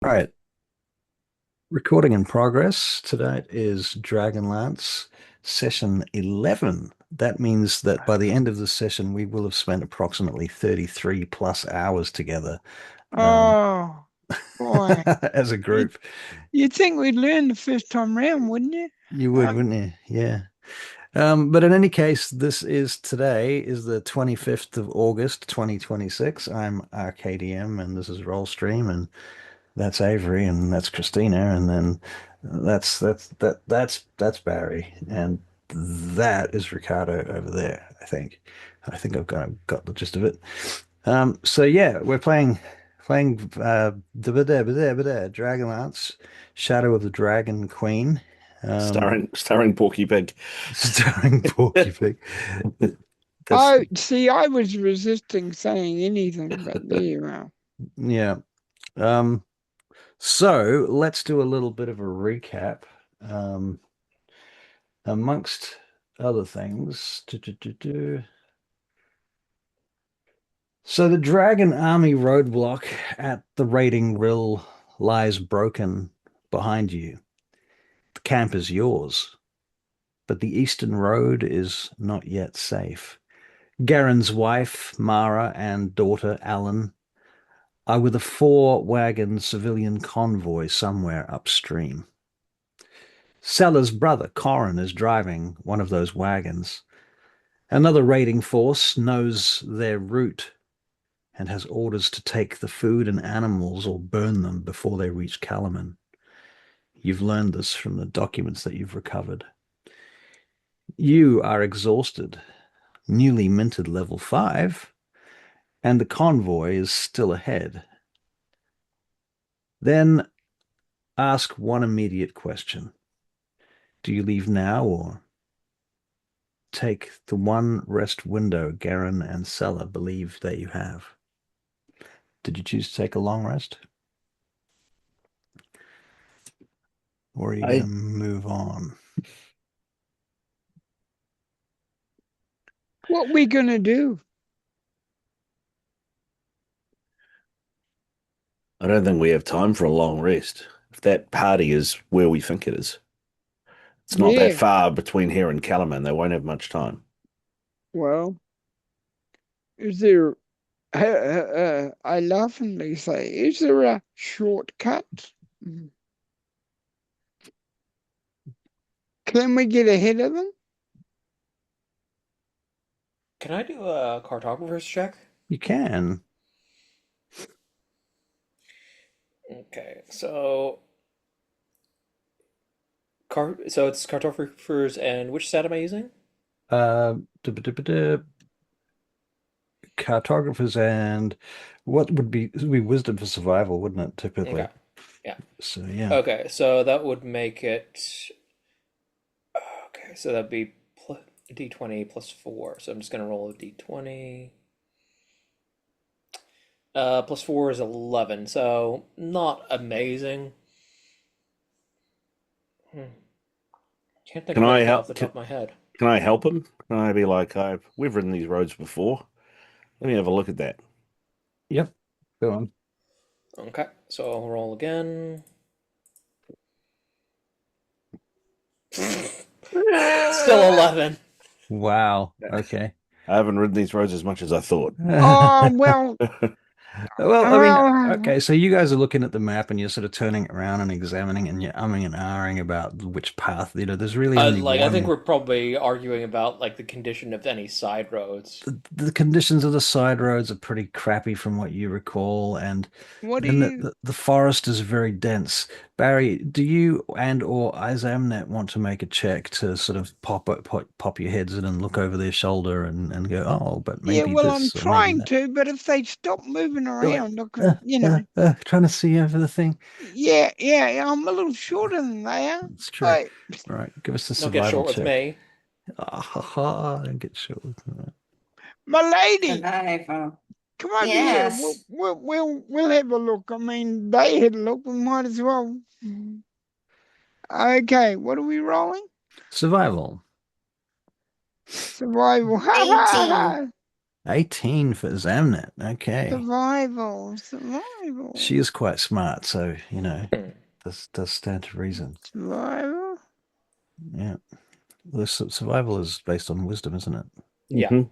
Right. Recording in progress. Today is Dragonlance session 11. That means that by the end of the session, we will have spent approximately 33 plus hours together um, Oh, boy. as a You'd, group. you'd think we'd learn the first time round, wouldn't you? You would, Um, wouldn't you? Yeah. But in any case, today is the 25th of August, 2026. I'm RKDM and this is Rollstream, and that's Avery, and that's Christina, and then that's Barry, and that is Ricardo over there. I think I've got the gist of it. So yeah, we're playing Dragonlance, Shadow of the Dragon Queen, um, Starring Porky Pig. starring Porky Pig. That's oh, see, I was resisting saying anything, but there you are. yeah. Um, so let's do a little bit of a recap. Um, Amongst other things. So the Dragon Army roadblock at the Raiding Rill lies broken behind you. The camp is yours, but the eastern road is not yet safe. Garen's wife, Mara, and daughter, Alan, are with a four-wagon civilian convoy somewhere upstream. Sellers' brother, Corin, is driving one of those wagons. Another raiding force knows their route and has orders to take the food and animals or burn them before they reach Kalaman. You've learned this from the documents that you've recovered. You are exhausted, newly minted level 5, and the convoy is still ahead. Then ask one immediate question. Do you leave now or take the one rest window Garen and Sella believe that you have? Did you choose to take a long rest? Or are you going to I move on? What we gonna do? I don't think we have time for a long rest. If that party is where we think it is, it's not that Yeah, far between here and Kalaman. They won't have much time. well, is there, I laughingly say, is there a shortcut? Mm. Can we get ahead of them? Can I do a cartographer's check? You can. Okay, so it's cartographers, and which stat am I using? Uh, Cartographers and what would be wisdom for survival, wouldn't it, Okay, typically? yeah. So yeah. Okay, so that would make it. Okay, so that'd be d20 plus 4. So I'm just gonna roll a d20. Plus 4 is 11, so not amazing. Hmm. Can't think Can of I anything off help? the top of my head. Can I help him? Can I be like, we've ridden these roads before. Let me have a look at that. Yep. Go on. Okay, so I'll roll again. Still 11. Wow. Okay. I haven't ridden these roads as much as I thought. Oh, well, Well, I mean, okay, well, so you guys are looking at the map and you're sort of turning it around and examining and you're umming and ahhing about which path, there's really only I think one. we're probably arguing about like the condition of any side roads. The conditions of the side roads are pretty crappy from what you recall, and what do then you, the forest is very dense. Barry, do you and or Isamnet want to make a check to sort of pop your heads in and look over their shoulder and go, oh, but yeah, maybe well, I'm this or maybe trying that. to, but if they stop moving You're like, around, you know, trying to see over the thing. yeah, I'm a little shorter than they are. It's true. Hey, All right, give us a Don't get survival short with check. me. Ah, ha, ha, don't get shot. my lady, Survival. come over here. Yes. We'll have a look. I mean, they had a look. We might as well. Okay, what are we rolling? Survival. Survival. Ha ha 18. ha. 18 for Isamnet. Okay. Survival. She is quite smart, so, Hmm. does stand to reason. Survival. Yeah. The survival is based on wisdom, isn't it? Yeah. Mhm.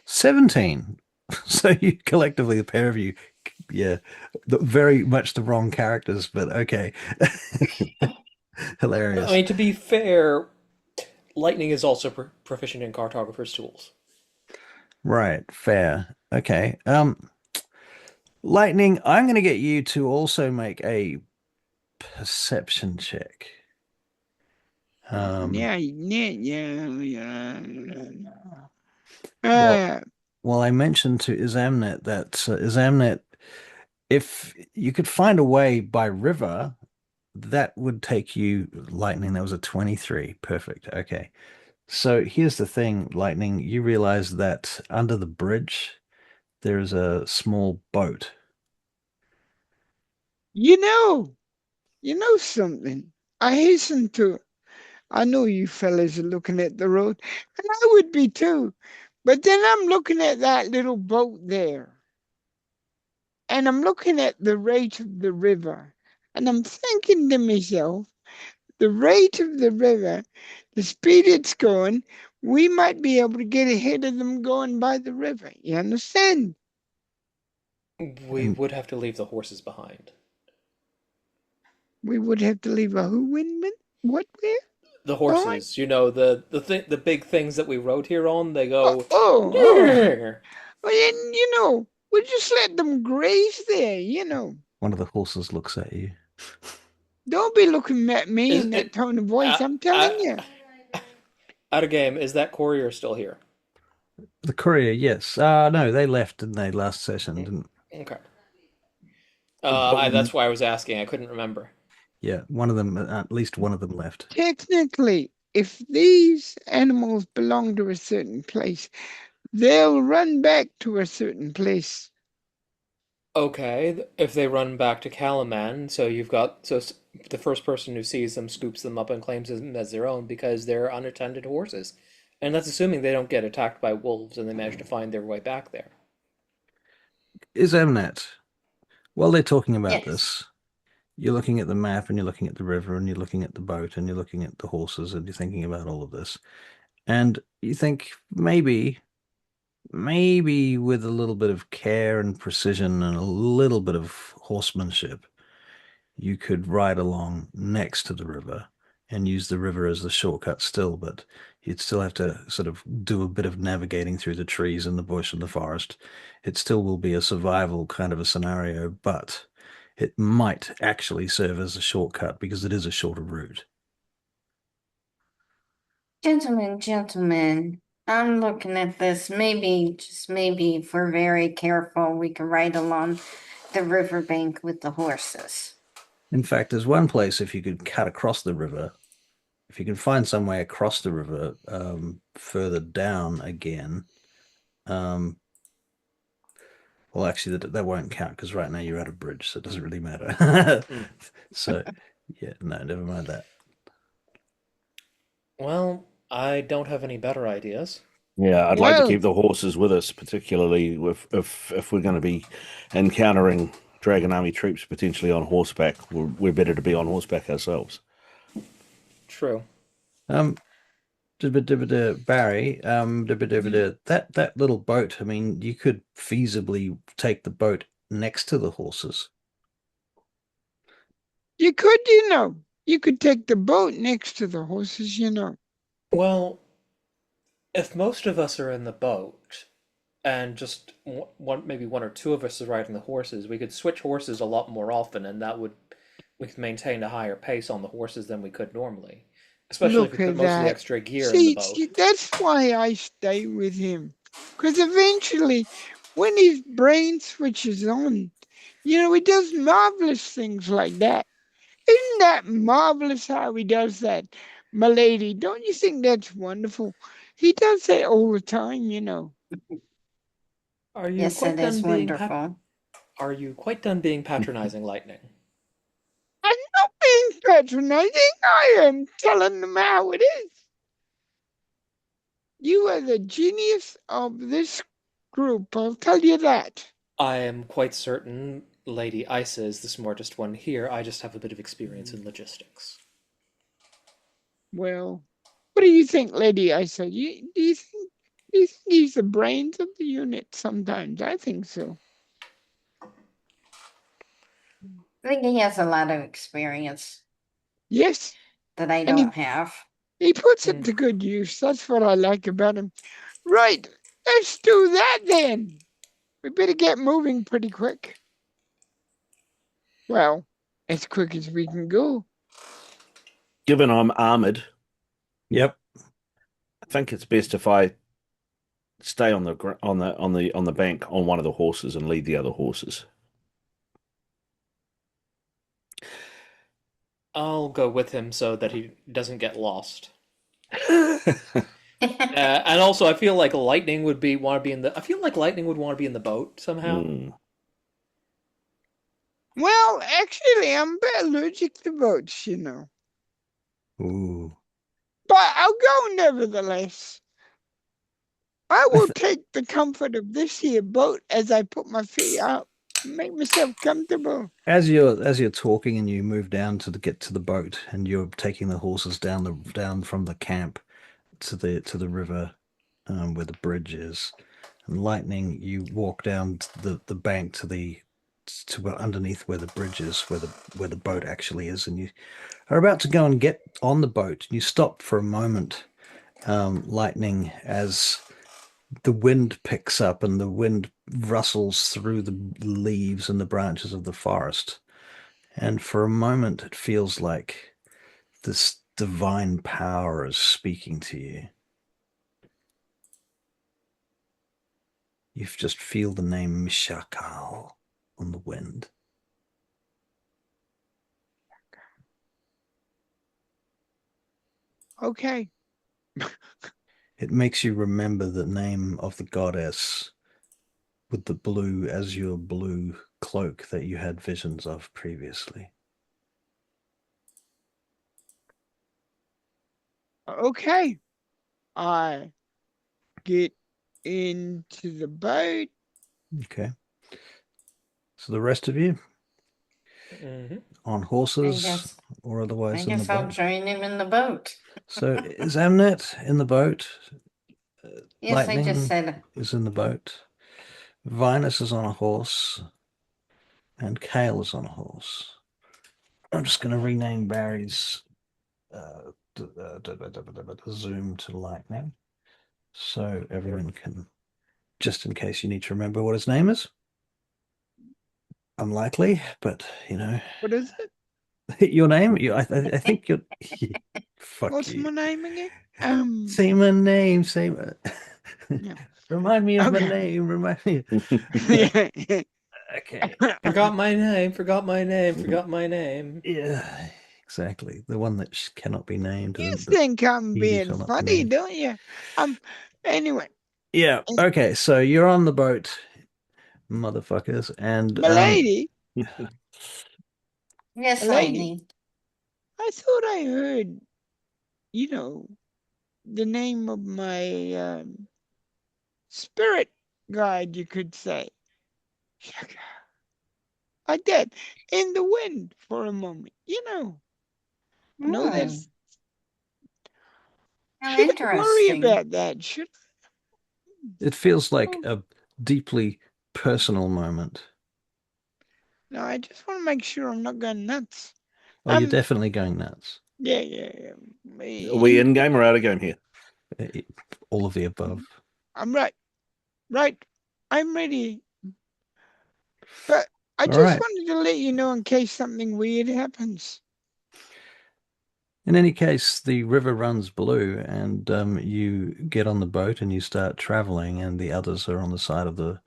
17. So you collectively, the pair of you, yeah, very much the wrong characters, but okay. Hilarious. I mean, to be fair, Lightning is also proficient in cartographer's tools. Right, fair. Okay. Lightning, I'm going to get you to also make a perception check. Yeah, yeah. Well, Uh, well, I mentioned to Isamnet that Isamnet, if you could find a way by river, that would take you, Lightning, that was a 23. Perfect. Okay. So here's the thing, Lightning, you realize that under the bridge, there is a small boat. you know something. I hasten to. I know you fellas are looking at the road, and I would be too. But then I'm looking at that little boat there, and I'm looking at the rate of the river, and I'm thinking to myself, the rate of the river, the speed it's going, we might be able to get ahead of them going by the river. You understand? We And would have to leave the horses behind. We would have to leave a who windman? What where? The Behind? horses, the big things that we rode here on, they Oh, go. oh. Well, then, we'll just let them graze there. one of the horses looks at you. Don't be looking at me Is in that it tone of voice. I'm telling you. out of game? Is that courier still here? The courier, yes. No, they left, didn't they, last session, didn't? Okay. The problem, That's why I was asking. I couldn't remember. Yeah, one of them, at least one of them left. Technically, if these animals belong to a certain place, they'll run back to a certain place. Okay, if they run back to Kalaman, the first person who sees them scoops them up and claims them as their own because they're unattended horses. And that's assuming they don't get attacked by wolves and they manage to find their way back there. Is Mnet, while they're talking about Yes. this, you're looking at the map and you're looking at the river and you're looking at the boat and you're looking at the horses and you're thinking about all of this. And you think maybe with a little bit of care and precision and a little bit of horsemanship, you could ride along next to the river and use the river as the shortcut still, but you'd still have to sort of do a bit of navigating through the trees and the bush and the forest. It still will be a survival kind of a scenario, but it might actually serve as a shortcut because it is a shorter route. Gentlemen, I'm looking at this. Maybe, just maybe, if we're very careful, we can ride along the riverbank with the horses. In fact, there's one place if you could cut across the river, if you can find some way across the river further down again. Well, actually, that won't count because right now you're at a bridge, so it doesn't really matter. So, yeah, no, never mind that. Well, I don't have any better ideas. yeah, I'd like to Well- keep the horses with us, particularly if we're going to be encountering Dragon Army troops potentially on horseback. We're better to be on horseback ourselves. True. Barry, that little boat, I mean, you could feasibly take the boat next to the horses. You could, You could take the boat next to the horses. Well, if most of us are in the boat and just maybe one or two of us are riding the horses, we could switch horses a lot more often, and we could maintain a higher pace on the horses than we could normally. Especially Look if we at put most of the that. extra gear in the boat. See, that's why I stay with him. Because eventually, when his brain switches on, he does marvelous things like that. Isn't that marvelous how he does that, milady? Don't you think that's wonderful? He does that all the time. Are you Yes, quite it is done being wonderful. Are you quite done being patronizing, Lightning? I'm not being patronizing. I am telling them how it is. You are the genius of this group, I'll tell you that. I am quite certain Lady Isa is the smartest one here. I just have a bit of experience in logistics. Well, what do you think, Lady Isa? Do you think he's the brains of the unit sometimes? I think so. I think he has a lot of experience Yes, that I and don't have. he puts it to good use. That's what I like about him. Right, let's do that then. We better get moving pretty quick. Well, as quick as we can go. Given I'm armored, Yep. I think it's best if I stay on the bank on one of the horses and lead the other horses. I'll go with him so that he doesn't get lost. And also, I feel like Lightning would want to be in the. I feel like Lightning would want to be in the boat somehow. Well, actually, I'm a bit allergic to boats, you know. Ooh. But I'll go nevertheless. I will take the comfort of this here boat as I put my feet up, make myself comfortable. As you're talking and you move down to get to the boat and you're taking the horses down from the camp to the river where the bridge is, and Lightning, you walk down to the bank to underneath where the bridge is, where the boat actually is, and you are about to go and get on the boat. You stop for a moment, Lightning, as the wind picks up and the wind rustles through the leaves and the branches of the forest. And for a moment, it feels like this divine power is speaking to you. You just feel the name Mishakal on the wind. Okay. It makes you remember the name of the goddess with the blue azure blue cloak that you had visions of previously. Okay. I get into the boat. Okay. So the rest of you on horses or otherwise in the boat? I guess I'll join him in the boat. So is Amnet in the boat? Yes, Lightning I just said is in the boat. Vinas is on a horse. And Kael is on a horse. I'm just going to rename Barry's Zoom to Lightning. So everyone can, just in case you need to remember what his name is. Unlikely, but you know. What is it? Your name? I think you're. Fuck What's you. my name again? Say my name. Say my. Yeah. Remind me of my Okay. name. Remind me. Yeah. Okay. Forgot my name. Forgot my name. Forgot my name. Yeah, exactly. The one that cannot be named. You and that think I'm he being shall not be funny, named. don't you? Anyway, Yeah. Okay. So you're on the boat, motherfuckers, and milady, yes, lady. Lightning. I thought I heard, you know, the name of my spirit guide, you could say. I did in the wind for a moment, you know. I know that's. How Should I worry interesting. about that? Should it feels like a deeply personal moment. No, I just want to make sure I'm not going nuts. Oh, you're definitely going nuts. Yeah. Are we in game or out of game here? All of the above. I'm right. I'm ready. But I All just right. wanted to let you know in case something weird happens. In any case, the river runs blue, and you get on the boat and you start traveling, and the others are on the side of the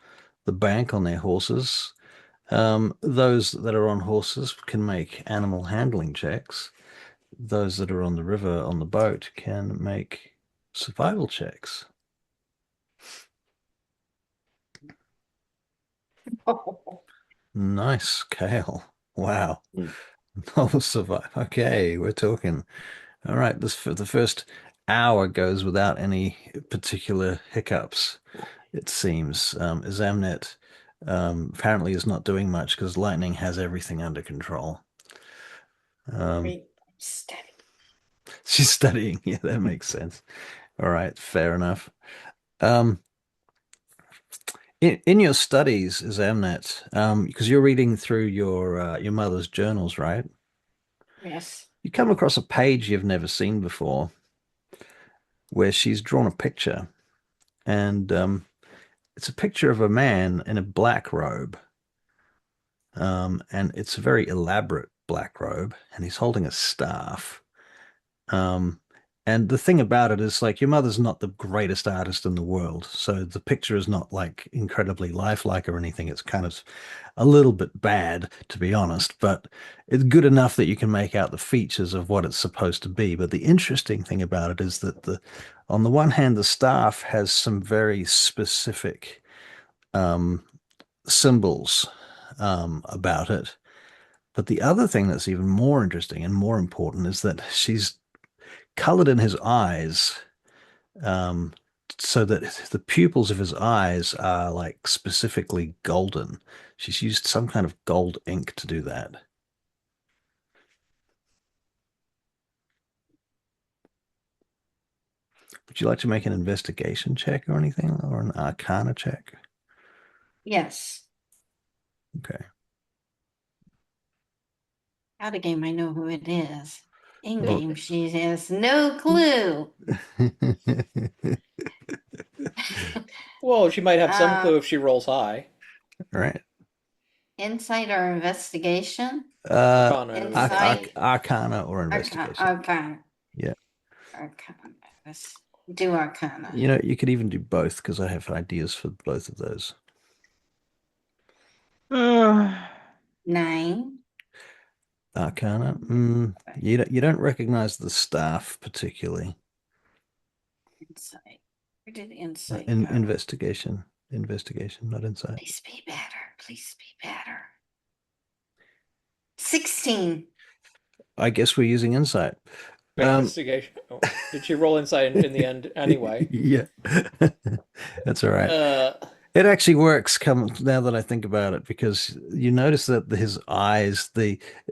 bank on their horses. Those that are on horses can make animal handling checks. Those that are on the river on the boat can make survival checks. Nice, Kael. Wow. Novel survive. Okay, we're talking. All right, this for the first hour goes without any particular hiccups, it seems. Isamnet apparently is not doing much because lightning has everything under control. Great. Steady. She's studying. Yeah, that makes sense. All right, fair enough. Um, in your studies, Isamnet, because you're reading through your mother's journals, right? Yes. You come across a page you've never seen before where she's drawn a picture, and it's a picture of a man in a black robe. And it's a very elaborate black robe, and he's holding a staff. Um, and the thing about it is, like, your mother's not the greatest artist in the world, so the picture is not like incredibly lifelike or anything. It's kind of a little bit bad, to be honest, but it's good enough that you can make out the features of what it's supposed to be. But the interesting thing about it is that on the one hand, the staff has some very specific um, symbols about it. But the other thing that's even more interesting and more important is that she's colored in his eyes, um, so that the pupils of his eyes are like specifically golden. She's used some kind of gold ink to do that. Would you like to make an investigation check or anything, or an arcana check? Yes. Okay. Out of game, I know who it is. In Well- game, she has no clue. Well, she might have some Uh, clue if she rolls high. Right. Insight or investigation? Arcana, I would Insight. think. Arcana or investigation. Arcana. Yeah. Arcana. Let's do Arcana. You know, you could even do both because I have ideas for both of those. 9. Arcana. You don't recognize the staff particularly. Insight. Where did insight In go? investigation, not insight. Please be better. Please be better. 16. I guess we're using insight. Investigation. Oh, did she roll insight in the end anyway? Yeah, that's all right. Uh, It actually works. Come now that I think about it, because you notice that his eyes,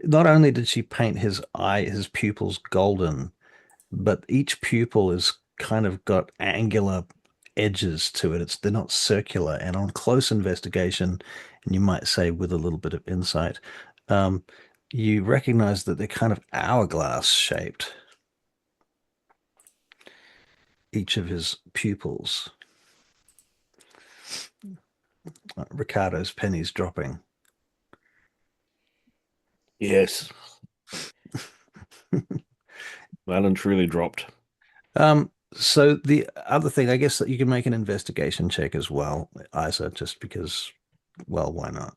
not only did she paint his pupils golden, but each pupil is kind of got angular edges to it. They're not circular. And on close investigation, and you might say with a little bit of insight, you recognize that they're kind of hourglass shaped. Each of his pupils. Ricardo's pennies dropping. Yes. Well truly dropped. So the other thing, I guess, that you can make an investigation check as well, Isa, just because, well, why not?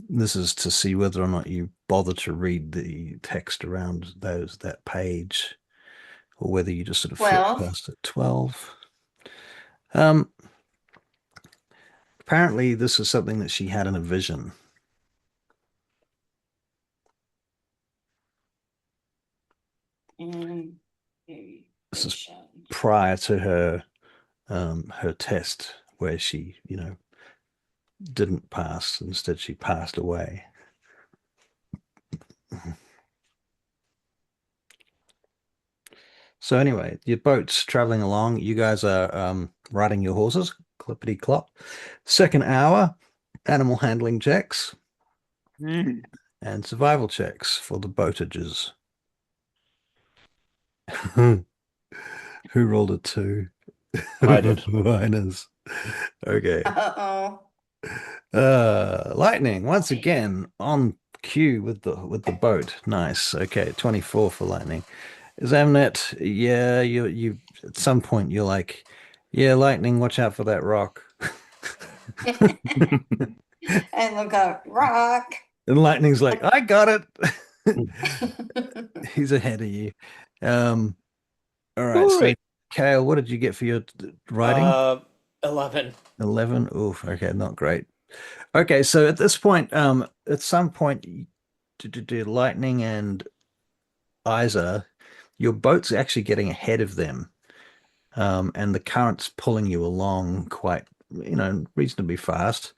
This is to see whether or not you bother to read the text around that page, or whether you just sort of flip 12. past it. 12. Apparently this is something that she had in a vision. This is prior to her test, where she, didn't pass. Instead, she passed away. So anyway, your boat's traveling along. You guys are riding your horses, clippity clop. Second hour, animal handling checks and survival checks for the boatages. Who rolled a 2? I did. Vinas. Okay. Uh-oh. Lightning once again on cue with the boat. Nice. Okay, 24 for lightning. Isamnet, yeah, you at some point you're like, yeah, lightning, watch out for that rock. And look up, rock. And lightning's like, I got it. He's ahead of you. All right, so Kael, what did you get for your riding? 11. 11. Oof, okay, not great. Okay, so at this point, at some point, lightning and Isa, Your boat's actually getting ahead of them, and the current's pulling you along quite, reasonably fast.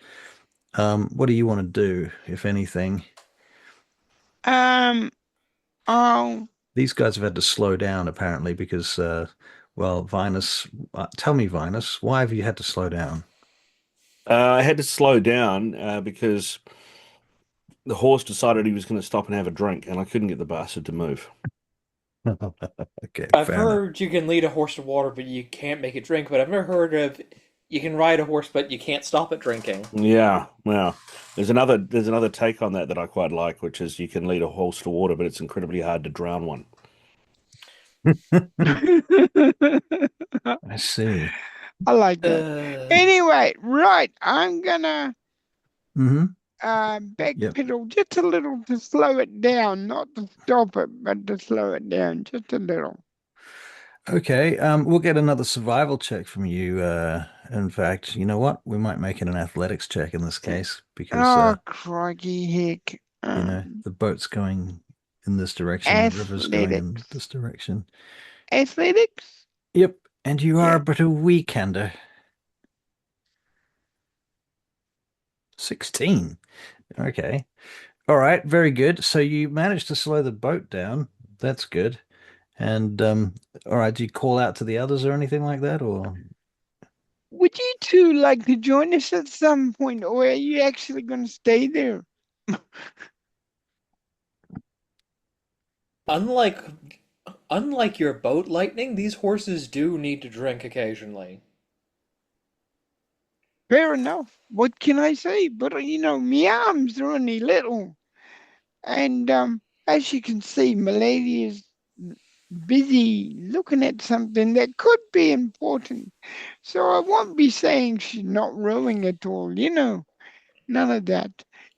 What do you want to do, if anything? Um, oh, These guys have had to slow down apparently because, well, Vinas, tell me, Vinas, why have you had to slow down? I had to slow down because the horse decided he was going to stop and have a drink, and I couldn't get the bastard to move. Okay, I've fair enough. heard you can lead a horse to water, but you can't make it drink. But I've never heard of you can ride a horse, but you can't stop it drinking. Yeah, well, there's another take on that I quite like, which is you can lead a horse to water, but it's incredibly hard to drown one. I see. I like that. Uh, Anyway, right, I'm gonna Hmm. Yep. backpedal just a little to slow it down, not to stop it, but to slow it down just a little. Okay, we'll get another survival check from you. In fact, you know what? We might make it an athletics check in this case because, Oh, crikey heck. the boat's going in this direction, the river's going in Athletics. this direction. Athletics? Yep, and you are Yeah. but a weekender. 16. Okay. All right, very good. So you managed to slow the boat down. That's good. And all right, do you call out to the others or anything like that, or? Would you two like to join us at some point, or are you actually going to stay there? unlike unlike your boat, Lightning, these horses do need to drink occasionally. Fair enough. What can I say? But my arms are only little. And as you can see, Milady is busy looking at something that could be important. So I won't be saying she's not rowing at all, none of that.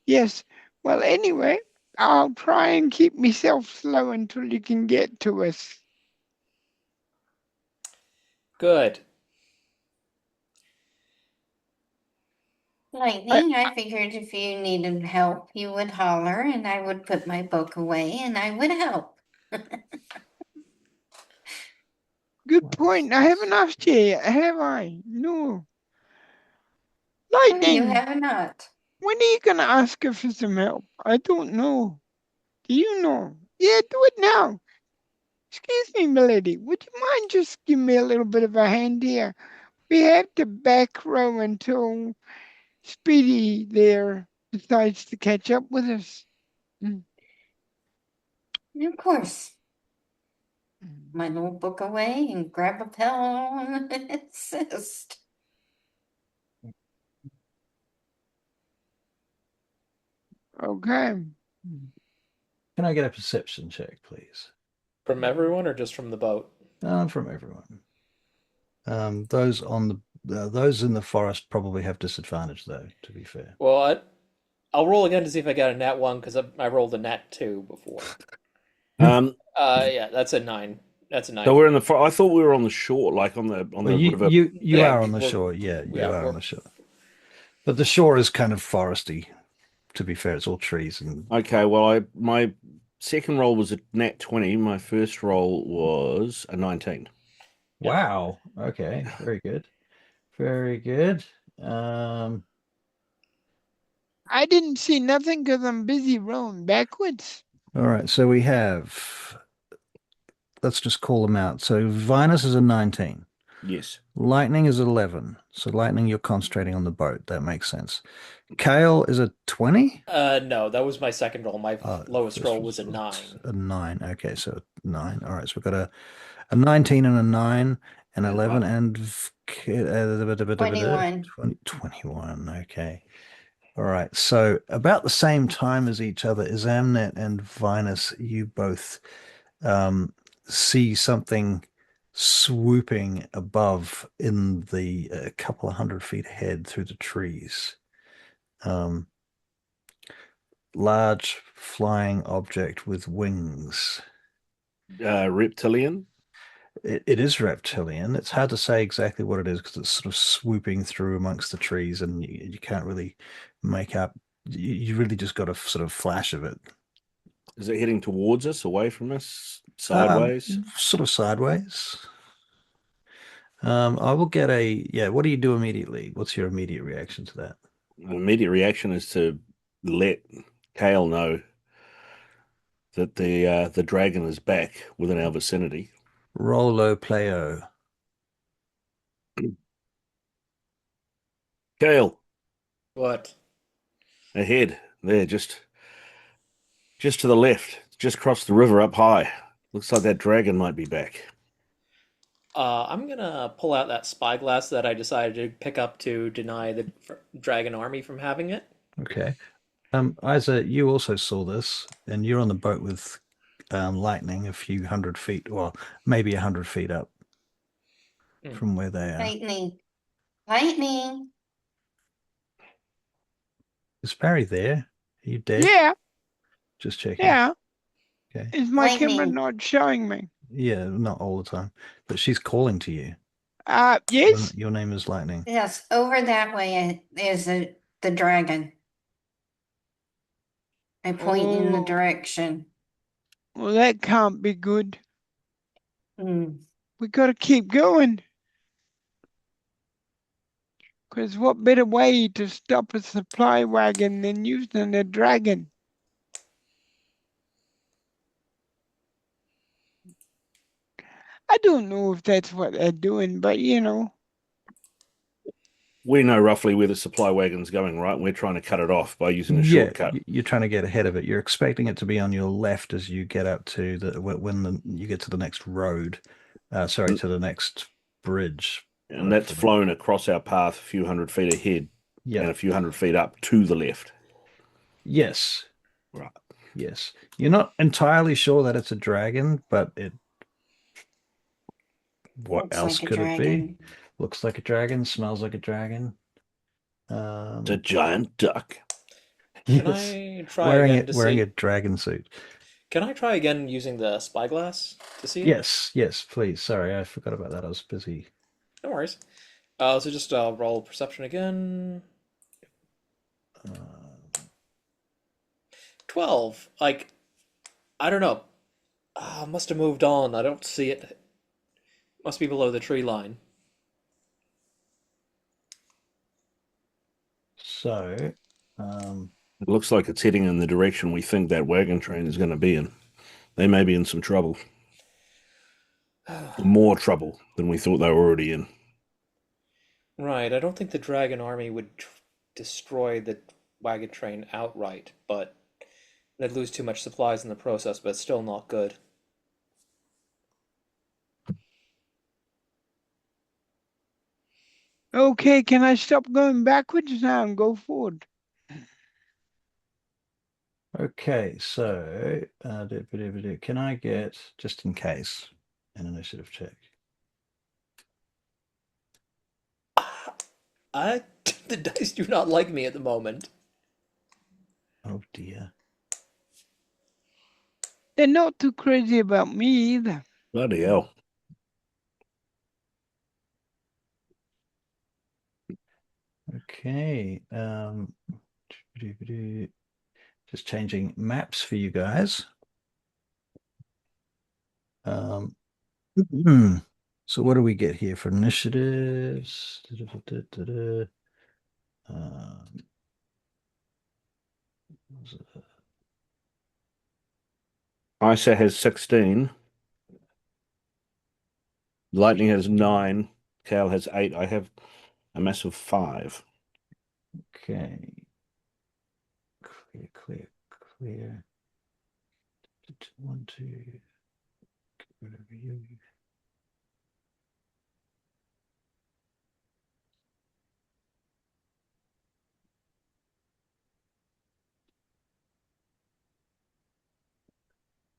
Yes, well, anyway, I'll try and keep myself slow until you can get to us. Good. Lightning, I figured if you needed help, you would holler and I would put my book away and I would help. Good point. I haven't asked you yet, have I? No. No, you Lightning, have not. when are you going to ask her for some help? I don't know. Do you know? Yeah, do it now. Excuse me, milady. Would you mind just giving me a little bit of a hand here? We have to back row until Speedy there decides to catch up with us. Of course. My little book away and grab a pillow and assist. Okay. Can I get a perception check, please? From everyone or just from the boat? From everyone. Those in the forest probably have disadvantage, though, to be fair. Well, I'll roll again to see if I got a nat 1 because I rolled a nat 2 before. Um, Yeah, that's a 9. That's a 9. so we're in the. I thought we were on the shore, like on the Well, river. you Yeah, are on the we're- shore. Yeah, you yeah, are on we're- the shore. But the shore is kind of foresty. To be fair, it's all trees and Okay, well, my second roll was a nat 20. My first roll was a 19. Yeah. wow. Okay, very good. Very good. I didn't see nothing because I'm busy rowing backwards. All right, so we have, let's just call them out. So Vinus is a 19. Yes. Lightning is 11. So Lightning, you're concentrating on the boat. That makes sense. Kael is a 20? No, that was my second roll. My lowest This roll was a 9. a 9. Okay, so 9. All right, so we've got a 19 and a 9 and 11 and 21. 21. Okay. All right. So about the same time as each other, Isamnet and Vinus, you both see something swooping above in the couple of 100 feet ahead through the trees. Large flying object with wings. Reptilian. It is reptilian. It's hard to say exactly what it is because it's sort of swooping through amongst the trees and you can't really make up. You really just got a sort of flash of it. Is it heading towards us, away from us, sideways? Sort of sideways. I will get what do you do immediately? What's your immediate reaction to that? An immediate reaction is to let Kael know that the dragon is back within our vicinity. Rolo Playo. Kael, What? ahead, there, just to the left, just cross the river up high. Looks like that dragon might be back. I'm gonna pull out that spyglass that I decided to pick up to deny the dragon army from having it. Okay. Isa, you also saw this, and you're on the boat with lightning a few 100 feet, or maybe 100 feet up from where they are. Lightning. Lightning. Is Barry there? Are you dead? Yeah, Just checking. yeah. Okay. Is my camera Lightning. not showing me? Yeah, not all the time, but she's calling to you. Yes. Your name is Lightning. Yes, over that way is the dragon. I point in the Oh. direction. Well, that can't be good. Hmm. We gotta keep going. Because what better way to stop a supply wagon than using a dragon? I don't know if that's what they're doing, but you know. We know roughly where the supply wagon's going, right? We're trying to cut it off by using a shortcut. You're trying to get ahead of it. You're expecting it to be on your left as you get up to you get to the next road. To the next bridge. And that's flown across our path a few 100 feet ahead and a few 100 feet up to the left. Yes. Right. Yes. You're not entirely sure that it's a dragon, but what Looks else like a could it be? dragon. Looks like a dragon, smells like a dragon. It's a giant duck. Can Yes. I try again to Wearing see? a dragon suit. Can I try again using the spyglass to see it? Yes, please. Sorry, I forgot about that. I was busy. No worries. So just roll perception again. 12. Like, I don't know. Must have moved on. I don't see it. Must be below the tree line. So, It looks like it's heading in the direction we think that wagon train is going to be in. They may be in some trouble. More trouble than we thought they were already in. Right, I don't think the dragon army would destroy the wagon train outright, but they'd lose too much supplies in the process, but it's still not good. Okay, can I stop going backwards now and go forward? okay, so can I get, just in case, an initiative check? The dice do not like me at the moment. Oh dear. They're not too crazy about me either. Bloody hell. Okay. Just changing maps for you guys. So what do we get here for initiatives? Isa has 16. Lightning has 9. Kael has 8. I have a massive 5. Okay. Clear. 1, 2. Get rid of you.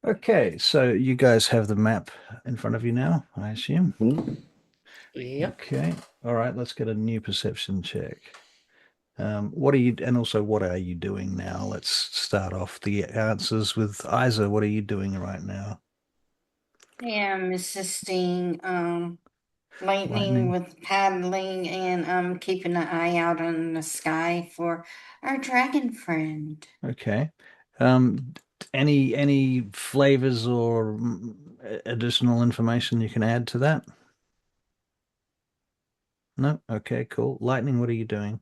Okay, so you guys have the map in front of you now, I assume. Yep. Okay. All right, let's get a new perception check. What are you doing now? Let's start off the answers with Isa. What are you doing right now? Yeah, I'm assisting Lightning with paddling, and I'm keeping an eye out on the sky for our dragon friend. Okay. Any flavors or additional information you can add to that? No? Okay, cool. Lightning, what are you doing?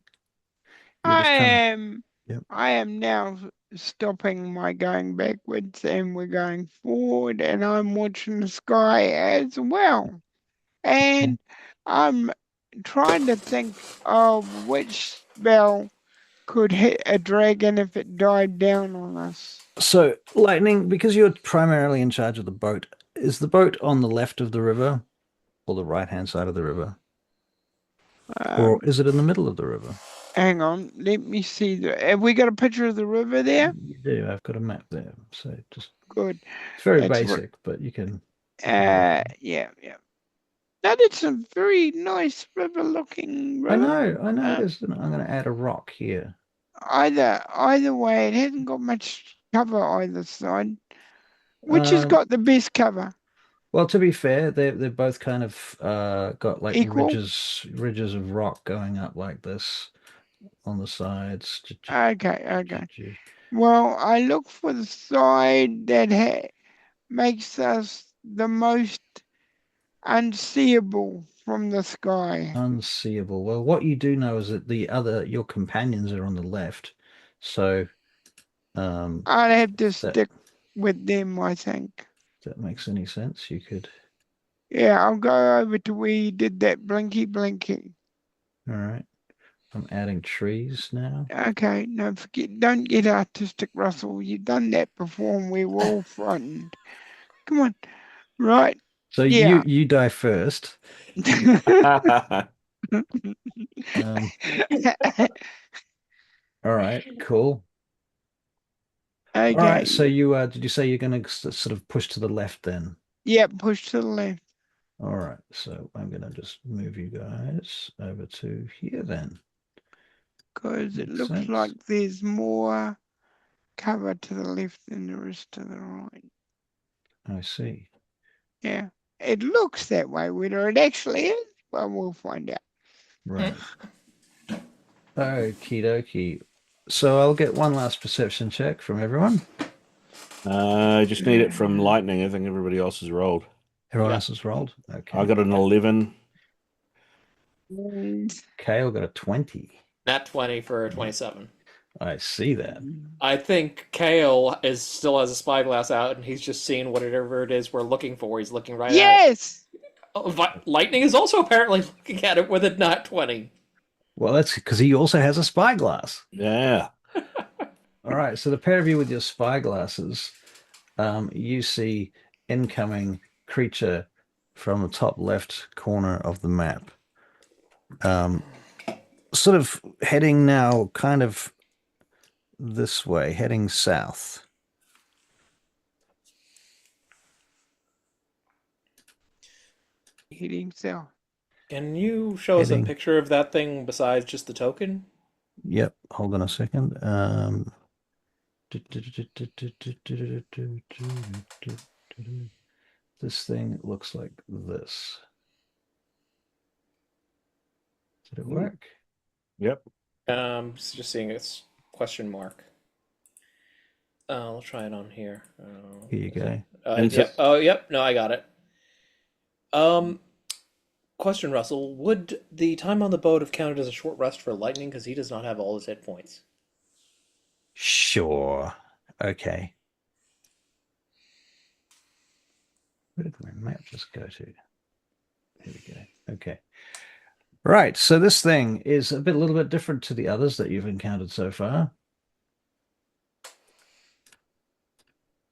You're I just kind of, am yep. I am now stopping my going backwards and we're going forward and I'm watching the sky as well. Okay. And I'm trying to think of which spell could hit a dragon if it died down on us. So, Lightning, because you're primarily in charge of the boat, is the boat on the left of the river or the right-hand side of the river? Or Um, is it in the middle of the river? Hang on, let me see. Have we got a picture of the river there? You do. I've got a map there. So just Good. it's very That's basic, but you can have a look. yeah. Now that's a very nice river-looking I river. know, I know. Uh, I'm going to add a rock here. either way, it hasn't got much cover either side. Which has Um, got the best cover? well, to be fair, they're both kind of got like Equal? ridges of rock going up like this on the sides. Okay. Well, I look for the side that makes us the most unseeable from the sky. Unseeable. Well, what you do know is that your companions are on the left. So, I'd have to if stick with them, I think. that makes any sense, you could. Yeah, I'll go over to where you did that blinky. All right. I'm adding trees now. Okay, no, don't get artistic, Russell. You've done that before and we were all frightened. Come on, right, So yeah. you die first. Um, all right, cool. All right, so Okay, you did you say you're going to sort of push to the left then? yeah, push to the left. All right, so I'm going to just move you guys over to here then. Because it Makes looks like sense. there's more cover to the left than there is to the right. I see. Yeah, it looks that way. Whether it actually is, well, we'll find out. Right. Okie dokie. So I'll get one last perception check from everyone. I just need it from lightning. I think everybody else has rolled. Everyone Yeah. else has rolled. Okay. I got an 11. Kael got a 20. Nat 20 for a 27. I see that. I think Kael still has a spyglass out and he's just seeing whatever it is we're looking for. He's looking right at it. Yes! Lightning is also apparently looking at it with a nat 20. Well, that's because he also has a spyglass. Yeah. All right, so the pair of you with your spyglasses, you see incoming creature from the top left corner of the map. Sort of heading now kind of this way, heading south. Heading south. Can you show us a Heading. picture of that thing besides just the token? Yep, hold on a second. This thing looks like this. Did it work? Yep. Just seeing its question mark. I'll try it on here. Here you go. Yep. Oh, yep. No, I got it. Question, Russell. Would the time on the boat have counted as a short rest for Lightning because he does not have all his hit points? Sure. Okay. Where did my map just go to? Here we go. Okay. Right. So this thing is a little bit different to the others that you've encountered so far.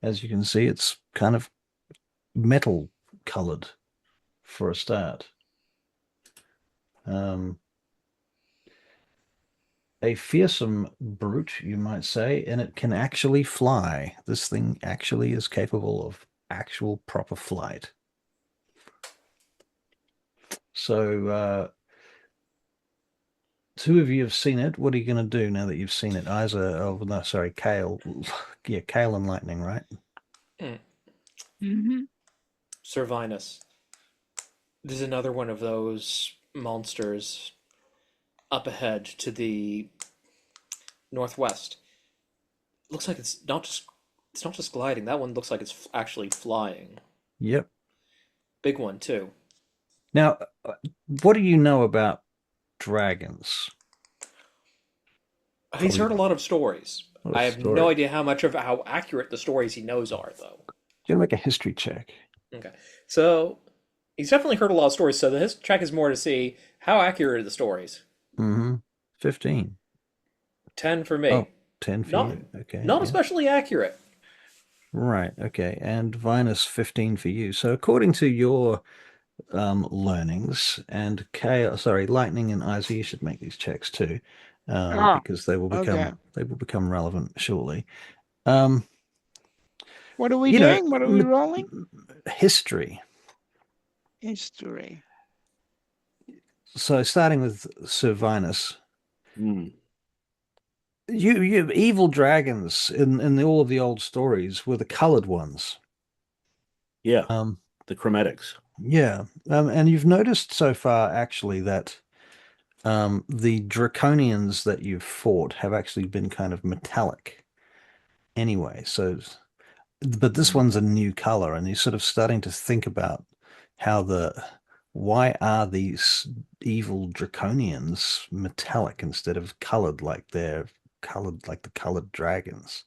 As you can see, it's kind of metal colored for a start. A fearsome brute, you might say, and it can actually fly. This thing actually is capable of actual proper flight. So, two of you have seen it. What are you going to do now that you've seen it? Kael. Yeah, Kael and Lightning, right? Mm-hmm. Sir Vinas. There's another one of those monsters up ahead to the northwest. Looks like it's not just It's not just gliding. That one looks like it's actually flying. Yep. Big one too. Now, what do you know about dragons? He's Probably heard a lot of stories. a lot I of have no story. idea how accurate the stories he knows are, though. You gonna make a history check. Okay, so he's definitely heard a lot of stories. So his check is more to see how accurate are the stories. Mm-hmm. 15. 10 for Oh, me. 10 for Not you. Okay, not yeah. especially accurate. Right, okay. And Vinas 15 for you. So according to your learnings, and Lightning and Izzy, you should make these checks too, Ah, because okay. they will become relevant shortly. Um, What are we you know, doing? What are we rolling? history. History. So starting with Sir Vinas, Hmm. you evil dragons in all of the old stories were the colored ones. Yeah, Um, the chromatics. yeah, and you've noticed so far actually that the draconians that you've fought have actually been kind of metallic anyway. So, but this Mm. one's a new color, and you're sort of starting to think about how why are these evil draconians metallic instead of colored like they're colored like the colored dragons?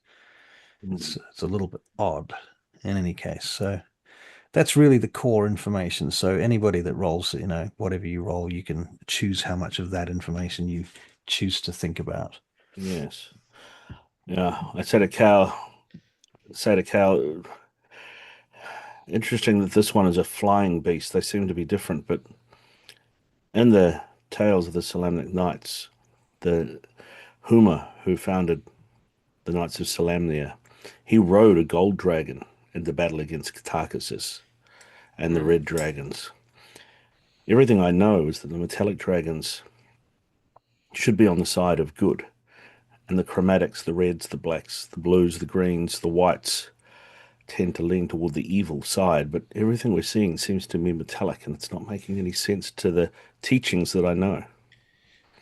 Mm. It's a little bit odd in any case. So that's really the core information. So anybody that rolls, whatever you roll, you can choose how much of that information you choose to think about. Yes. Yeah, I said to Kael, interesting that this one is a flying beast. They seem to be different, but in the tales of the Salamnic Knights, the Huma who founded the Knights of Salamnia, he rode a gold dragon in the battle against Tarkasis and the red dragons. Everything I know is that the metallic dragons should be on the side of good, and the chromatics, the reds, the blacks, the blues, the greens, the whites, tend to lean toward the evil side, but everything we're seeing seems to be metallic, and it's not making any sense to the teachings that I know.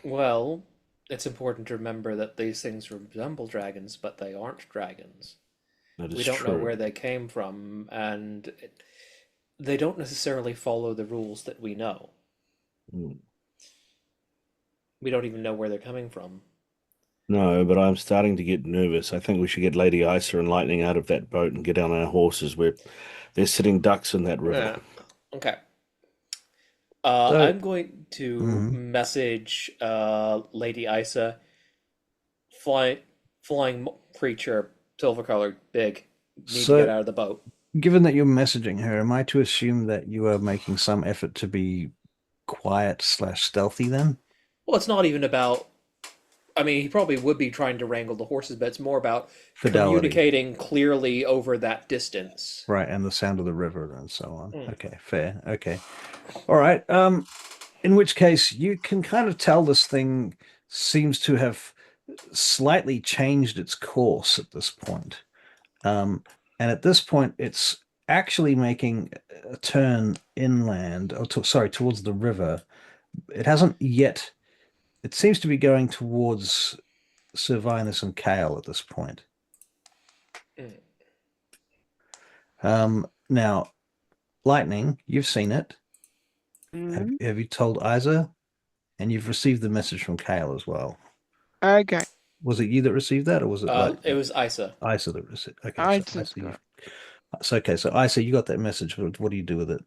Well, it's important to remember that these things resemble dragons, but they aren't dragons. That We is don't know true. where they came from, and they don't necessarily follow the rules that we know. Mm. We don't even know where they're coming from. No, but I'm starting to get nervous. I think we should get Lady Isa and Lightning out of that boat and get on our horses. They're sitting ducks in that river. Yeah. Okay. So, I'm going to mhm. message Lady Isa, fly, flying creature, silver colored, big. Need to get So out of the boat. given that you're messaging her, am I to assume that you are making some effort to be quiet/stealthy then? Well, it's not even about. I mean, he probably would be trying to wrangle the horses, but it's more about Fidelity, communicating clearly over that distance. right, and the sound of the river and so on. Mm. Okay, fair. Okay. All right. In which case you can kind of tell this thing seems to have slightly changed its course at this point. And at this point, it's actually making a turn inland, towards the river. It hasn't yet. It seems to be going towards Servinus and Kael at this point. Mm. Now, Lightning, you've seen it. Mhm. Have you told Isa? And you've received the message from Kael as well. Okay. Was it you that received that, or was it It was Isa. Isa that received? Okay, I so just got. Isa, you got that message. What do you do with it?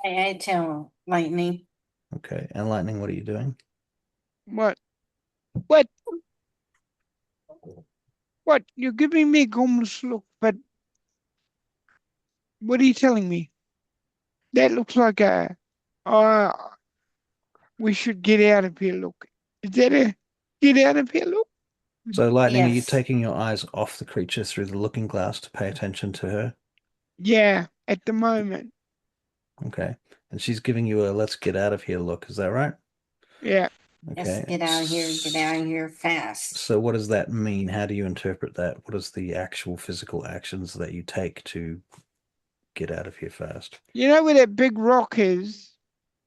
I tell Lightning. Okay, and Lightning, what are you doing? What? What? What? You're giving me a homeless look, but what are you telling me? That looks like uh, we should get out of here look. Is that a get out of here look? So, Lightning, are you Yes. taking your eyes off the creature through the looking glass to pay attention to her? Yeah, at the moment. Okay, and she's giving you a "let's get out of here" look. Is that right? Yeah. Yes, Okay. get out of here fast. So, what does that mean? How do you interpret that? What is the actual physical actions that you take to get out of here fast? You know where that big rock is?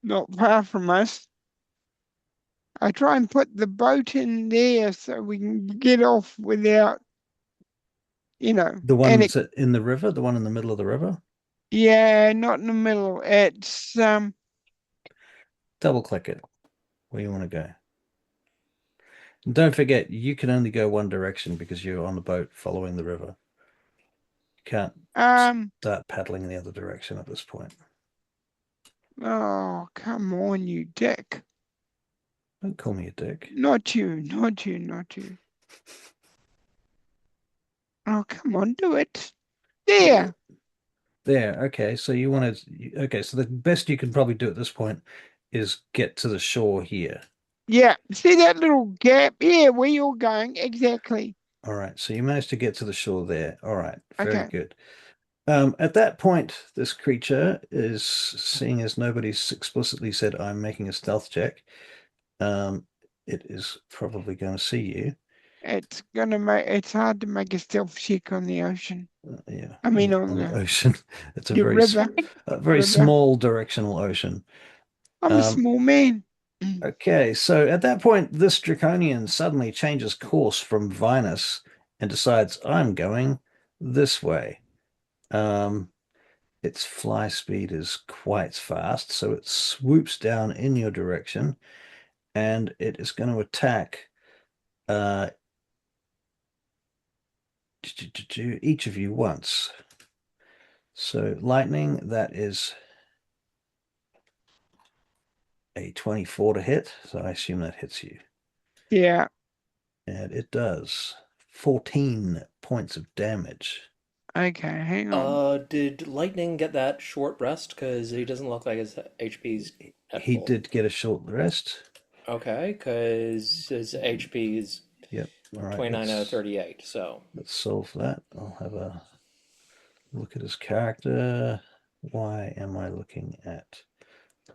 Not far from us. I try and put the boat in there so we can get off without you know, The one and that's in the river, the one in the middle of the river. yeah, not in the middle. It's Double click it where you want to go. And don't forget, you can only go one direction because you're on the boat following the river. You can't start paddling in the other direction at this point. Oh, come on, you dick. Don't call me a dick. Not you, not you, not you. Oh, come on, do it. There. There. Okay. So you want to. Okay. So the best you can probably do at this point is get to the shore here. Yeah. See that little gap? Yeah, where you're going. Exactly. All right. So you managed to get to the shore there. All right. Very Okay. good. At that point, this creature is, seeing as nobody's explicitly said I'm making a stealth check, it is probably going to see you. It's hard to make a stealth check on the ocean. Yeah. I mean on the ocean. It's a the very river. very River. small directional ocean. I'm a small man. Okay, so at that point, this draconian suddenly changes course from Vinas and decides I'm going this way. Its fly speed is quite fast, so it swoops down in your direction, and it is going to attack each of you once. So lightning, that is a 24 to hit, so I assume that hits you. Yeah. And it does 14 points of damage. Okay, hang on. Did Lightning get that short rest? Because he doesn't look like his HP's at He full. did get a short rest. Okay, because his HP is Yep. All right. 29 out of 38, so. Let's solve that. I'll have a look at his character. Why am I looking at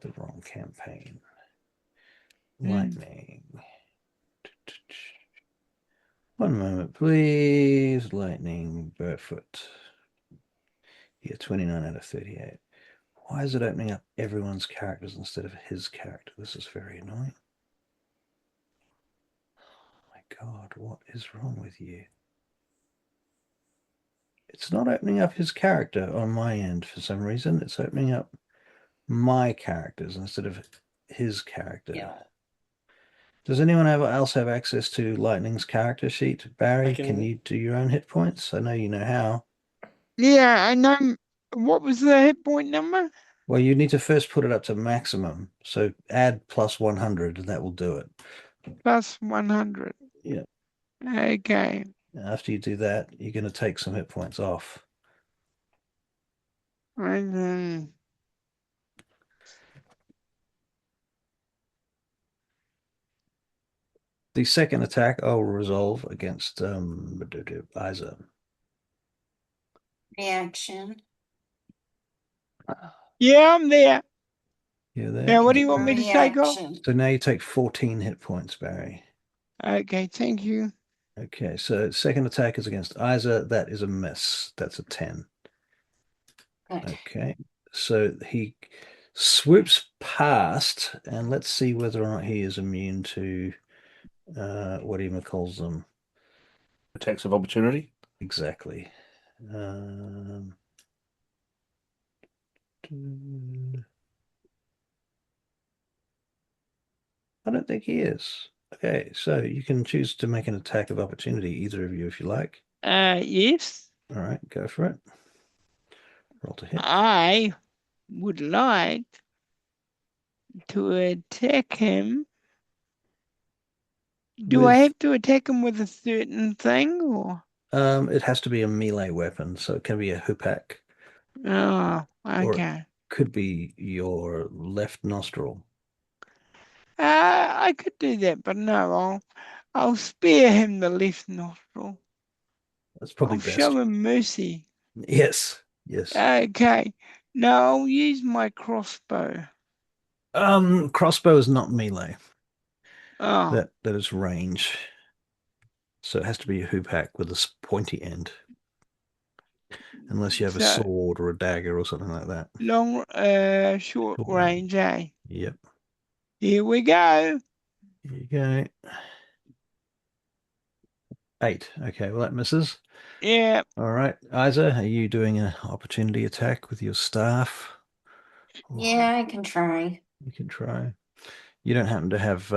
the wrong campaign? Lightning. One moment, please. Lightning, Burrfoot. Yeah, 29 out of 38. Why is it opening up everyone's characters instead of his character? This is very annoying. Oh my God, what is wrong with you? It's not opening up his character on my end for some reason. It's opening up my characters instead of his character. Yeah. Does anyone else have access to Lightning's character sheet? Barry, can can you do your own hit points? I know you know how. Yeah, I know. What was the hit point number? Well, you need to first put it up to maximum. So add plus 100 and that will do it. Plus 100. Yeah. Okay. After you do that, you're going to take some hit points off. And then the second attack I'll resolve against Isa. Reaction. yeah, I'm there. You're there. Now, what do you want me to take off? Reaction. So now you take 14 hit points, Barry. Okay, thank you. Okay, so second attack is against Isa. That is a miss. That's a 10. Good. Okay, so he swoops past, and let's see whether or not he is immune to what he calls them. Attacks of opportunity. Exactly. I don't think he is. Okay, so you can choose to make an attack of opportunity, either of you, if you like. Yes. All right, go for it. Roll to hit. I would like to attack him. Do I have to attack him with a certain thing, or? It has to be a melee weapon, so it can be a hoopak. Oh, Or okay. could be your left nostril. I could do that, but no, I'll spare him the left nostril. That's probably I'll best. show him mercy. Yes, yes. Okay. No, I'll use my crossbow. Crossbow is not melee. Oh. That is range. So it has to be a hoopak with a pointy end. Unless you have a sword or a dagger or something like that. Long, short range, eh? Yep. Here we go. Here you go. 8. Okay, well, that misses. Yeah. All right. Isa, are you doing an opportunity attack with your staff? Yeah, I can try. You can try. You don't happen to have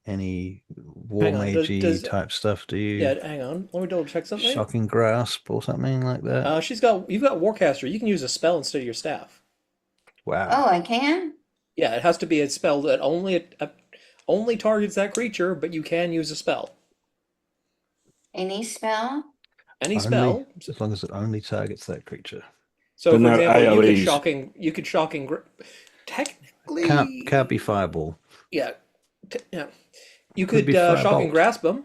any war Hang on, magey type stuff, do you? Yeah, hang on. Let me double check something. Shocking grasp or something like that? You've got Warcaster. You can use a spell instead of your staff. Wow. Oh, I can? Yeah, it has to be a spell that only targets that creature, but you can use a spell. Any spell? Any Only, spell. as long as it only targets that creature. So, But for no example, AoEs. you could shocking. Technically, Can't be fireball. Yeah, yeah. You Could could be shocking firebolt. grasp him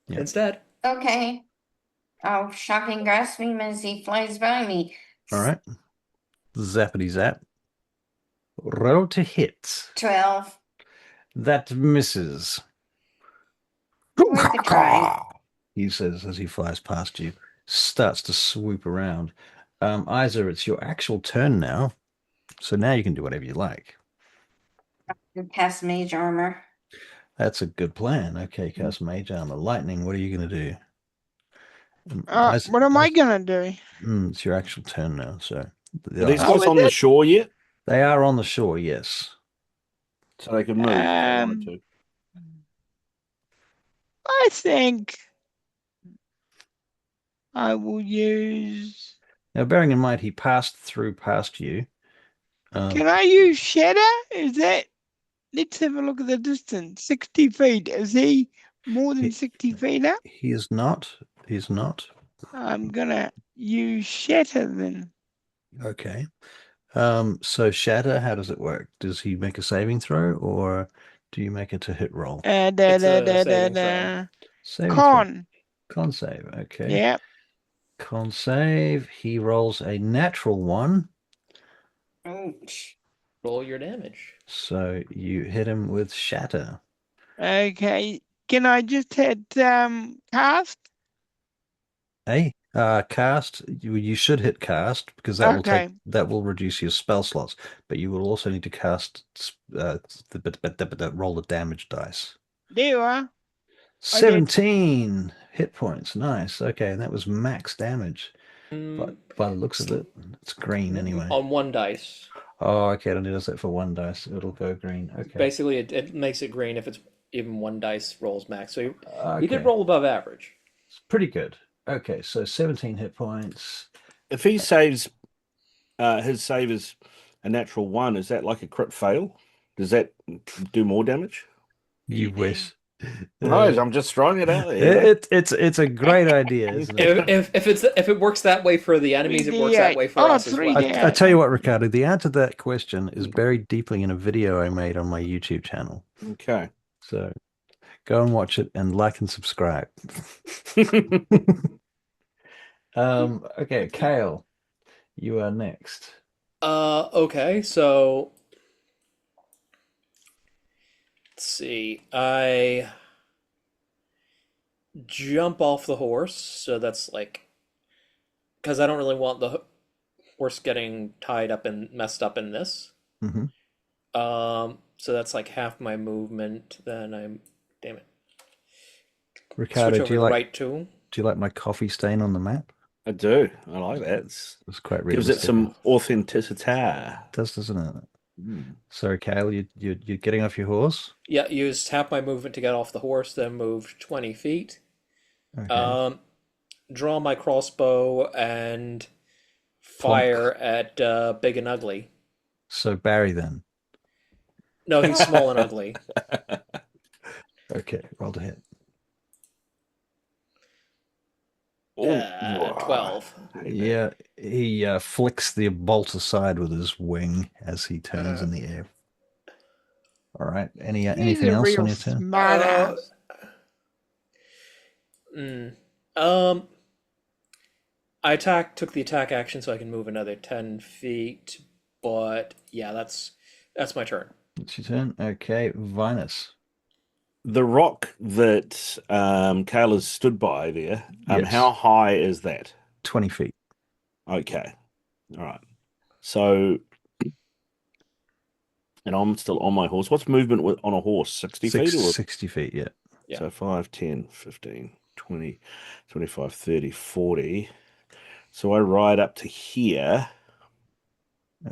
Yeah. instead. Okay. I'll shocking grasp him as he flies by me. All right. Zappity zap. Roll to hit. 12. That misses. Worth a try. He says as he flies past you, starts to swoop around. Isa, it's your actual turn now. So now you can do whatever you like. Cast mage armor. That's a good plan. Okay, cast mage armor. Lightning, what are you going to do? What am I gonna do? It's your actual turn now. So Are these guys on the shore yet? they are on the shore, yes. So they can move if they wanted to. I think I will use. Now, bearing in mind he passed past you. Can I use Shatter? Is that? Let's have a look at the distance. 60 feet. Is he more than 60 feet up? He is not. He's not. I'm gonna use Shatter then. Okay. So Shatter, how does it work? Does he make a saving throw, or do you make it to hit roll? Saving Con. throw. Con save. Okay. Yeah. Con save. He rolls a natural 1. Ouch. Roll your damage. So you hit him with Shatter. Okay. Can I just hit cast? Hey, cast. You should hit cast because that will reduce your spell slots. But you will also need to cast roll the damage dice. There you are. 17 hit points. Nice. Okay, and that was max damage. But by the looks of it, it's green anyway. On 1 dice. Oh, okay. It only does it for 1 dice. It'll go green. Okay. Basically, it makes it green if it's even 1 dice rolls max. So you did roll above average. It's pretty good. Okay, so 17 hit points. If he saves, his save is a natural 1, is that like a crit fail? Does that do more damage? You wish. No, I'm just throwing it out there. It's a great idea, isn't it? If it works that way for the enemies, it works that way for us as well. I tell you what, Ricardo, the answer to that question is buried deeply in a video I made on my YouTube channel. Okay. So go and watch it and like and subscribe. Okay, Kael, you are next. Okay, so let's see. I jump off the horse, so that's like because I don't really want the horse getting tied up and messed up in this. Mm-hmm. So that's like half my movement. Then damn it. Ricardo, Switch over do you like my coffee stain on the map? I do. I like that. It's quite gives realistic. it some authenticity. It does, doesn't it? Sorry, Kael, you're getting off your horse? Yeah, use half my movement to get off the horse, then move 20 feet. Okay. Draw my crossbow and fire at Big and Ugly. So Barry then. No, he's small and ugly. Okay, roll to hit. 12. Yeah, he flicks the bolt aside with his wing as he turns in the air. All right. Anything else on your turn? I took the attack action so I can move another 10 feet, but yeah, that's my turn. It's your turn. Okay, Vinas. The rock that Kael has stood by there, Yes. How high is that? 20 feet. Okay. All right. So, and I'm still on my horse. What's movement on a horse? 60 feet? Or? 60 feet, yeah. So 5, 10, 15, 20, 25, 30, 40. So I ride up to here,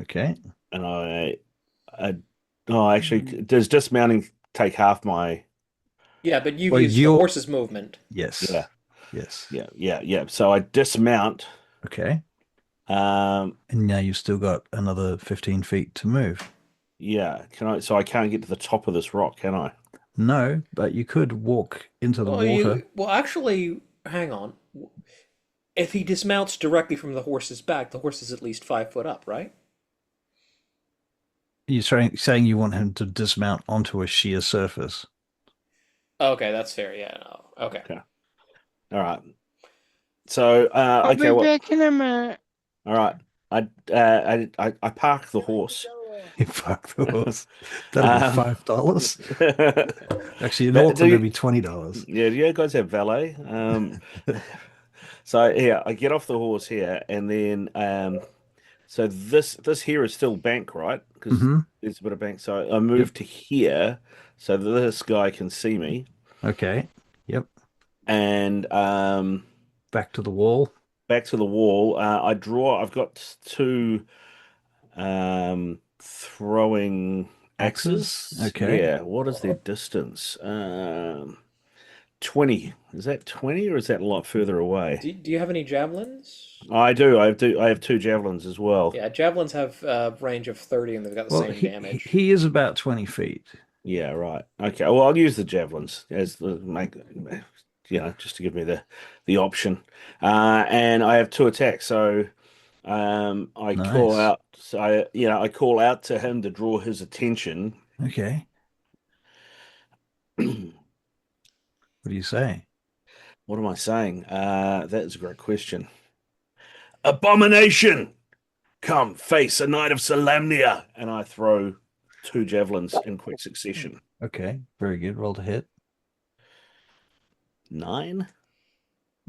Okay. and actually, does dismounting take half my? Yeah, but you've Well, used the horse's movement. yes. Yeah, Yes. yeah. So I dismount. Okay. Um, And now you've still got another 15 feet to move. yeah. So I can't get to the top of this rock, can I? No, but you could walk into the water. Well, actually, hang on. If he dismounts directly from the horse's back, the horse is at least 5 foot up, right? You're saying you want him to dismount onto a sheer surface. Okay, that's fair. Yeah, no. Okay. Okay. All right. So I'll okay. be Well, back in a minute. all right. I park the horse. You fuck the horse. That'll be Um, $5. Actually, in but Auckland, it'd be $20. yeah, do you guys have valet? So yeah, I get off the horse here, and then so this here is still bank, right? Because Mm-hmm. there's a bit of bank. So I Yep. move to here so that this guy can see me, Okay. Yep. and Back to the wall. back to the wall. I draw. I've got two throwing Axes. axes. Okay. Yeah. What is their distance? 20. Is that 20 or is that a lot further away? Do you have any javelins? I do. I have two javelins as well. Yeah, javelins have a range of 30 and they've got the Well, same damage. he is about 20 feet. Yeah, right. Okay. Well, I'll use the javelins as the just to give me the option. And I have two attacks, so I call Nice. out. So I call out to him to draw his attention. Okay. What do you say? What am I saying? That is a great question. Abomination! Come face a knight of Solamnia, and I throw two javelins in quick succession. Okay. Very good. Roll to hit. 9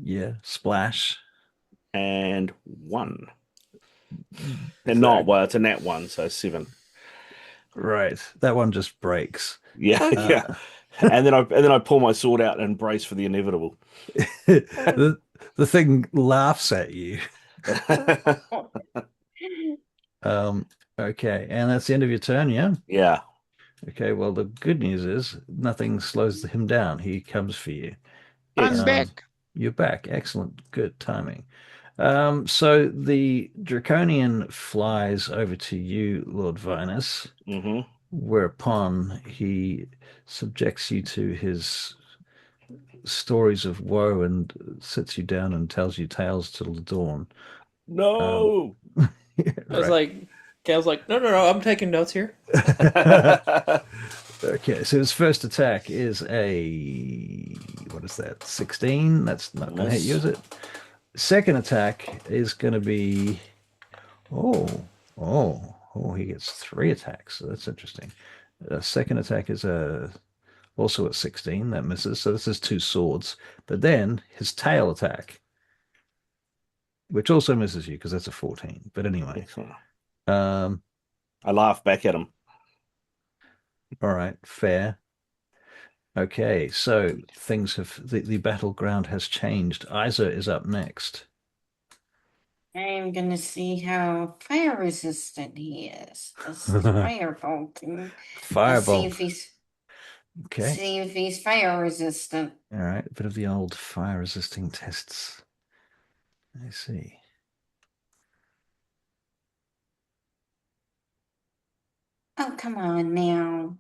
Yeah. Splash. and 1. And not well, it's a nat 1, so 7. Right. That one just breaks. Yeah, yeah. And then I pull my sword out and brace for the inevitable. The thing laughs at you. Okay, and that's the end of your turn, yeah? Yeah. Okay, well, the good news is nothing slows him down. He comes for you. I'm back. You're back. Excellent. Good timing. So the Draconian flies over to you, Lord Vinas, Mm-hmm. whereupon he subjects you to his stories of woe and sits you down and tells you tales till the dawn. No. Yeah, I was right. like, Kael's like, no, I'm taking notes here. Okay, so his first attack is what is that? 16? That's not going to hit you, is it? Second attack is going to be, he gets 3 attacks. So that's interesting. Second attack is also at 16. That misses. So this is 2 swords. But then his tail attack, which also misses you because that's a 14. But anyway, I laugh back at him. all right, fair. Okay, so things have the battleground has changed. Isa is up next. I'm gonna see how fire resistant he is. This is firebolting. Fireball. Okay. See if he's fire resistant. All right, a bit of the old fire resisting tests. I see. Oh, come on now.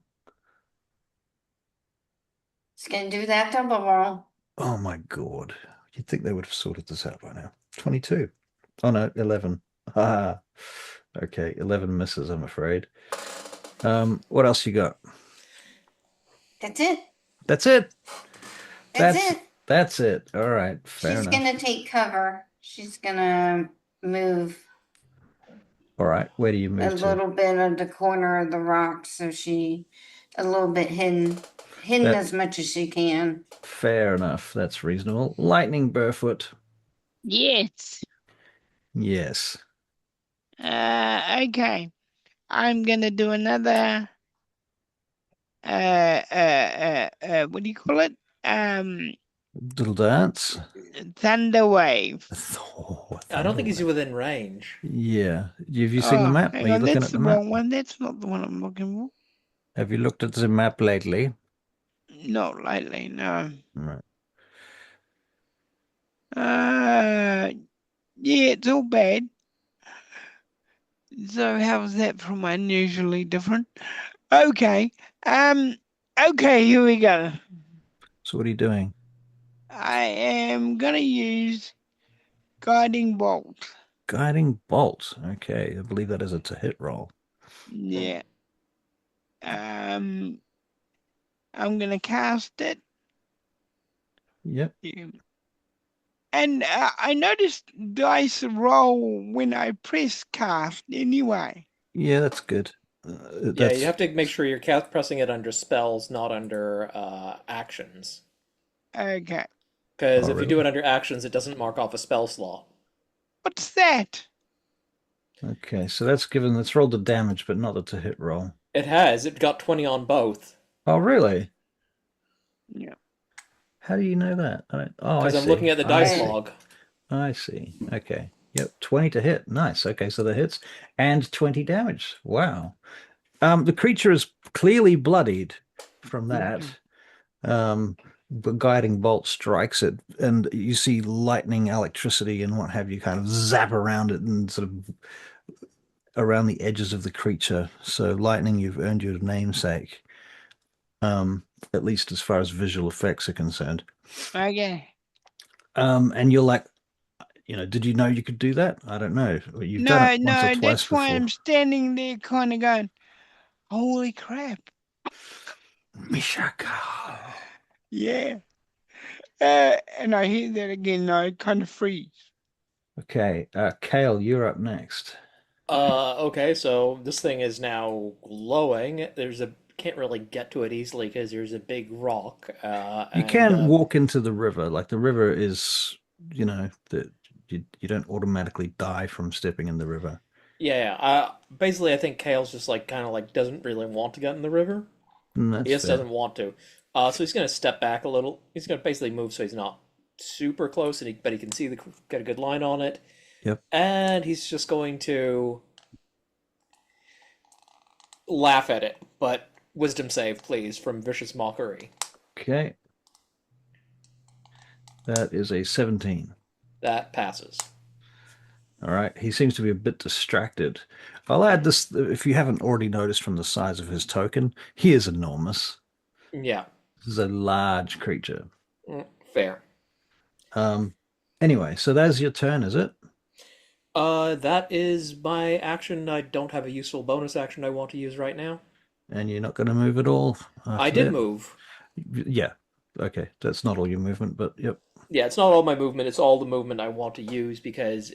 It's gonna do that double roll. Oh my God. You'd think they would have sorted this out by now. 22. Oh no, 11. Ah. Okay, 11 misses, I'm afraid. What else you got? That's it. That's it. That's it. That's it. All right, fair She's enough. gonna take cover. She's gonna move All right, where do you a move to? little bit of the corner of the rock, so she a little bit hidden That- as much as she can. Fair enough. That's reasonable. Lightning Burrfoot. Yes. Yes. Okay. I'm gonna do another. What do you call it? Little dance. Thunder wave. Oh, I don't think he's Thunderwave. within range. Yeah. Have you seen the Oh, map? Are hang you on, looking that's at the the map? wrong one. That's not the one I'm looking for. Have you looked at the map lately? Not lately, no. Right. Uh, yeah, it's all bad. So how's that from unusually different? Okay. Um, okay, here we go. So what are you doing? I am gonna use guiding bolt. Guiding bolt. Okay, I believe that is a to hit roll. Yeah. I'm gonna cast it. Yep. Yeah. And I noticed dice roll when I press cast anyway. Yeah, that's good. Yeah, you That's have to make sure you're pressing it under spells, not under actions. Okay. Because oh, if you do really? it under actions, it doesn't mark off a spell slot. What's that? Okay, so that's rolled the damage, but not the to hit roll. It has. It got 20 on both. Oh, really? Yeah. How do you know that? Oh, I Because I'm see. looking at the I dice see. log. I see. Okay. Yep, 20 to hit. Nice. Okay, so the hits and 20 damage. Wow. The creature is clearly bloodied from that. The guiding bolt strikes it, and you see lightning, electricity, and what have you kind of zap around it and sort of around the edges of the creature. So lightning, you've earned your namesake, at least as far as visual effects are concerned. Okay. And you're like, did you know you could do that? I don't know. You've done No, it once or no, twice that's why before. I'm standing there kind of going, holy crap. Mishakal. Yeah. And I hear that again, I kind of freeze. Okay, Kael, you're up next. Okay, so this thing is now glowing. Can't really get to it easily because there's a big rock. You And can walk into the river. Like the river is, that you don't automatically die from stepping in the river. yeah, basically I think Kale's just like kind of like doesn't really want to get in the river. He That's just fair. doesn't want to. So he's gonna step back a little. He's gonna basically move so he's not super close, but he can see get a good line on it. Yep. And he's just going to laugh at it. But wisdom save, please, from vicious mockery. Okay. That is a 17. That passes. All right. He seems to be a bit distracted. I'll add this if you haven't already noticed from the size of his token, he is enormous. Yeah, This is a large creature. fair. Um, anyway, so that's your turn, is it? That is my action. I don't have a useful bonus action I want to use right now. And you're not going to move at all I after did that? move. Yeah. Okay. That's not all your movement, but yep. Yeah, it's not all my movement, it's all the movement I want to use because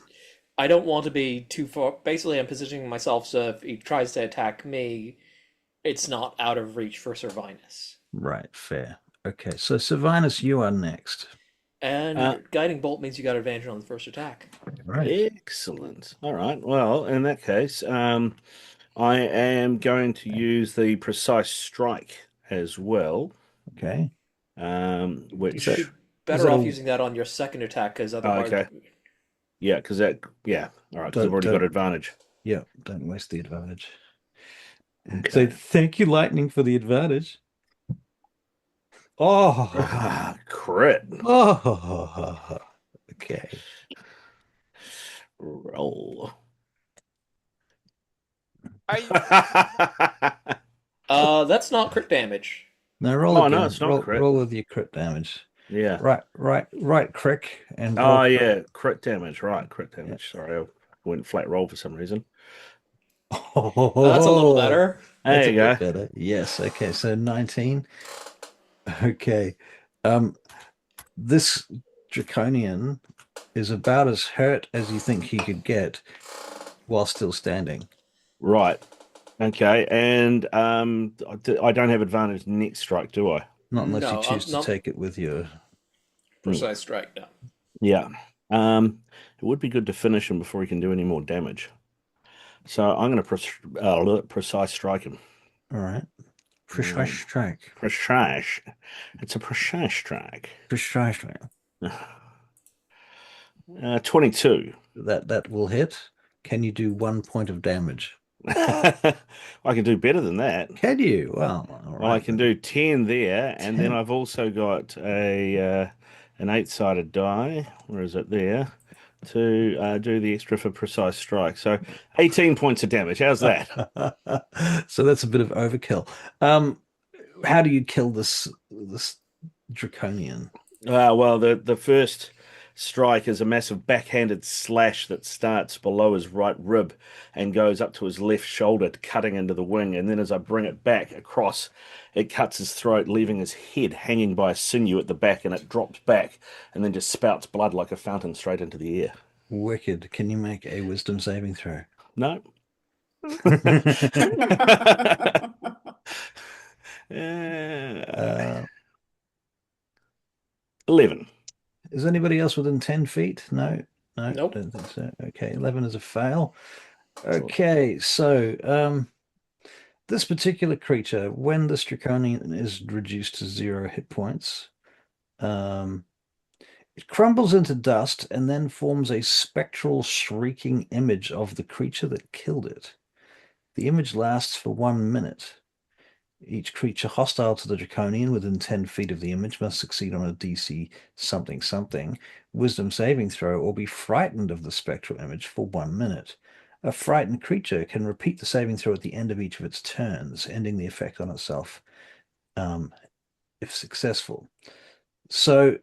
I don't want to be too far. Basically, I'm positioning myself so if he tries to attack me, it's not out of reach for Sir Vinas. Right. Fair. Okay. So, Sylvanus, you are next. And Uh, Guiding Bolt means you got advantage on the first attack. Right. Excellent. All right. Well, in that case, I am going to use the precise strike as well. Okay. You Which should better off using that on your second attack because otherwise. okay. Yeah, because all right, because I've already got advantage. Yeah, don't waste the advantage. Okay. So thank you, Lightning, for the advantage. Oh, Crit. oh, okay. Roll. That's not crit damage. Now roll Oh, again. no, it's not crit. Roll with your crit damage. Yeah. Right, crick, and Oh, roll. yeah, crit damage. Right, crit damage. Sorry, I went flat roll for some reason. Oh, That's a little better. That's There you a go. bit better. Yes. Okay. So 19. Okay. This draconian is about as hurt as you think he could get while still standing. Right. Okay, and I don't have advantage next strike, do I? Not unless you No, choose to no. take it with your. Precise strike, no. Yeah. It would be good to finish him before he can do any more damage. So I'm going to precise strike him. All right. Precise strike. Precise. It's a precise strike. Precise strike. 22. That will hit. Can you do 1 point of damage? I can do better than that. Can you? Well, all Well, I right. can do 10 there, and then 10. I've also got an 8-sided die. Where is it there? To do the extra for precise strike. So 18 points of damage. How's that? So that's a bit of overkill. How do you kill this draconian? Well, the first strike is a massive backhanded slash that starts below his right rib and goes up to his left shoulder, cutting into the wing. And then as I bring it back across, it cuts his throat, leaving his head hanging by a sinew at the back, and it drops back and then just spouts blood like a fountain straight into the air. Wicked. Can you make a wisdom saving throw? No. Uh, 11. is anybody else within 10 feet? No, Nope. don't think so. Okay, 11 is a fail. Okay, so this particular creature, when this draconian is reduced to 0 hit points, it crumbles into dust and then forms a spectral shrieking image of the creature that killed it. The image lasts for 1 minute. Each creature hostile to the draconian within 10 feet of the image must succeed on a DC something something wisdom saving throw or be frightened of the spectral image for 1 minute. A frightened creature can repeat the saving throw at the end of each of its turns, ending the effect on itself if successful. So,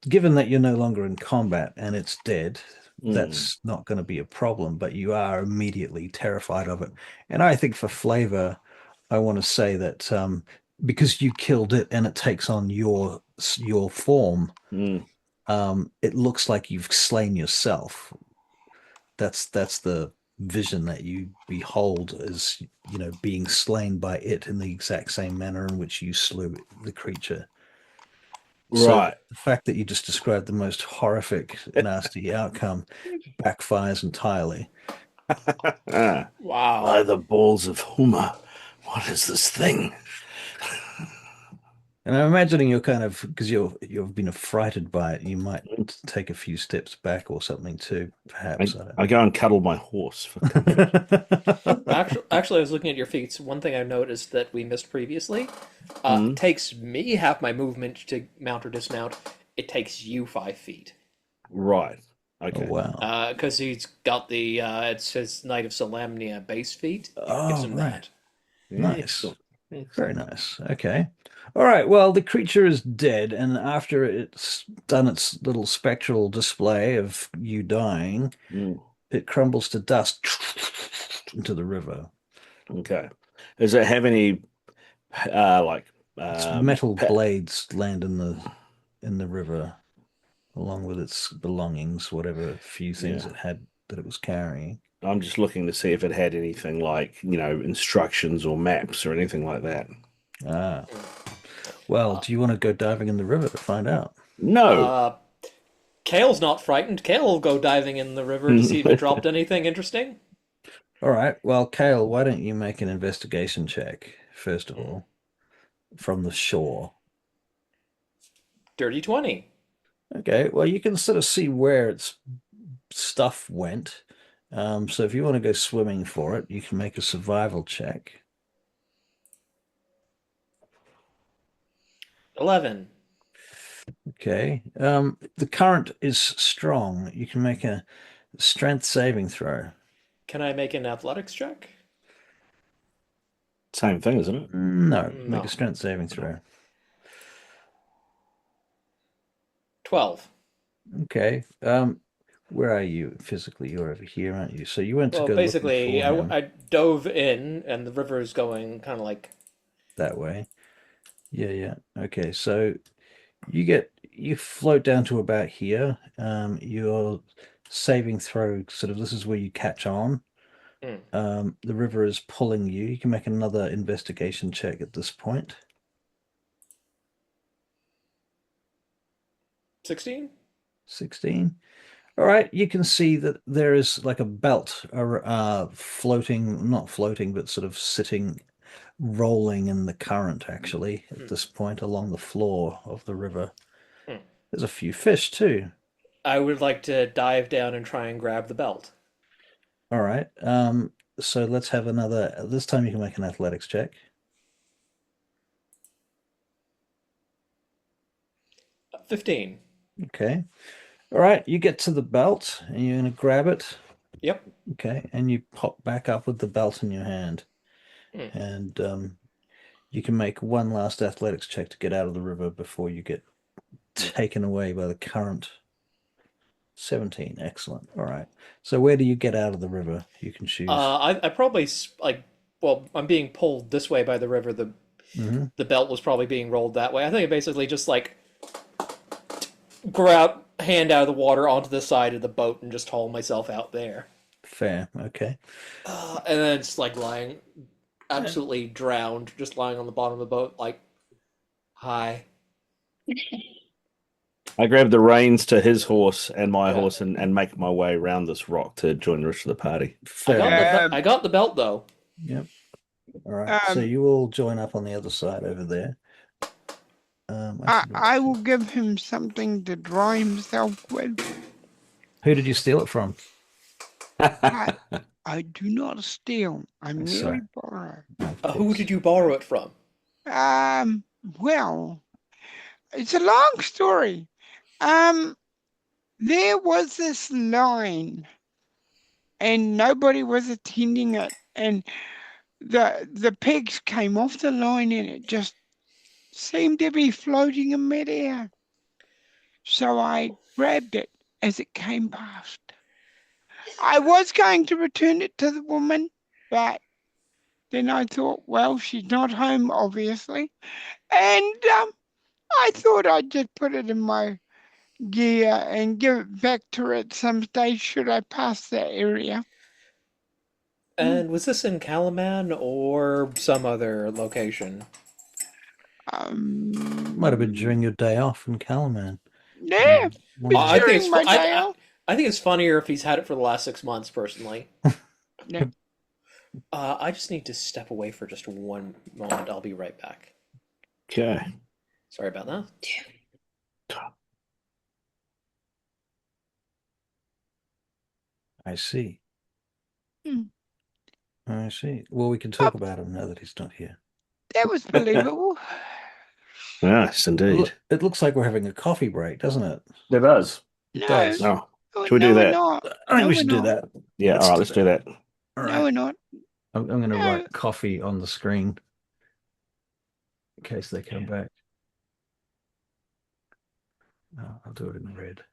given that you're no longer in combat and it's dead, that's not going to be a problem, but you are immediately terrified of it. And I think for flavor, I want to say that because you killed it and it takes on your form, it looks like you've slain yourself. That's the vision that you behold as, being slain by it in the exact same manner in which you slew the creature. So Right. the fact that you just described the most horrific, nasty outcome backfires entirely. Wow. By the balls of Huma, what is this thing? And I'm imagining you're kind of, because you've been affrighted by it, you might take a few steps back or something too, perhaps. I go and cuddle my horse for comfort. Actually, I was looking at your feats. One thing I noticed that we missed previously, it takes me half my movement to mount or dismount. It takes you 5 feet. Right. Oh, Okay. wow. Because he's got the, it says Knight of Solamnia base feat. It Oh, gives him right. that. Nice. Excellent. Very nice. Okay. All right. Well, the creature is dead, and after it's done its little spectral display of you dying, it crumbles to dust into the river. Okay. Does it have any Its metal blades land in the river, along with its belongings, whatever few things it had that it was carrying. I'm just looking to see if it had anything like, instructions or maps or anything like that. Ah. Well, do you want to go diving in the river to find out? No. Kael's not frightened. Kael will go diving in the river to see if it dropped anything interesting. All right. Well, Kael, why don't you make an investigation check, first of all, from the shore? Dirty 20. Okay. Well, you can sort of see where its stuff went. So if you want to go swimming for it, you can make a survival check. 11. Okay. The current is strong. You can make a strength saving throw. Can I make an athletics check? Same thing, isn't it? No, No. make a strength saving throw. 12. Okay. Where are you physically? You're over here, aren't you? So you went to Well, go basically, looking for him I dove in, and the river is going kind of like... that way. Yeah. Okay, so you float down to about here. Your saving throw, sort of, this is where you catch on. The river is pulling you. You can make another investigation check at this point. 16? 16. All right, you can see that there is like a belt floating, not floating, but sort of sitting rolling in the current, actually, at this point along the floor of the river. Hmm. There's a few fish too. I would like to dive down and try and grab the belt. All right. So let's have another. This time you can make an athletics check. 15. Okay. All right. You get to the belt and you're gonna grab it. Yep. Okay. And you pop back up with the belt in your hand. Hmm. And you can make one last athletics check to get out of the river before you get taken away by the current. 17. Excellent. All right. So where do you get out of the river? You can choose. I probably like. Well, I'm being pulled this way by the river. Hmm. The belt was probably being rolled that way. I think I basically just like grab hand out of the water onto the side of the boat and just haul myself out there. Fair. Okay. And then it's like lying, absolutely drowned, just lying on the bottom of the boat, like, hi. I grab the reins to his horse and my Yeah. horse and make my way around this rock to join the rest of the party. Fair enough. I got the belt though. Yep. All right. So you all join up on the other side over there. I will give him something to dry himself with. Who did you steal it from? I do not steal. I merely borrow. Who did you borrow it from? Well, it's a long story. There was this line, and nobody was attending it, and the pegs came off the line, and it just seemed to be floating in midair. So I grabbed it as it came past. I was going to return it to the woman, but then I thought, well, she's not home, obviously. And I thought I'd just put it in my gear and give it back to her at some stage should I pass that area. And was this in Kalaman or some other location? Might have been during your day off in Kalaman. Yeah, I think during my day off. I think it's funnier if he's had it for the last 6 months, personally. Yeah. I just need to step away for just one moment. I'll be right back. Okay. Sorry about that. I see. Hmm. I see. Well, we can talk about him now that he's not here. That was believable. Yes, indeed. It looks like we're having a coffee break, doesn't it? It does. It No. does. Oh, Oh, should we do we're that? not. I think No, we should we're do not. that. Yeah, all right, let's do that. All No, right. we're not. I'm going to No. write coffee on the screen in case they come back. No, I'll do it in red.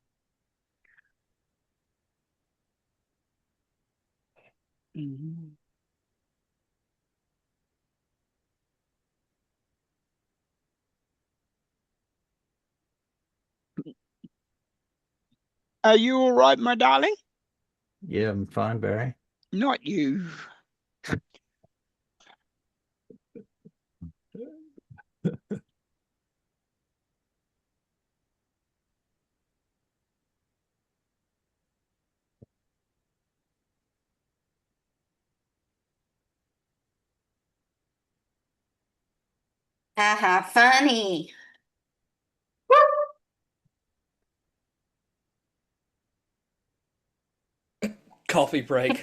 Mhm. Are you all right, my darling? Yeah, I'm fine, Barry. Not you. Haha, funny. Coffee break.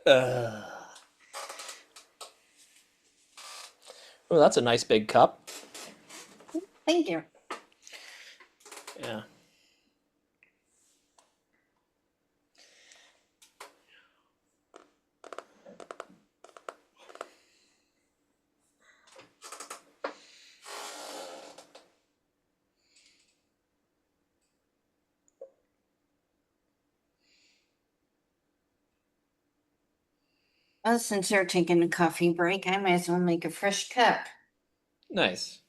Oh, that's a nice big cup. Thank you. Yeah. Well, since you're taking a coffee break, I might as well make a fresh cup. Nice.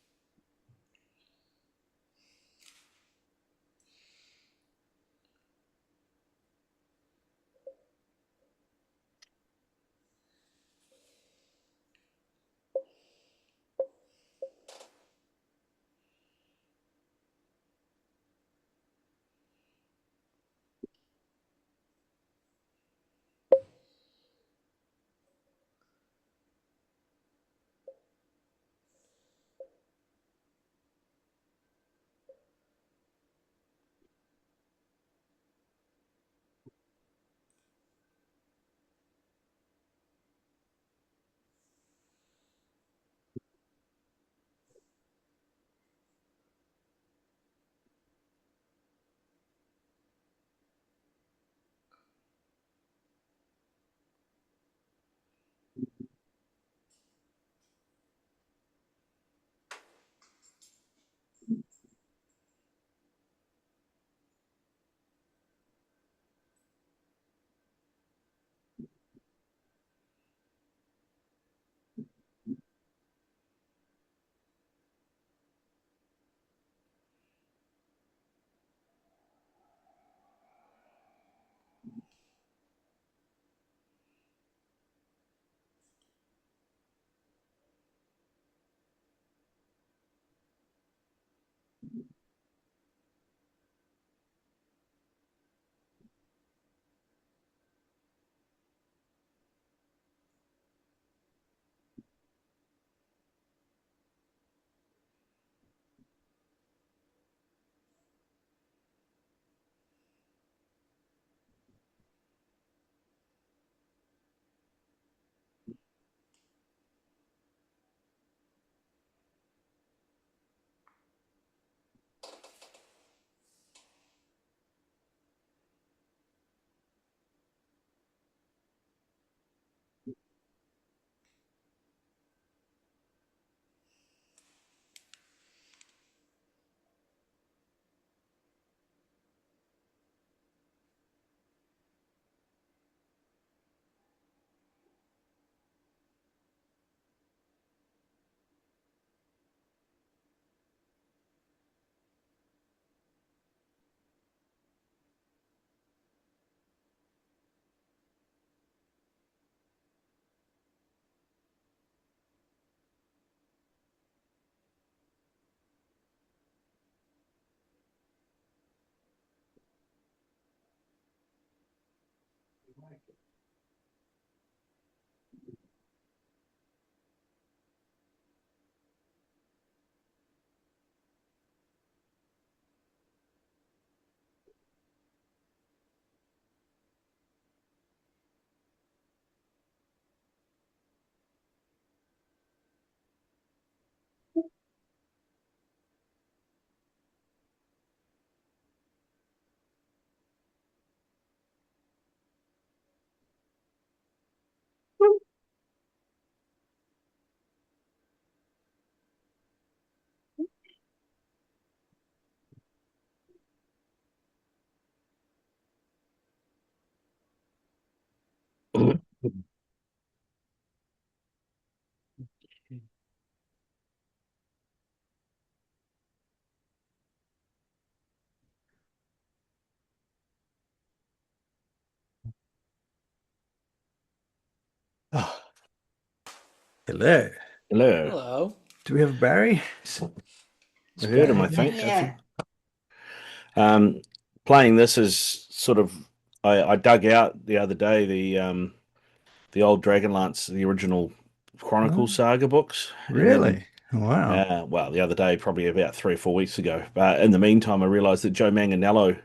Oh, hello. Hello. Hello. Do we have Barry? I heard him, I Barry? think. Yeah. Playing this is sort of I dug out the other day the old Dragonlance, the original Chronicle Oh, Saga books, and then really? Wow. well, the other day, probably about 3 or 4 weeks ago. But in the meantime, I realised that Joe Manganiello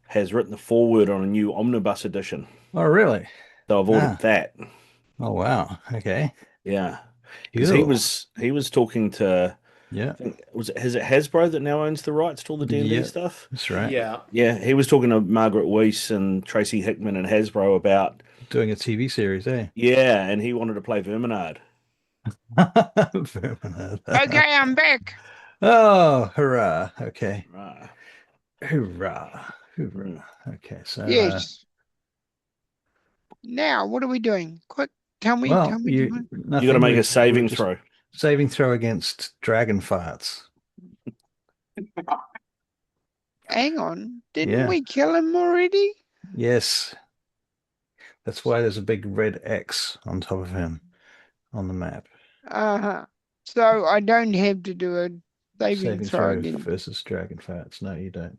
has written the foreword on a new omnibus edition, Oh, really? so I've ordered Ah. that. Oh, wow. Okay. Yeah, because he Cool. was talking to, Yeah. I think, is it Hasbro that now owns the rights to all the D&D Yeah. stuff? That's right. Yeah. Yeah, he was talking to Margaret Weiss and Tracy Hickman and Hasbro about, Doing a TV series, eh? yeah, and he wanted to play Verminard. Okay, I'm back. Oh, hurrah. Okay. Right. Hoorah. Hmm. Hoorah. Okay, so Yes. Now, what are we doing? Quick, tell me, well, tell me. you Tell me. You got to nothing. make a We've saving just throw. saving throw against dragon farts. Hang on. Didn't Yeah. we kill him already? Yes. That's why there's a big red X on top of him on the map. Uh-huh. So I don't have to do a saving Saving throw throw again. versus dragon farts. No, you don't.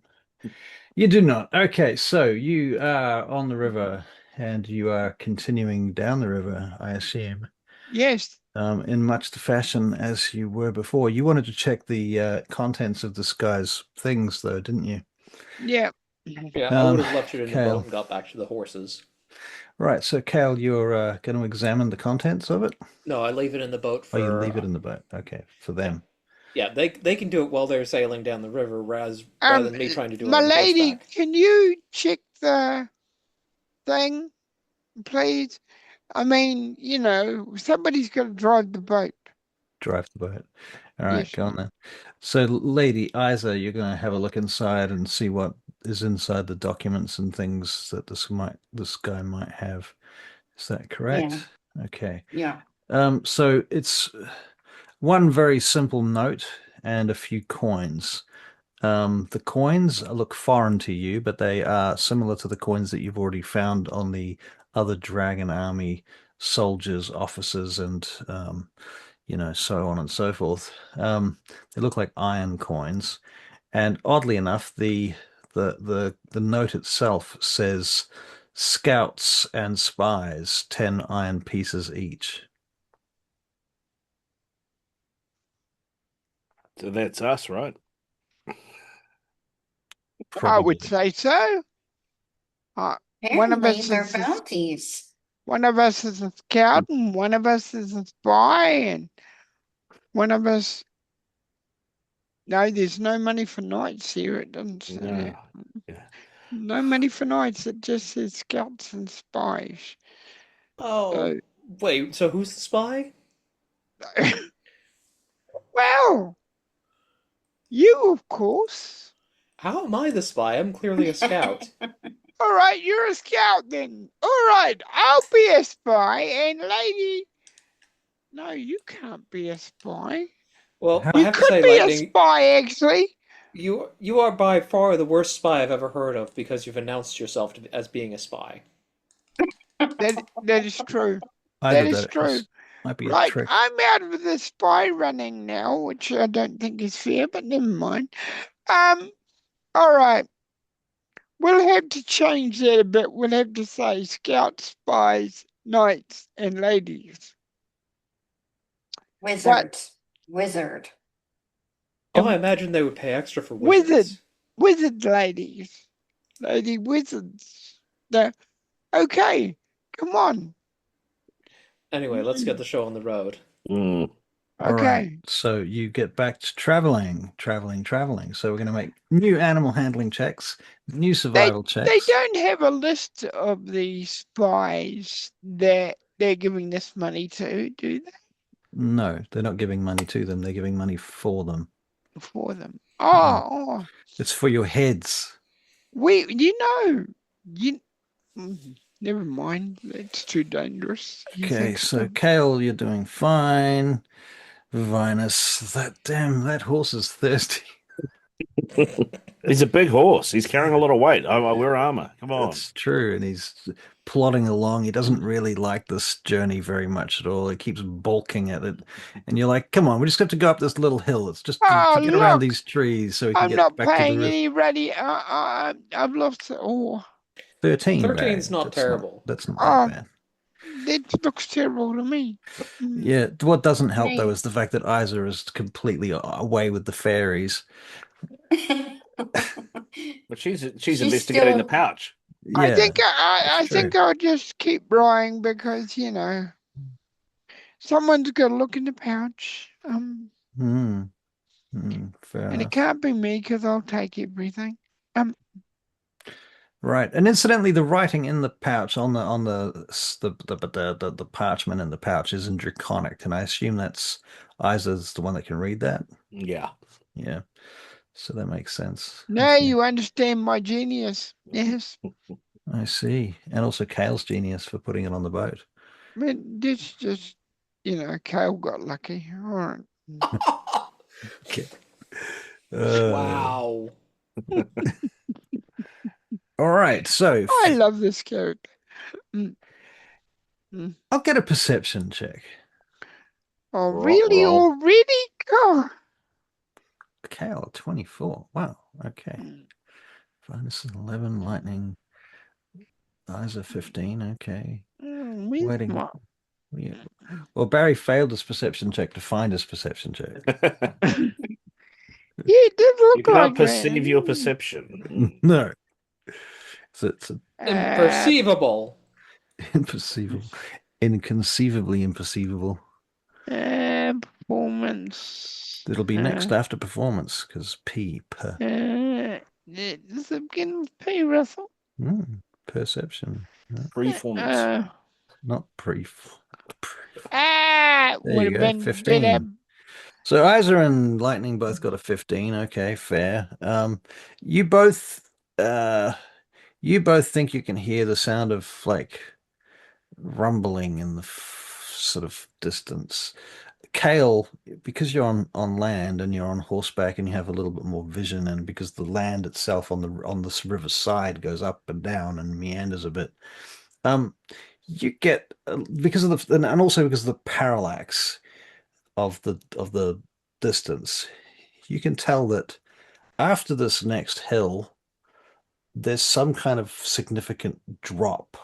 You do not. Okay, so you are on the river and you are continuing down the river, I assume, Yes. in much the fashion as you were before. You wanted to check the contents of this guy's things, though, didn't you? Yeah. Yeah, I would have left it in the boat Kael. and got back to the horses. Right, so Kael, you're going to examine the contents of it? No, I leave it in the boat Oh, you for leave it in the boat. Okay, for yeah. them. Yeah, they can do it while they're sailing down the river, rather Um, than me trying to do it my on lady, horseback. can you check the thing, please? I mean, somebody's got to drive the boat. Drive the boat. All right, Yes. go on then. So, Lady Isa, you're going to have a look inside and see what is inside the documents and things that this guy might have. Is that correct? Yeah. Okay. Yeah. So it's one very simple note and a few coins. The coins look foreign to you, but they are similar to the coins that you've already found on the other Dragon Army soldiers, officers, and so on and so forth. They look like iron coins, and oddly enough, the note itself says scouts and spies, 10 iron pieces each. So that's us, right? I would Probably. say so. One of Apparently, us they're is a, bounties. one of us is a scout, and one of us is a spy, and one of us. No, there's no money for knights here. It doesn't say No. that. Yeah. No money for knights. It just says scouts and spies. Oh, So, wait, so who's the spy? well, you of course. How am I the spy? I'm clearly a scout. All right, you're a scout then. All right, I'll be a spy, and lady. No, you can't be a spy. Well, I You have to could say, be a Lightning, spy, actually. you are by far the worst spy I've ever heard of because you've announced yourself as being a spy. That is true. That Either is that true. might be a Right, trick. I'm out of the spy running now, which I don't think is fair, but never mind. All right. We'll have to change that a bit. We'll have to say scouts, spies, knights, and ladies. Wizards. Wizard. Oh, I imagine they would pay extra for Wizard. wizards. Wizard ladies. Lady wizards. Okay, come on. Anyway, let's get the show on the road. Mm. All right. Okay. So you get back to traveling. So we're going to make new animal handling checks, new survival They checks. don't have a list of the spies that they're giving this money to, do they? No, they're not giving money to them. They're giving money for them. For them. Oh, It's for your heads. never mind. It's too dangerous. You Okay, think so Kael, you're doing fine. Vinas, that horse is thirsty. He's a big horse. He's carrying a lot of weight. I wear armor. Come on. That's true, and he's plodding along. He doesn't really like this journey very much at all. He keeps balking at it, and you're like, "Come on, we just have to go up this little hill. It's just to get around look, these trees so we can I'm get not back to the paying roof." any ready. I've lost it all. 13. 13's Barry. not terrible. That's not Oh. that bad. That looks terrible to me. Yeah, what doesn't help though Nice. is the fact that Isa is completely away with the fairies. But she's She's investigating the still- pouch. Yeah, I think that's true. I'll just keep rowing because someone's got to look in the pouch. Fair And it enough. can't be me because I'll take everything. Right, and incidentally, the writing in the pouch on the parchment in the pouch is in Draconic, and I assume that's Isa's the one that can read that. Yeah. Yeah, so that makes sense. Now Okay. you understand my genius. Yes, I see, and also Kael's genius for putting it on the boat. but this just Kael got lucky. All right. Okay. Wow. All right, so I love this character. I'll get a perception check. Oh, Roll- really? roll. Already? God. Kael, 24. Wow. Okay. Finus 11, lightning. Isa 15. Okay. Where's Waiting. my- Yeah. Well, Barry failed his perception check to find his perception check. Yeah, it did look You cannot like perceive that. your perception. No. So it's Imperceivable. imperceivable. Inconceivably imperceivable. Performance. It'll be next after performance because P per Does it begin with P, Russell? perception. Performance. Not pre. There There you would go, have been 15. better. So Isa and Lightning both got a 15. Okay, fair. You both think you can hear the sound of like rumbling in the sort of distance. Kael, because you're on land and you're on horseback and you have a little bit more vision, and because the land itself on this river side goes up and down and meanders a bit, you get because of the and also because of the parallax of the distance, you can tell that after this next hill, there's some kind of significant drop.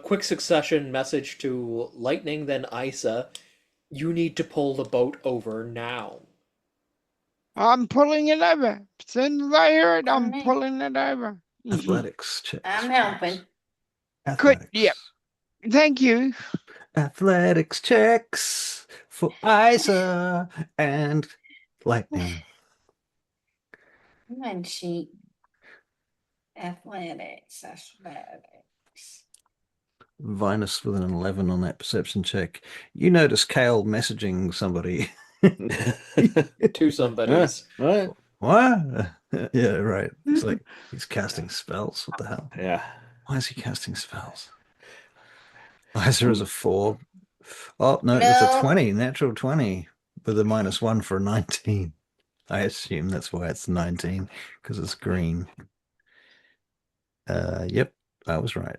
Quick succession message to Lightning, then Isa. You need to pull the boat over now. I'm pulling it over. As soon as I hear it, I'm Okay. pulling it over. Athletics checks. I'm helping. Athletics. Yep. Thank you. Athletics checks for Isa and Lightning. One sheet. Athletics. Vinus with an 11 on that perception check. You notice Kael messaging somebody. To somebody's. Right? What? Yeah, right. It's like he's casting spells. What the hell? Yeah. Why is he casting spells? Isa is a 4. Oh, no, it's No. a 20, natural 20 with a -1 for a 19. I assume that's why it's 19, because it's green. Yep. I was right.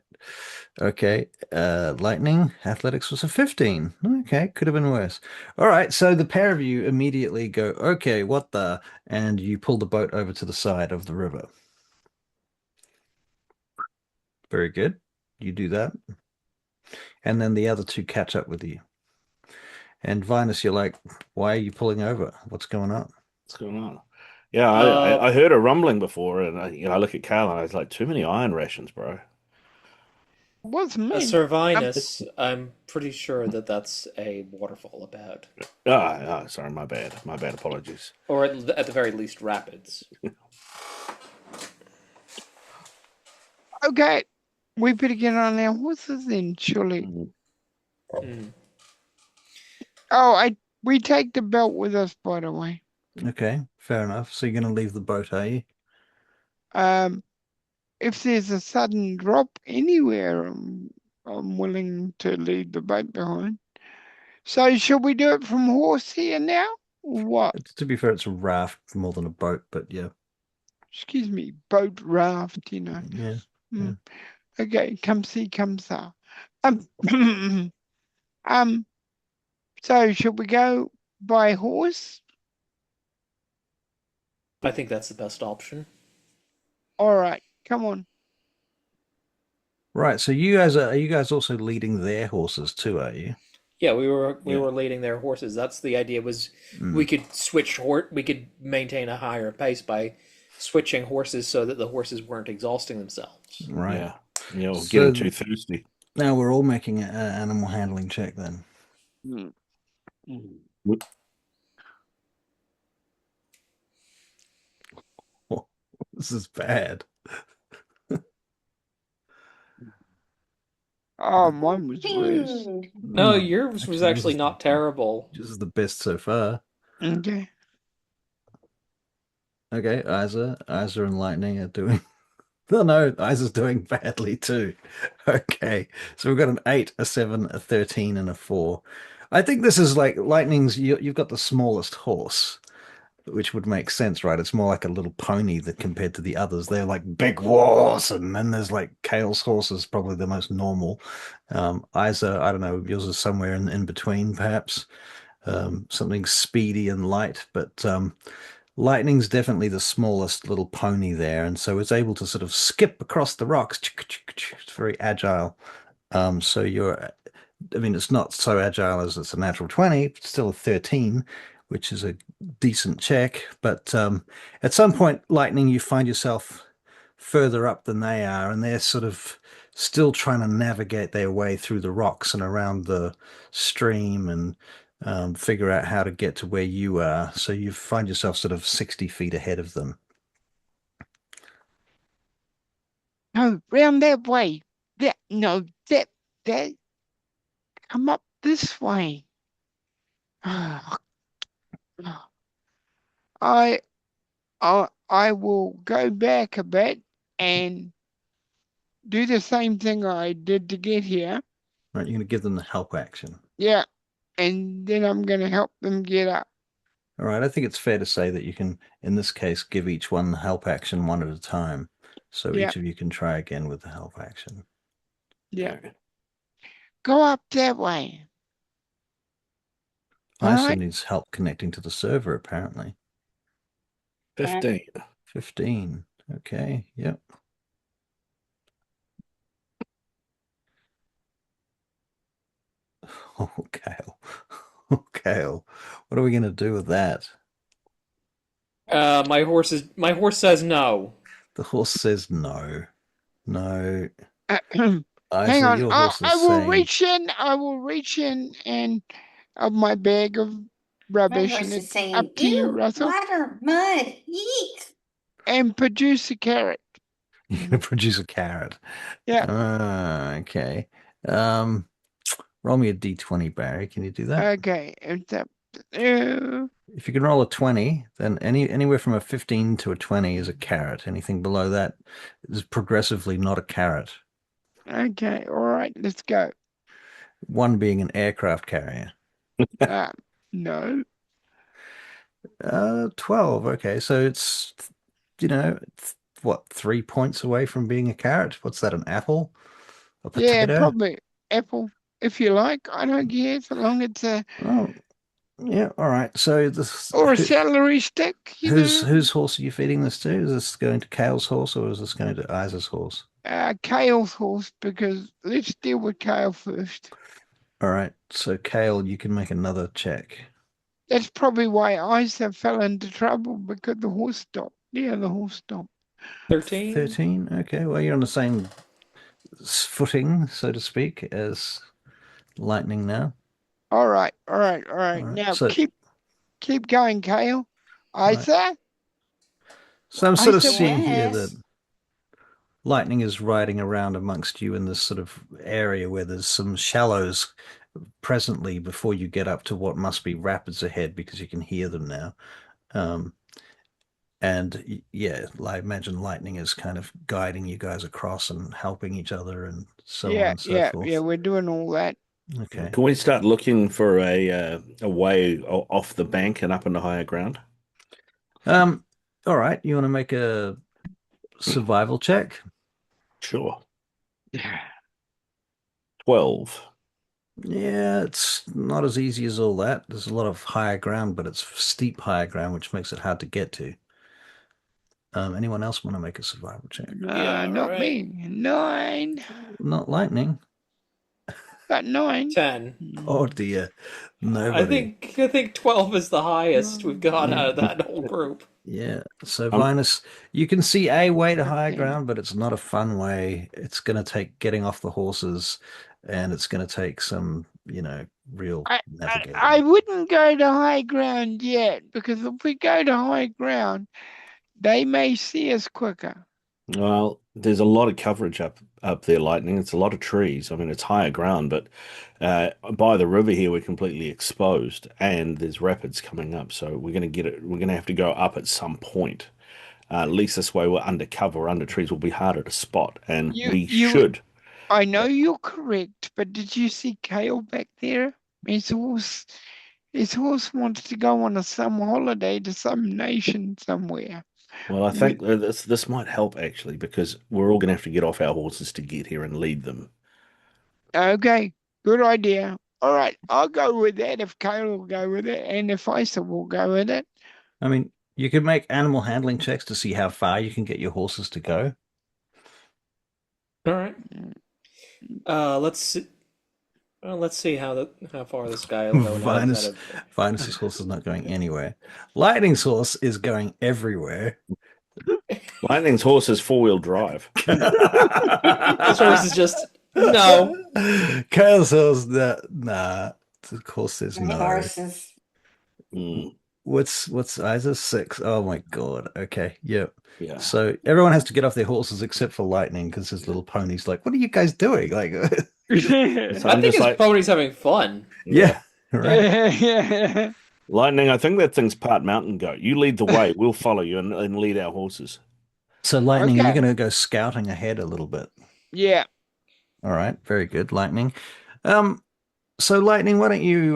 Okay. Lightning, athletics was a 15. Okay, could have been worse. All right, so the pair of you immediately go, okay, what the? And you pull the boat over to the side of the river. Very good. You do that. And then the other two catch up with you. And Vinas, you're like, why are you pulling over? What's going on? What's going on? Yeah, Uh, I heard a rumbling before, and I look at Kael and I was like, too many iron rations, bro. What's mean? Sir Um, Vinus, I'm pretty sure that that's a waterfall about, Sorry, my bad. My bad. Apologies. or at the very least, rapids. okay, we better get on our horses then, surely. Mm. Oh, we take the belt with us, by the way. Okay, fair enough. So you're going to leave the boat, are you? If there's a sudden drop anywhere, I'm willing to leave the boat behind. So should we do it from horse here now? Or what? To be fair, it's a raft more than a boat, but yeah. Excuse me, boat raft, you know. Yeah. Mm. Okay, come see, come saw. Um, so should we go by horse? I think that's the best option. All right, come on. Right, so are you guys also leading their horses too, are you? Yeah, we were Yeah. leading their horses. That's the idea. Was Mm. we could we could maintain a higher pace by switching horses so that the horses weren't exhausting themselves. Right. Yeah. Yeah, So- getting too thirsty. Now we're all making an animal handling check then. Mm. Oh, this is bad. Oh, mine was worse. Ding. No, Hmm. yours was Actually, actually not terrible. This is the best so far. Okay. Okay, Isa and Lightning are doing. Oh no, Isa's doing badly too. Okay, so we've got an 8, a 7, a 13, and a 4. I think this is like Lightning's. You've got the smallest horse, which would make sense, right? It's more like a little pony that compared to the others. They're like big horse, and then there's like Kael's horse is probably the most normal. Isa, I don't know, yours is somewhere in between, perhaps. Something speedy and light, but Lightning's definitely the smallest little pony there, and so it's able to sort of skip across the rocks. It's very agile. So I mean, it's not so agile as it's a natural 20, but still a 13, which is a decent check. But at some point, Lightning, you find yourself further up than they are, and they're sort of still trying to navigate their way through the rocks and around the stream and figure out how to get to where you are. So you find yourself sort of 60 feet ahead of them. No, round that way. That. Come up this way. I will go back a bit and do the same thing I did to get here. Right, you're going to give them the help action. Yeah, and then I'm going to help them get up. All right, I think it's fair to say that you can, in this case, give each one the help action one at a time. So Yeah. each of you can try again with the help action. Yeah, go up that way. All Isa right. needs help connecting to the server, apparently. 15. 15. Okay, yep. Oh, Kael. Oh, Kael. What are we going to do with that? My horse says no. The horse says no. No. Hang Isa, on. your horse I is will saying... reach in and of my bag of My rubbish, horse and is it's saying, up to you, ew, Russell, water, mud, eat. and produce a carrot. You're going to produce a carrot. Yeah. Okay. Roll me a d20, Barry. Can you do that? Okay. It's up. If you can roll a 20, then anywhere from a 15 to a 20 is a carrot. Anything below that is progressively not a carrot. Okay. All right. Let's go. 1 being an aircraft carrier. No. 12. Okay, so it's what, 3 points away from being a carrot? What's that, an apple? A Yeah, potato? probably apple, if you like. I don't care, so long it's a Oh, yeah, all right. So this or a celery stick, whose horse are you feeding this to? Is this going to Kael's horse or is this going to Isa's horse? Kael's horse, because let's deal with Kael first. All right. So Kael, you can make another check. That's probably why Isa fell into trouble, because the horse stopped. Yeah, the horse stopped. 13. 13. Okay. Well, you're on the same footing, so to speak, as Lightning now. All right. All right. Now So, keep going, Kael. right. Isa. So I'm sort of Isa, seeing here that Yes. Lightning is riding around amongst you in this sort of area where there's some shallows presently before you get up to what must be rapids ahead because you can hear them now. And yeah, I imagine Lightning is kind of guiding you guys across and helping each other and so on and so forth. Yeah, we're doing all that. Okay. Can we start looking for a way off the bank and up into higher ground? All right. You want to make a survival check? Sure. Yeah. 12. Yeah, it's not as easy as all that. There's a lot of higher ground, but it's steep higher ground, which makes it hard to get to. Anyone else want to make a survival check? Yeah, Not right. me. 9. Not Lightning. Got 9. 10. Oh dear, nobody. I think 12 is the highest we've got out of that whole group. Yeah. So Vinas, you can see a way to higher Okay. ground, but it's not a fun way. It's going to take getting off the horses, and it's going to take some, real navigating. I wouldn't go to high ground yet, because if we go to high ground, they may see us quicker. Well, there's a lot of coverage up there, Lightning. It's a lot of trees. I mean, it's higher ground, but by the river here, we're completely exposed, and there's rapids coming up. So we're going to get it. We're going to have to go up at some point. At least this way, we're under cover, under trees. Will be harder to spot, and we should. I know you're correct, but did you see Kael back there? His horse wants to go on some holiday to some nation somewhere. Well, I think this might help actually, because we're all going to have to get off our horses to get here and lead them. Okay, good idea. All right, I'll go with that if Kael will go with it, and if Isa will go with it. I mean, you could make animal handling checks to see how far you can get your horses to go. All right. Let's see. Well, let's see how far this guy will go now. Vinus's horse is not going anywhere. Lightning's horse is going everywhere. Lightning's horse is four-wheel drive. His horse is just no. Kael's horse, nah. Of course, there's My no. horses. What's Isa's 6? Oh my god. Okay. Yep. Yeah. So everyone has to get off their horses except for Lightning because his little pony's like, what are you guys doing? Like, So I think his pony's having fun. yeah. Right. Lightning, I think that thing's part mountain goat. You lead the way. We'll follow you and lead our horses. So Lightning, Okay. you're going to go scouting ahead a little bit. Yeah. All right. Very good, Lightning. So Lightning, why don't you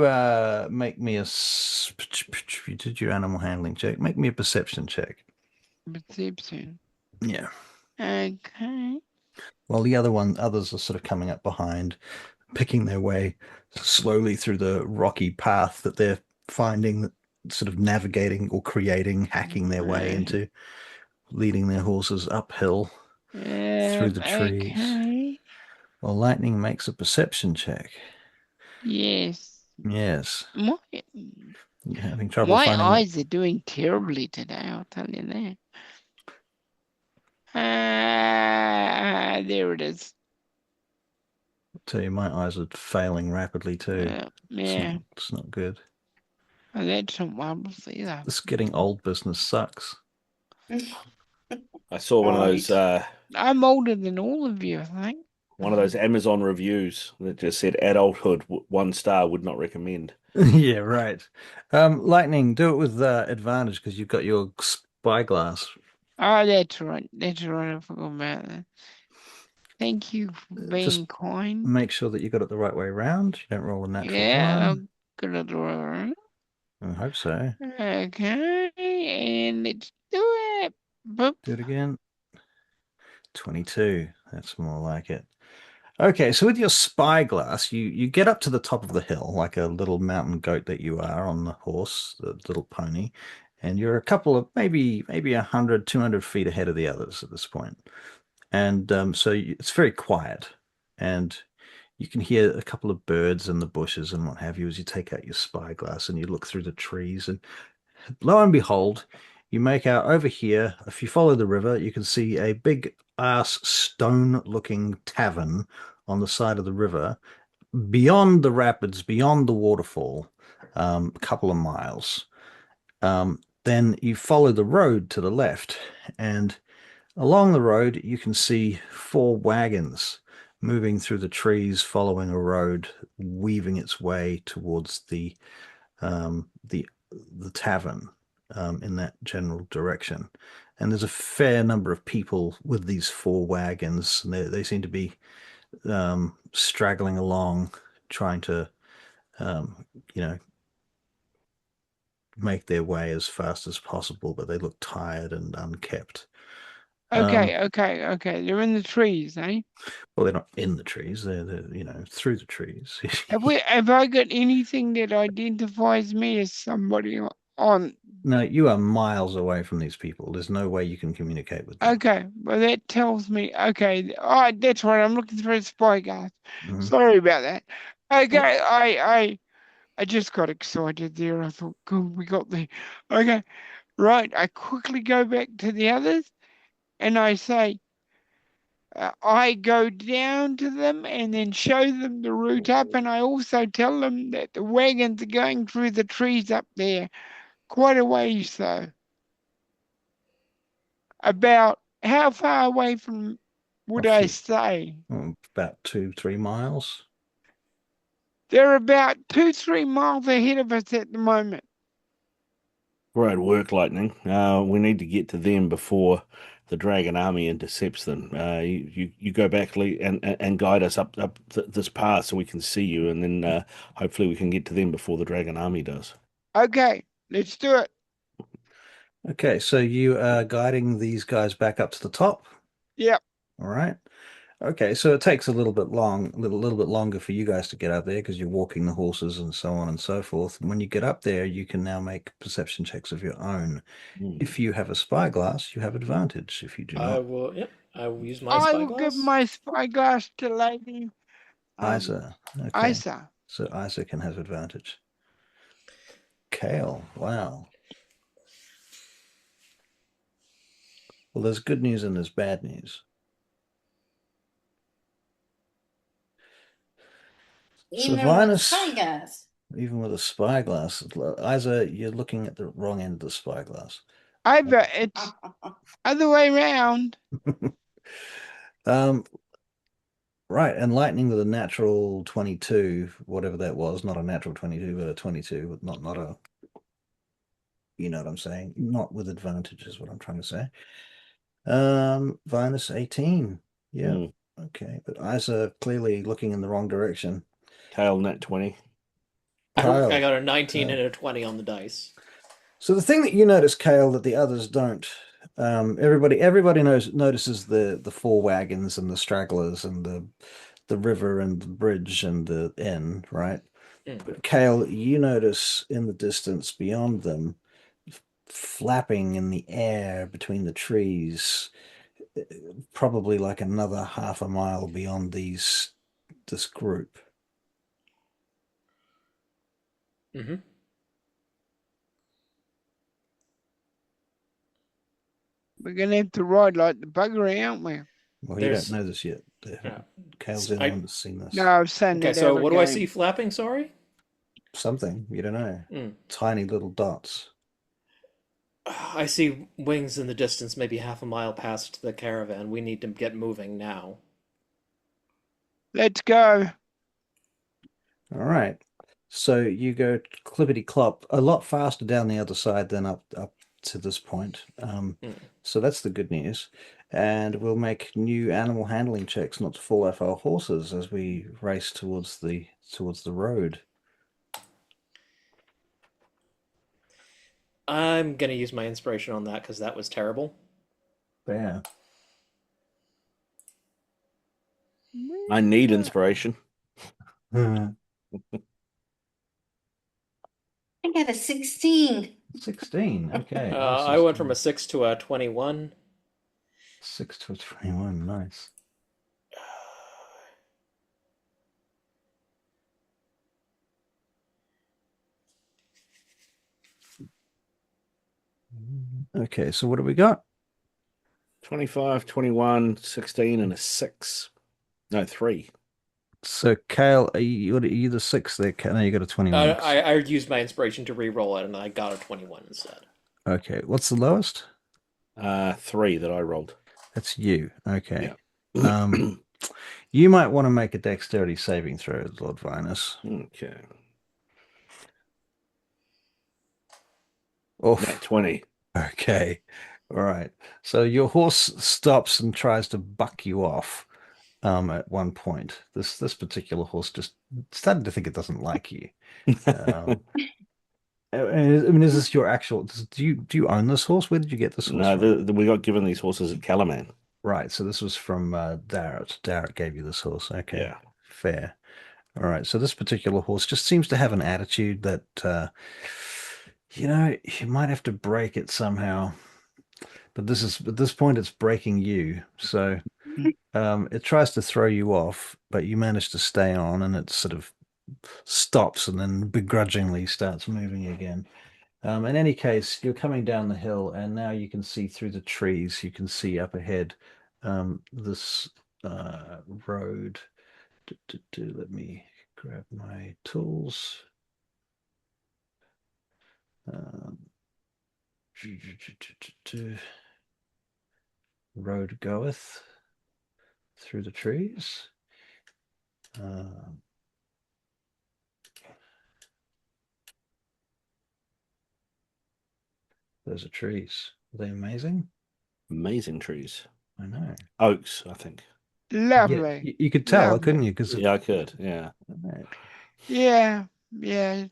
make me you did your animal handling check. Make me a perception check. Perception. Yeah. Okay. While the others are sort of coming up behind, picking their way slowly through the rocky path that they're finding, sort of navigating or creating, hacking their way into, leading their horses uphill through the trees. Okay. Well, Lightning makes a perception check. Yes. Yes. My You're having trouble finding eyes are doing terribly today, I'll tell you that. There it is. I'll tell you, my eyes are failing rapidly too. Yeah. It's not good. Oh, that's not marvelous either. This getting old business sucks. I saw one of those I'm older than all of you, I think. one of those Amazon reviews that just said adulthood 1 star, would not recommend. Yeah, right. Lightning, do it with advantage because you've got your spyglass. Oh, that's right. That's right. I forgot about that. Thank you for being Just kind. Make sure that you got it the right way around. You don't roll a natural Yeah, one. I'll get it the right way. I hope so. Okay, and let's do it. Boop. Do it again. 22. That's more like it. Okay, so with your spyglass, you get up to the top of the hill like a little mountain goat that you are on the horse, the little pony, and you're a couple of maybe 100, 200 feet ahead of the others at this point. And it's very quiet, and you can hear a couple of birds in the bushes and what have you as you take out your spyglass and you look through the trees. And lo and behold, you make out over here, if you follow the river, you can see a big ass stone looking tavern on the side of the river, beyond the rapids, beyond the waterfall, a couple of miles. Then you follow the road to the left, and along the road, you can see four wagons moving through the trees, following a road, weaving its way towards um, the the tavern in that general direction. And there's a fair number of people with these four wagons, and they seem to be straggling along, trying to you know make their way as fast as possible, but they look tired and unkept. Okay, okay. They're in the trees, eh? Well, they're not in the trees; they're through the trees. Have I got anything that identifies me as somebody on? No, you are miles away from these people. There's no way you can communicate with them. Okay, well that tells me. Okay, all right, that's right. I'm looking through the spyglass. Mhm. Sorry about that. Okay, I just got excited there. I thought, good, we got there. Okay, right. I quickly go back to the others and I say, I go down to them and then show them the route up, and I also tell them that the wagons are going through the trees up there, quite a ways though. About how far away from would A I few, say? about 2, 3 miles. They're about 2, 3 miles ahead of us at the moment. Great work, Lightning. We need to get to them before the Dragon Army intercepts them. You go back, Lee, and guide us up this path so we can see you, and then hopefully we can get to them before the Dragon Army does. Okay, let's do it. Okay, so you are guiding these guys back up to the top. Yep. All right. Okay, so it takes a little bit little bit longer for you guys to get up there because you're walking the horses and so on and so forth. And when you get up there, you can now make perception checks of your own. If you have a spyglass, you have advantage. If you do I not, will. Yep. I will use my I will give spyglass. my spyglass to Lady Isa. Okay, Isa. so Isa can have advantage. Kael, wow. Well, there's good news and there's bad news. So Even with Vinas, spyglass. even with a spyglass, Isa, you're looking at the wrong end of the spyglass. It's other way round. Um, right, and lightning with a natural 22, whatever that was, not a natural 22, but a 22, not a, you know what I'm saying? Not with advantage is what I'm trying to say. Vinas 18. Yeah. Mm. Okay, but Isa clearly looking in the wrong direction. Kael nat 20. I Kyle. got a 19 Kyle. and a 20 on the dice. So the thing that you notice, Kael, that the others don't, everybody notices the four wagons and the stragglers and the river and the bridge and the inn, right? Mm. But Kael, you notice in the distance beyond them, flapping in the air between the trees, probably like another half a mile beyond this group. Mm-hmm. We're gonna have to ride like the buggery, aren't we? Well, you don't There's. know this yet. Yeah. Kael's the only one that's seen this. No, I've seen Okay, that so other what do I game. see flapping? Sorry. Something, you don't know. Mm. Tiny little dots. I see wings in the distance, maybe half a mile past the caravan. We need to get moving now. Let's go. All right. So you go clippity clop a lot faster down the other side than up to this point. So that's the good news. And we'll make new animal handling checks not to fall off our horses as we race towards the road. I'm gonna use my inspiration on that because that was terrible. Yeah. I need inspiration. I got a 16. 16. Okay. I went from a 6 to a 21. 6 to a 21. Nice. Okay, so what do we got? 25, 21, 16, and a 6. No, 3. So, Kael, are you the 6 there? No, you got a 21. I used my inspiration to re-roll it, and I got a 21 instead. Okay, what's the lowest? 3 that I rolled. That's you. Okay. Yeah. You might want to make a dexterity saving throw, Lord Vinas. Okay. Oof. Nat 20. Okay. All right. So your horse stops and tries to buck you off at one point. This particular horse just started to think it doesn't like you. I mean, is this your actual? Do you own this horse? Where did you get this horse No, from? we got given these horses at Kalaman. Right. So this was from Darrett. Darrett gave you this horse. Okay. Yeah. Fair. All right. So this particular horse just seems to have an attitude that, you might have to break it somehow. But at this point, it's breaking you. So it tries to throw you off, but you manage to stay on, and it sort of stops and then begrudgingly starts moving again. In any case, you're coming down the hill, and now you can see through the trees. You can see up ahead this road. Let me grab my tools. Road goeth through the trees. Those are trees. Are they amazing? Amazing trees. I know. Oaks, I think. Lovely. Yeah, you could tell, Lovely. couldn't you? Because Yeah, I could. Yeah. Yeah, yeah.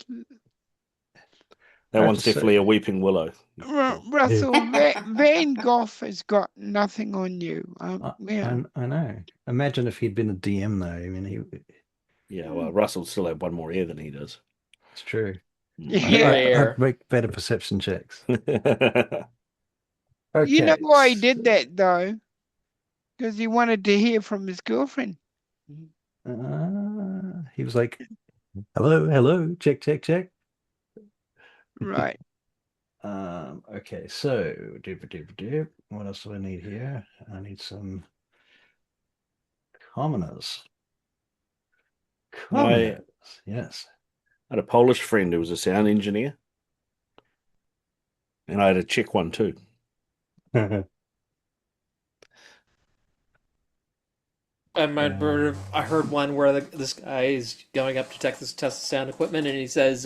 That one's definitely a weeping willow. Russell, Van Gogh has got nothing on you. Yeah. I know. Imagine if he'd been a DM, though. I mean, Yeah, well, Russell still had one more ear than he does. it's true. Yeah. I'd make better perception checks. Okay. You know why he did that, though? Because he wanted to hear from his girlfriend. He was like, hello, check. Right. Okay, so what else do I need here? I need some commoners. Yes. I had a Polish friend who was a sound engineer, and I had a Czech one too. I heard one where this guy is going up to test the sound equipment, and he says,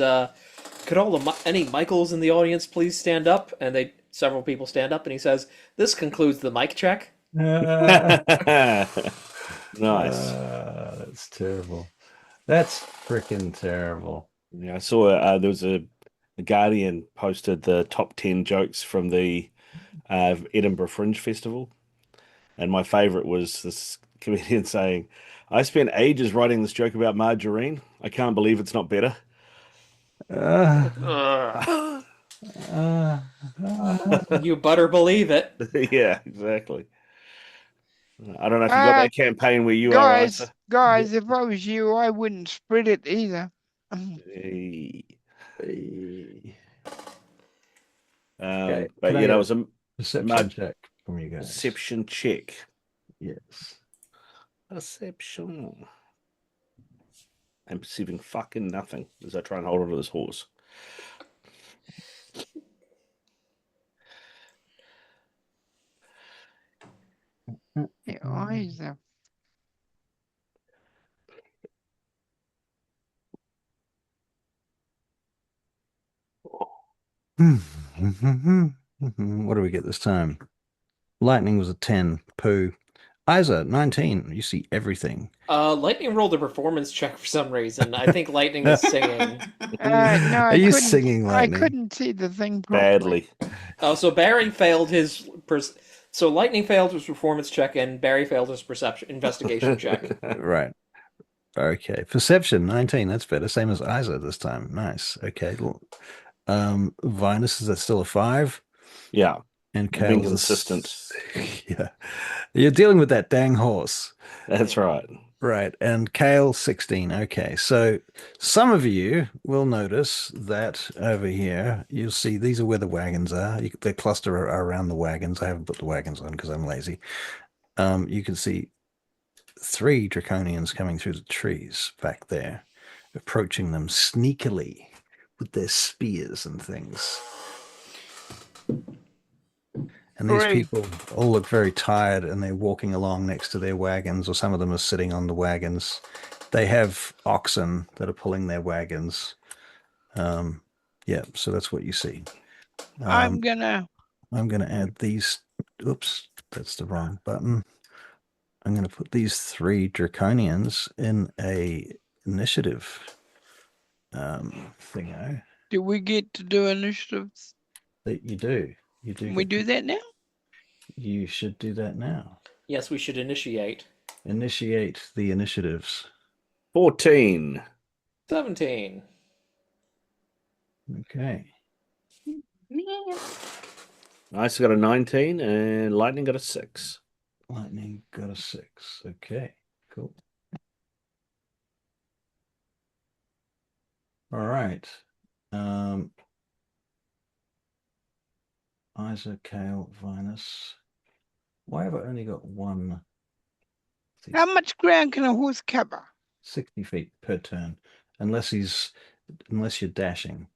"Could any Michaels in the audience please stand up?" And several people stand up, and he says, "This concludes the mic check." Nice. That's terrible. That's freaking terrible. Yeah, I saw there was a Guardian posted the top 10 jokes from the Edinburgh Fringe Festival, and my favorite was this comedian saying, "I spent ages writing this joke about margarine. I can't believe it's not better." You better believe it. Yeah, exactly. I don't know if you got that campaign where you guys, are. Guys, if I was you, I wouldn't spread it either. Hey. Okay, but yeah, that was a perception check from you guys. Perception check. Yes. Perception. I'm perceiving fucking nothing as I try and hold on to this horse. Your eyes are... What do we get this time? Lightning was a 10. Pooh. Isa, 19. You see everything. Lightning rolled a performance check for some reason. I think Lightning is singing. No, are you singing, Lightning? I couldn't see the thing properly. Badly. Oh, so Barry failed his So Lightning failed his performance check, and Barry failed his perception investigation check. Right. Okay. Perception 19. That's better. Same as Isa this time. Nice. Okay. Vinas, is that still a 5? Yeah, And being Kael's consistent. Yeah. You're dealing with that dang horse. That's right. Right. And Kael 16. Okay. So some of you will notice that over here, you'll see these are where the wagons are. They cluster around the wagons. I haven't put the wagons on because I'm lazy. You can see 3 draconians coming through the trees back there, approaching them sneakily with their spears and things. And these Great. people all look very tired, and they're walking along next to their wagons, or some of them are sitting on the wagons. They have oxen that are pulling their wagons. Yeah, so that's what you see. I'm gonna add these. Oops, that's the wrong button. I'm gonna put these 3 draconians in a initiative thingo. do we get to do initiatives? That you do. You do. Can we do that now? You should do that now. Yes, we should initiate. Initiate the initiatives. 14. 17. Okay. Man. Ice got a 19 and Lightning got a 6. Lightning got a 6. Okay, cool. All right. Isa, Kael, Vinas. Why have I only got one? How much ground can a horse cover? 60 feet per turn, unless you're dashing.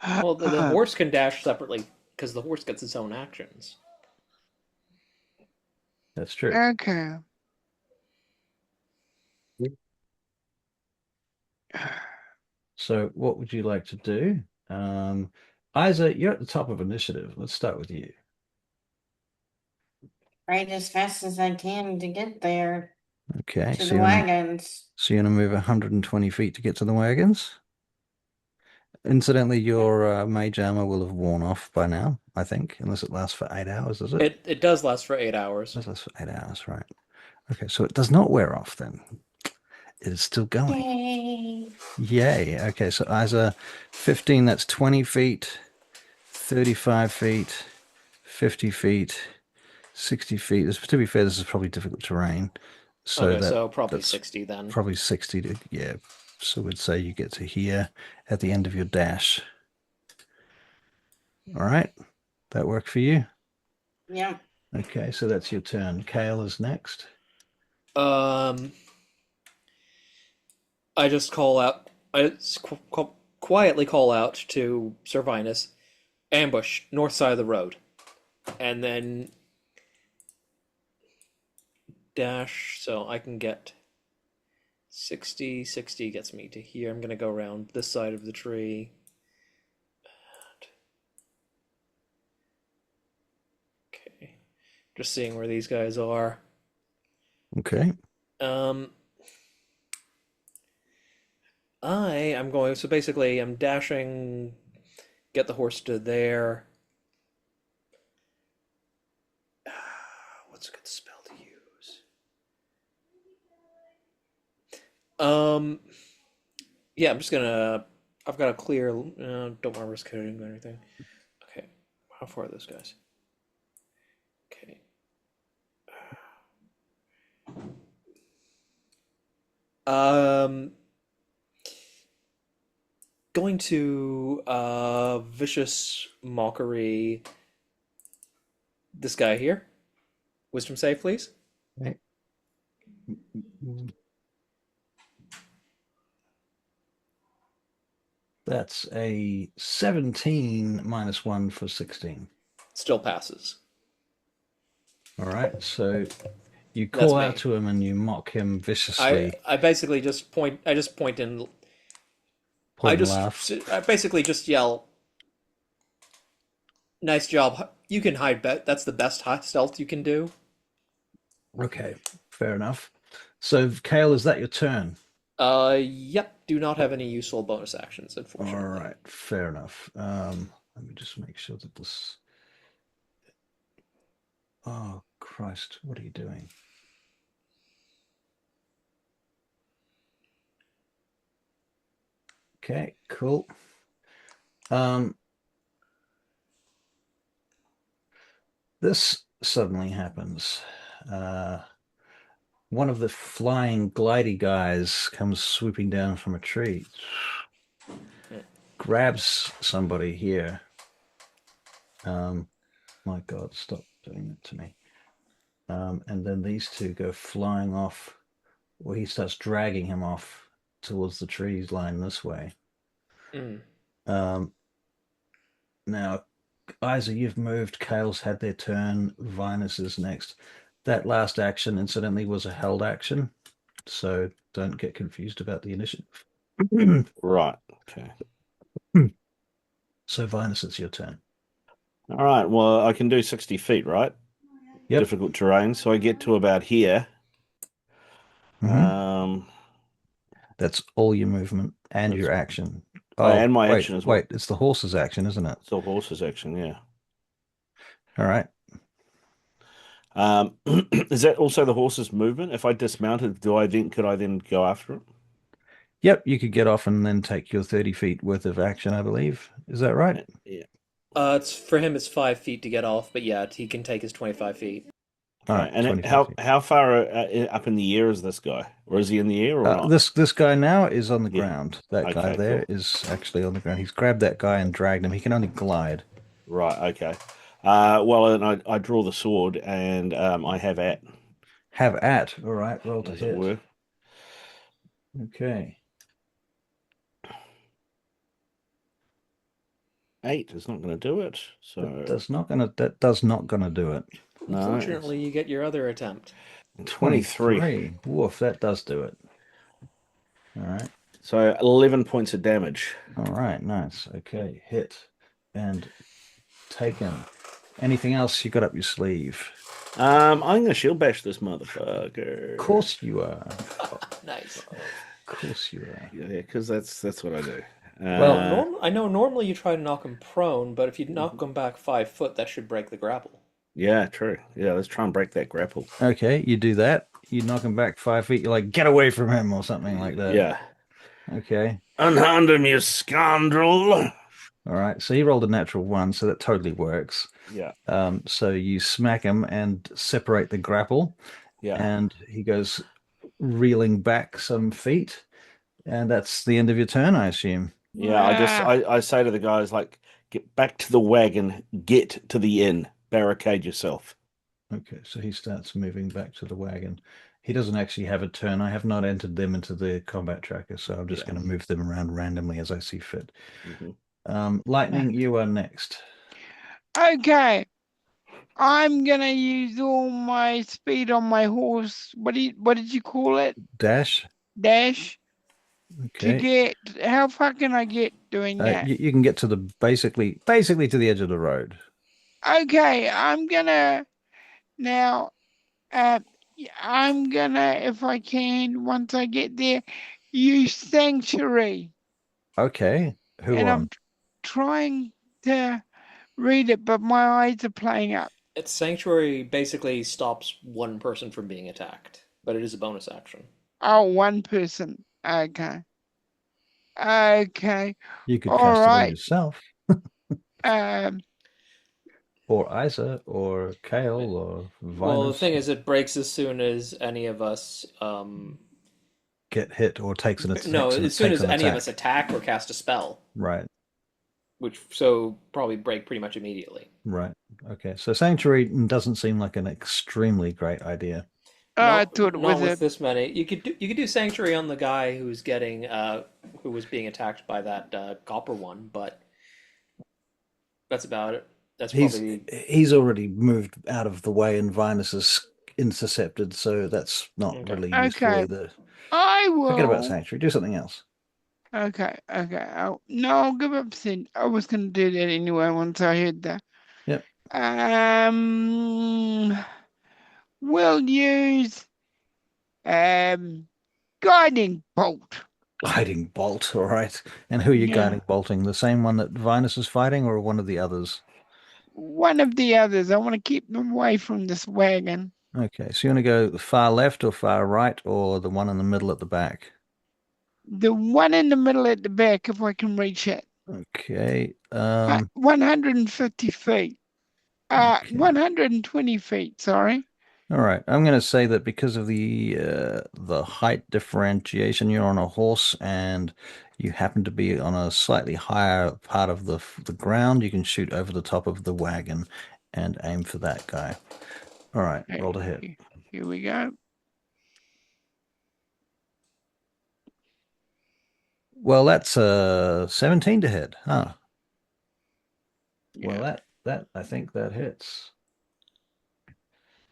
Well, the horse can dash separately because the horse gets its own actions. That's true. Okay. So what would you like to do? Isa, you're at the top of initiative. Let's start with you. Right as fast as I can to get there Okay, to so the you're gonna, wagons. so you're gonna move 120 feet to get to the wagons. Incidentally, your mage armor will have worn off by now, I think, unless it lasts for 8 hours, does it? It does last for 8 hours. It lasts for 8 hours, right? Okay, so it does not wear off then. It is still going. Yay. Yay. Okay, so Isa, 15, that's 20 feet, 35 feet, 50 feet, 60 feet. To be fair, this is probably difficult terrain. So Okay, so probably that's 60 then. probably 60 to, yeah. So we'd say you get to here at the end of your dash. All right. That work for you? Yep. Okay, so that's your turn. Kael is next. I just quietly call out to Sir Vinas, ambush, north side of the road. And then dash, so I can get 60. 60 gets me to here. I'm going to go around this side of the tree. Okay. Just seeing where these guys are. Okay. So basically I'm dashing, get the horse to there. What's a good spell to use? Yeah, I've got a clear, don't want to risk hitting or anything. Okay, how far are those guys? Okay. Going to vicious mockery this guy here. Wisdom save, please. Okay. That's a 17 minus 1 for 16. Still passes. All right, so you call That's out me. to him and you mock him viciously. I basically just point. I just point and Point and laugh. I basically just yell. Nice job. You can hide. That's the best stealth you can do. Okay, fair enough. So, Kael, is that your turn? Yep. Do not have any useful bonus actions, unfortunately. All right, fair enough. Let me just make sure that this Oh, Christ, what are you doing? Okay, cool. This suddenly happens. One of the flying glidey guys comes swooping down from a tree, grabs somebody here. My God, stop doing it to me. And then these two go flying off, or he starts dragging him off towards the trees line this way. Mm. Now, Isa, you've moved. Kael's had their turn. Vinas is next. That last action, incidentally, was a held action, so don't get confused about the initiative. Right. Okay. So, Vinas, it's your turn. All right. Well, I can do 60 feet, right? Yep. Difficult terrain. So I get to about here. Mhm. That's all your movement and your action. Oh, and my wait, action as well. wait, it's the horse's action, isn't it? It's the horse's action, yeah. All right. Is that also the horse's movement? If I dismounted, could I then go after it? Yep, you could get off and then take your 30 feet worth of action, I believe. Is that right? Yeah. It's for him. It's 5 feet to get off, but yeah, he can take his 25 feet. All Okay. right, And 25 feet. how far up in the air is this guy? Or is he in the air or not? This guy now is on the Yeah. ground. That guy Okay, there cool. is actually on the ground. He's grabbed that guy and dragged him. He can only glide. Right, okay. Well, and I draw the sword and I have at, Have at. All right, roll to as it hit. were. Okay. 8 is not going to do it. So That does not gonna do it. no, Unfortunately, you get your other attempt. 23. Woof, that does do it. All right. So 11 points of damage. All right, nice. Okay, hit and taken. Anything else you got up your sleeve? I'm going to shield bash this motherfucker. Of course you are. Nice. Of course you are. Yeah, because that's what I do. Well, I know normally you try to knock him prone, but if you knock him back 5 foot, that should break the grapple. Yeah, true. Yeah, let's try and break that grapple. Okay, you do that. You knock him back 5 feet. You're like, get away from him or something like that. Yeah. Okay. Unhand him, you scoundrel. All right. So he rolled a natural 1, so that totally works. Yeah. So you smack him and separate the grapple. Yeah. And he goes reeling back some feet. And that's the end of your turn, I assume. Yeah, I say to the guys, like, get back to the wagon, get to the inn, barricade yourself. Okay, so he starts moving back to the wagon. He doesn't actually have a turn. I have not entered them into the combat tracker, so I'm just going to move them around randomly as I see fit. Lightning, you are next. Okay. I'm gonna use all my speed on my horse. What did you call it? Dash. Dash. Okay. To get, how far can I get doing that? You can get to the basically to the edge of the road. Okay, I'm gonna now. I'm gonna, if I can, once I get there, use sanctuary. Okay. Who and on? I'm trying to read it, but my eyes are playing up. Its sanctuary basically stops one person from being attacked, but it is a bonus action. Oh, one person. Okay. Okay. You could All cast it on right. yourself, Um, or Isa, or Kael, or Well, the Vinas thing is, it breaks as soon as any of us. get hit or takes an No, takes an- as soon takes as an any of attack. us attack or cast a spell, Right. which so probably break pretty much immediately. Right. Okay. So Sanctuary doesn't seem like an extremely great idea. I thought it Not was with this many. You could do sanctuary on the guy who's getting who was being attacked by that copper one, but that's about it. That's probably He's already moved out of the way and Vinus is intercepted, so that's not Okay. really useful Okay. either. I Forget about will. Sanctuary. Do something else. Okay. No, I'll give up sin. I was gonna do that anyway once I heard that. Yep. We'll use guiding bolt. Guiding bolt, all right. And who are you Yeah. guiding bolting? The same one that Vinus is fighting or one of the others? one of the others. I want to keep them away from this wagon. Okay, so you want to go far left or far right or the one in the middle at the back? The one in the middle at the back, if I can reach it. Okay. 150 feet. Okay. 120 feet, sorry. All right. I'm going to say that because of the height differentiation, you're on a horse and you happen to be on a slightly higher part of the ground, you can shoot over the top of the wagon and aim for that guy. All right, roll to hit. Here we go. Well, that's 17 to hit, huh? Well, Yeah. that I think that hits.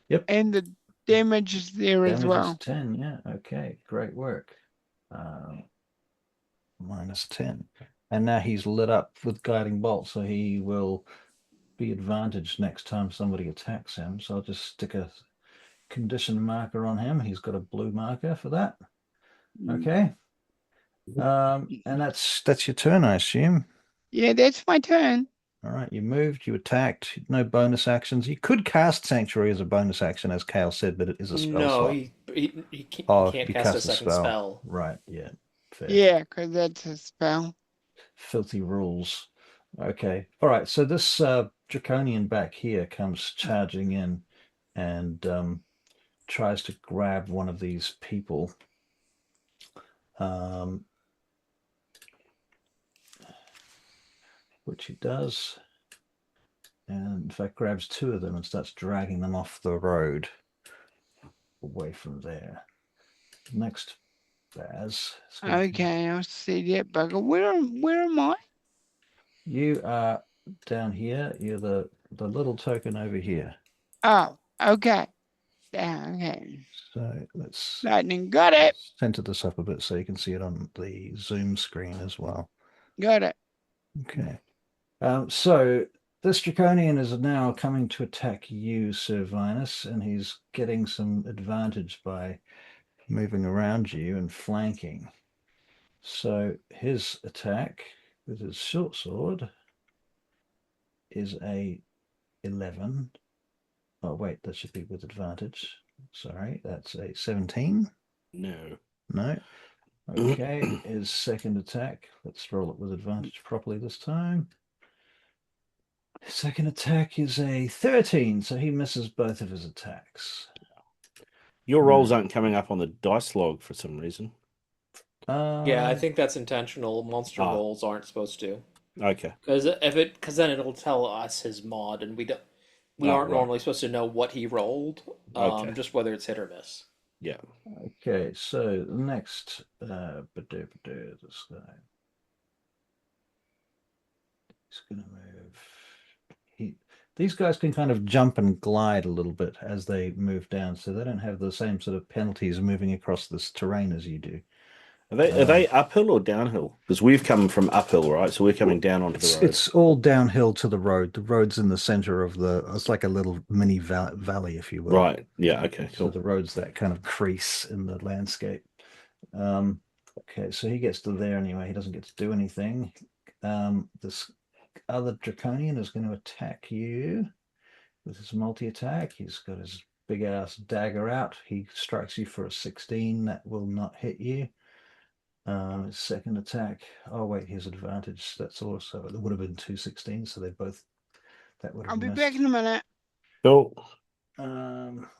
Yep. And the damage is there as Damage is well. 10. Yeah. Okay. Great work. Minus 10. And now he's lit up with guiding bolt, so he will be advantaged next time somebody attacks him. So I'll just stick a condition marker on him. He's got a blue marker for that. Okay. And that's your turn, I assume. Yeah, that's my turn. All right, you moved, you attacked, no bonus actions. You could cast Sanctuary as a bonus action, as Kael said, but it is a spell No, slot. he can't, Oh, he can't you cast a cast a second spell. spell. Right, yeah. Fair. Yeah, because that's a spell. Filthy rules. Okay. All right, so this Draconian back here comes charging in and tries to grab one of these people. Which he does. And in fact, grabs two of them and starts dragging them off the road away from there. Next, Baz. Okay, I'll see that bugger. Where am I? You are down here. You're the little token over here. Oh, okay. Yeah, okay. So let's Lightning, got it. center this up a bit so you can see it on the Zoom screen as well. Got it. Okay. So this Draconian is now coming to attack you, Sir Vinas, and he's getting some advantage by moving around you and flanking. So his attack with his short sword is a 11. Oh, wait, that should be with advantage. Sorry, that's a 17. No. No. Okay, his second attack. Let's roll it with advantage properly this time. Second attack is a 13, so he misses both of his attacks. Your rolls aren't coming up on the dice log for some reason. Yeah, I think that's intentional. Monster rolls aren't supposed to. Okay. Because then it'll tell us his mod, and we aren't normally supposed to know what he rolled. Okay. Just whether it's hit or miss. Yeah. Okay, so next, this guy. He's gonna move. These guys can kind of jump and glide a little bit as they move down, so they don't have the same sort of penalties moving across this terrain as you do. Are they uphill or downhill? Because we've come from uphill, right? So we're coming down onto the road. It's all downhill to the road. The road's in the center of it's like a little mini valley, if you will. Right. Yeah. Okay. Cool. So the road's that kind of crease in the landscape. Okay, so he gets to there anyway. He doesn't get to do anything. This other Draconian is going to attack you with his multi-attack. He's got his big ass dagger out. He strikes you for a 16. That will not hit you. His second attack. Oh wait, his advantage. That's also it would have been 216. So they both that would have. I'll be back in a minute. Cool.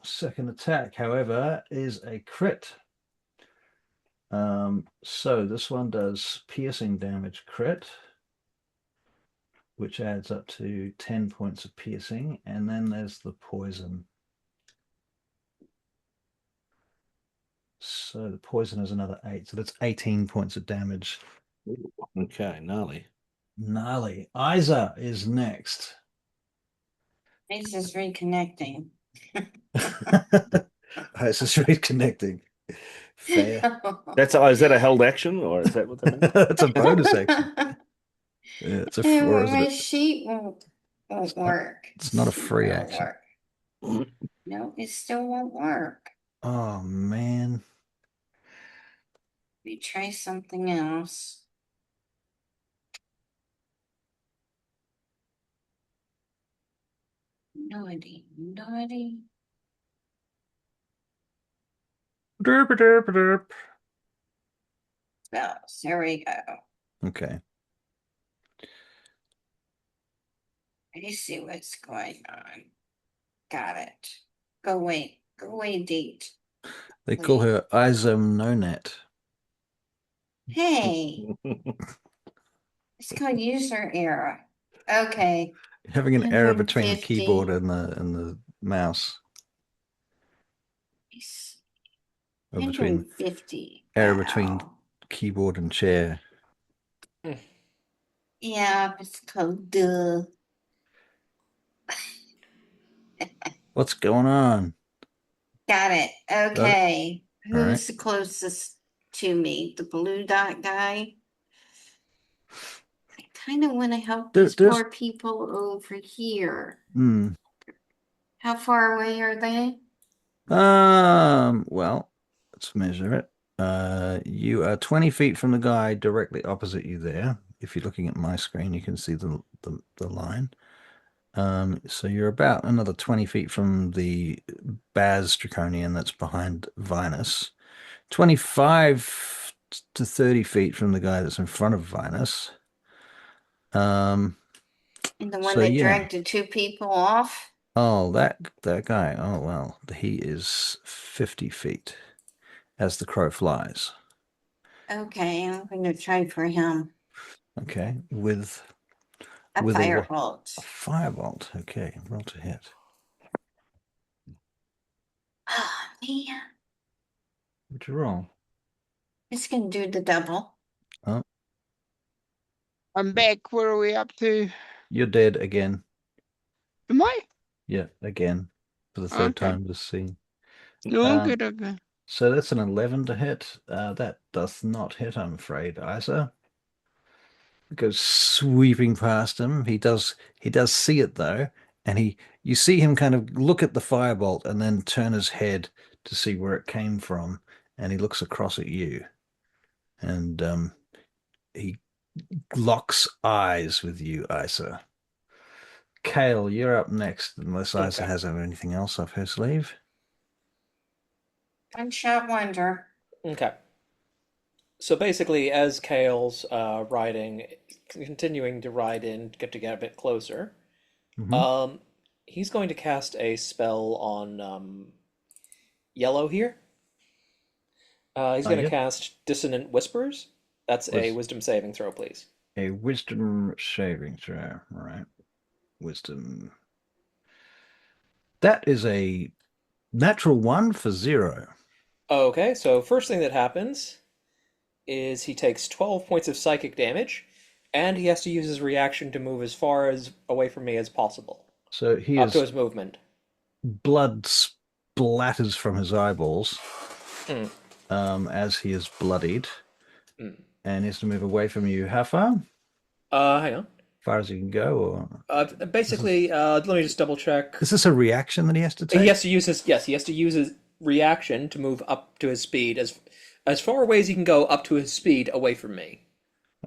Second attack, however, is a crit. So this one does piercing damage crit, which adds up to 10 points of piercing, and then there's the poison. So the poison is another 8, so that's 18 points of damage. Okay, gnarly. Gnarly. Isa is next. Isa's reconnecting. Isa's reconnecting. Fair. Is that a held action, or is that what that means? It's a bonus action. Yeah, it's My sheet won't work. It's not a free action. No, it still won't work. Oh man. We try something else. Naughty, naughty. Derp, derp, derp. Spells. There we go. Okay. I see what's going on. Got it. Go away. Go away, date. They call her Isamnet. Hey, it's called user error. Okay. Having an error between the 150. keyboard and the mouse. Or between 150. error between Wow. keyboard and chair. Yeah, it's called duh. What's going on? Got it. Okay. All right. Who's the closest to me? The blue dot guy? I kind of want to help these poor people over here. How far away are they? Well, let's measure it. You are 20 feet from the guy directly opposite you there. If you're looking at my screen, you can see the line. So you're about another 20 feet from the Baz Draconian that's behind Vinas. 25 to 30 feet from the guy that's in front of Vinas. And the one that dragged the two people off? Oh, that guy. Oh, well, he is 50 feet as the crow flies. Okay, I'm going to try for him. Okay, with a firebolt. A firebolt. Okay, roll to hit. Oh, man. What'd you roll? It's going to do the double. Oh. I'm back. Where are we up to? You're dead again. Am I? Yeah, again. For the third time this scene. No, good, okay. So that's an 11 to hit. That does not hit, I'm afraid, Isa. It goes sweeping past him. He does see it though, and you see him kind of look at the firebolt and then turn his head to see where it came from, and he looks across at you. And he locks eyes with you, Isa. Kael, you're up next, unless Isa has anything else up her sleeve. One-shot wonder. Okay. So basically, as Kael's continuing to ride in, to get a bit closer, he's going to cast a spell on Yellow here. He's going to cast Dissonant Whispers. That's a wisdom saving throw, please. A wisdom saving throw, all right. Wisdom. That is a natural 1 for 0. Okay, so first thing that happens is he takes 12 points of psychic damage, and he has to use his reaction to move as far away from me as possible. So he up to his movement. Blood splatters from his eyeballs as he is bloodied, and he has to move away from you. How far? Hang on. As far as he can go, or basically, let me just double check. Is this a reaction that he has to take? He has to use his reaction to move up to his speed as far away as he can go up to his speed away from me.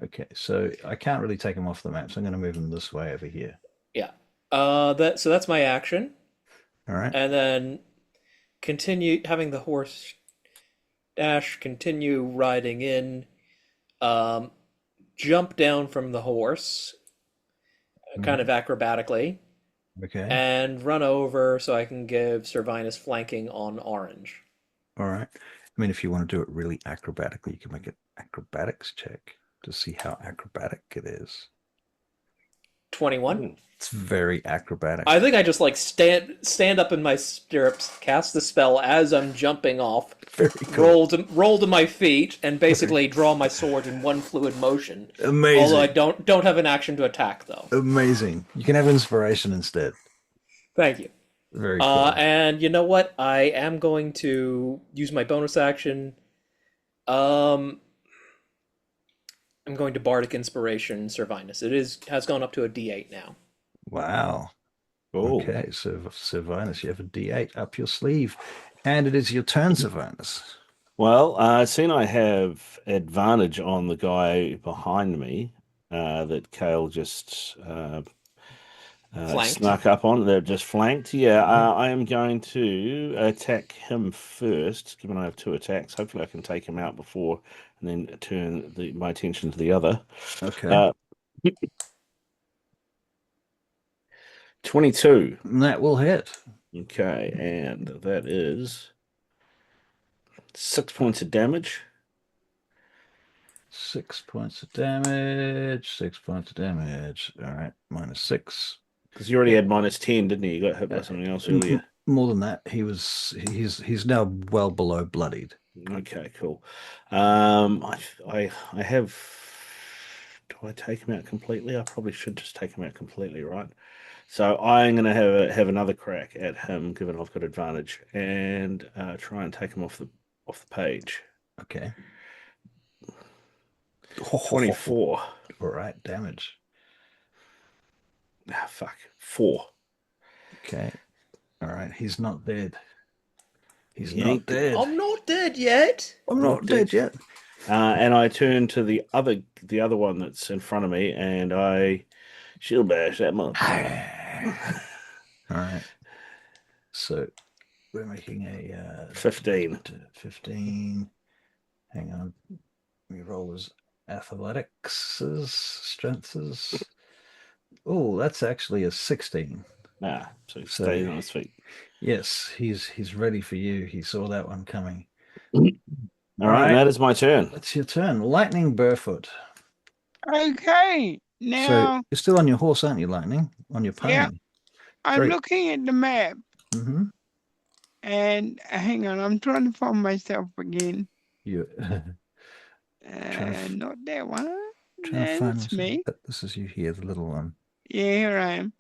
Okay, so I can't really take him off the map, so I'm going to move him this way over here. Yeah. So that's my action. All right. And then continue having the horse dash, continue riding in, jump down from the horse, kind of acrobatically. Okay. And run over so I can give Sir Vinas flanking on orange. All right. I mean, if you want to do it really acrobatically, you can make an acrobatics check to see how acrobatic it is. 21. It's very acrobatic. I think I just like stand up in my stirrups, cast the spell as I'm jumping off, roll to my feet, and basically draw my sword in one fluid motion. Amazing. Although I don't have an action to attack though. Amazing. You can have inspiration instead. Thank you. Very cool. And you know what? I am going to use my bonus action. I'm going to Bardic Inspiration Sir Vinas. It has gone up to a D8 now. Wow. Okay, so Sir Vinas, you have a D8 up your sleeve. And it is your turn, Sir Vinas. Well, seeing I have advantage on the guy behind me, that Kael just Flanked. Snuck up on. They're just flanked. Yeah, I am going to attack him first, given I have 2 attacks. Hopefully I can take him out before and then turn my attention to the other. Okay. 22. That will hit. Okay, and that is 6 points of damage. 6 points of damage. 6 points of damage. All right, -6. Because you already had -10, didn't you? You got hit by something else earlier. More than that, he's now well below bloodied. Okay, cool. I have. Do I take him out completely? I probably should just take him out completely, right? So I'm going to have another crack at him, given I've got advantage, and try and take him off the page. Okay. 24. All right, damage. Ah, fuck. 4. Okay. All right, he's not dead. He's Yank. not dead. I'm not dead yet. I'm not dead yet. And I turn to the other one that's in front of me, and I shield bash that motherfucker. All right. So we're making a 15. 15. Hang on. We roll his athletics, strengths. Oh, that's actually a 16. So he stays on his feet. Yes, he's ready for you. He saw that one coming. All right, that is my turn. That's your turn. Lightning Burrfoot. Okay, So now you're still on your horse, aren't you, Lightning? On your pony. Yeah. I'm Great. looking at the map, Mm-hmm. and hang on, I'm trying to find myself again. You Not that one. trying to find That's me. This is you here, the little one. Yeah, here I am.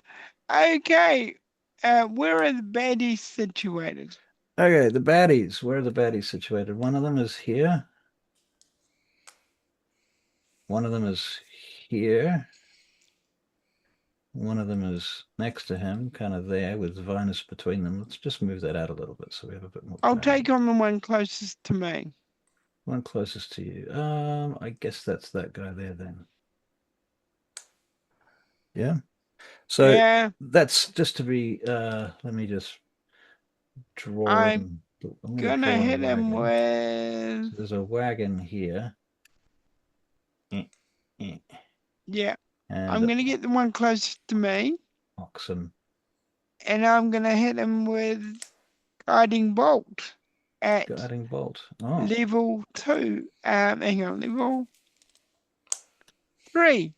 Okay, where are the baddies situated? Okay, the baddies. Where are the baddies situated? One of them is here. One of them is here. One of them is next to him, kind of there, with Vinas between them. Let's just move that out a little bit so we have a bit more I'll clarity. take on the one closest to me. One closest to you. I guess that's that guy there then. Yeah. So Yeah, that's just to be. Let me just draw. I'm gonna gonna draw a hit him wagon. with. So there's a wagon here. Yeah, And I'm gonna get the one closest to me, oxen. and I'm gonna hit him with guiding bolt at Guiding bolt. Oh, level 2. Hang on, level 3.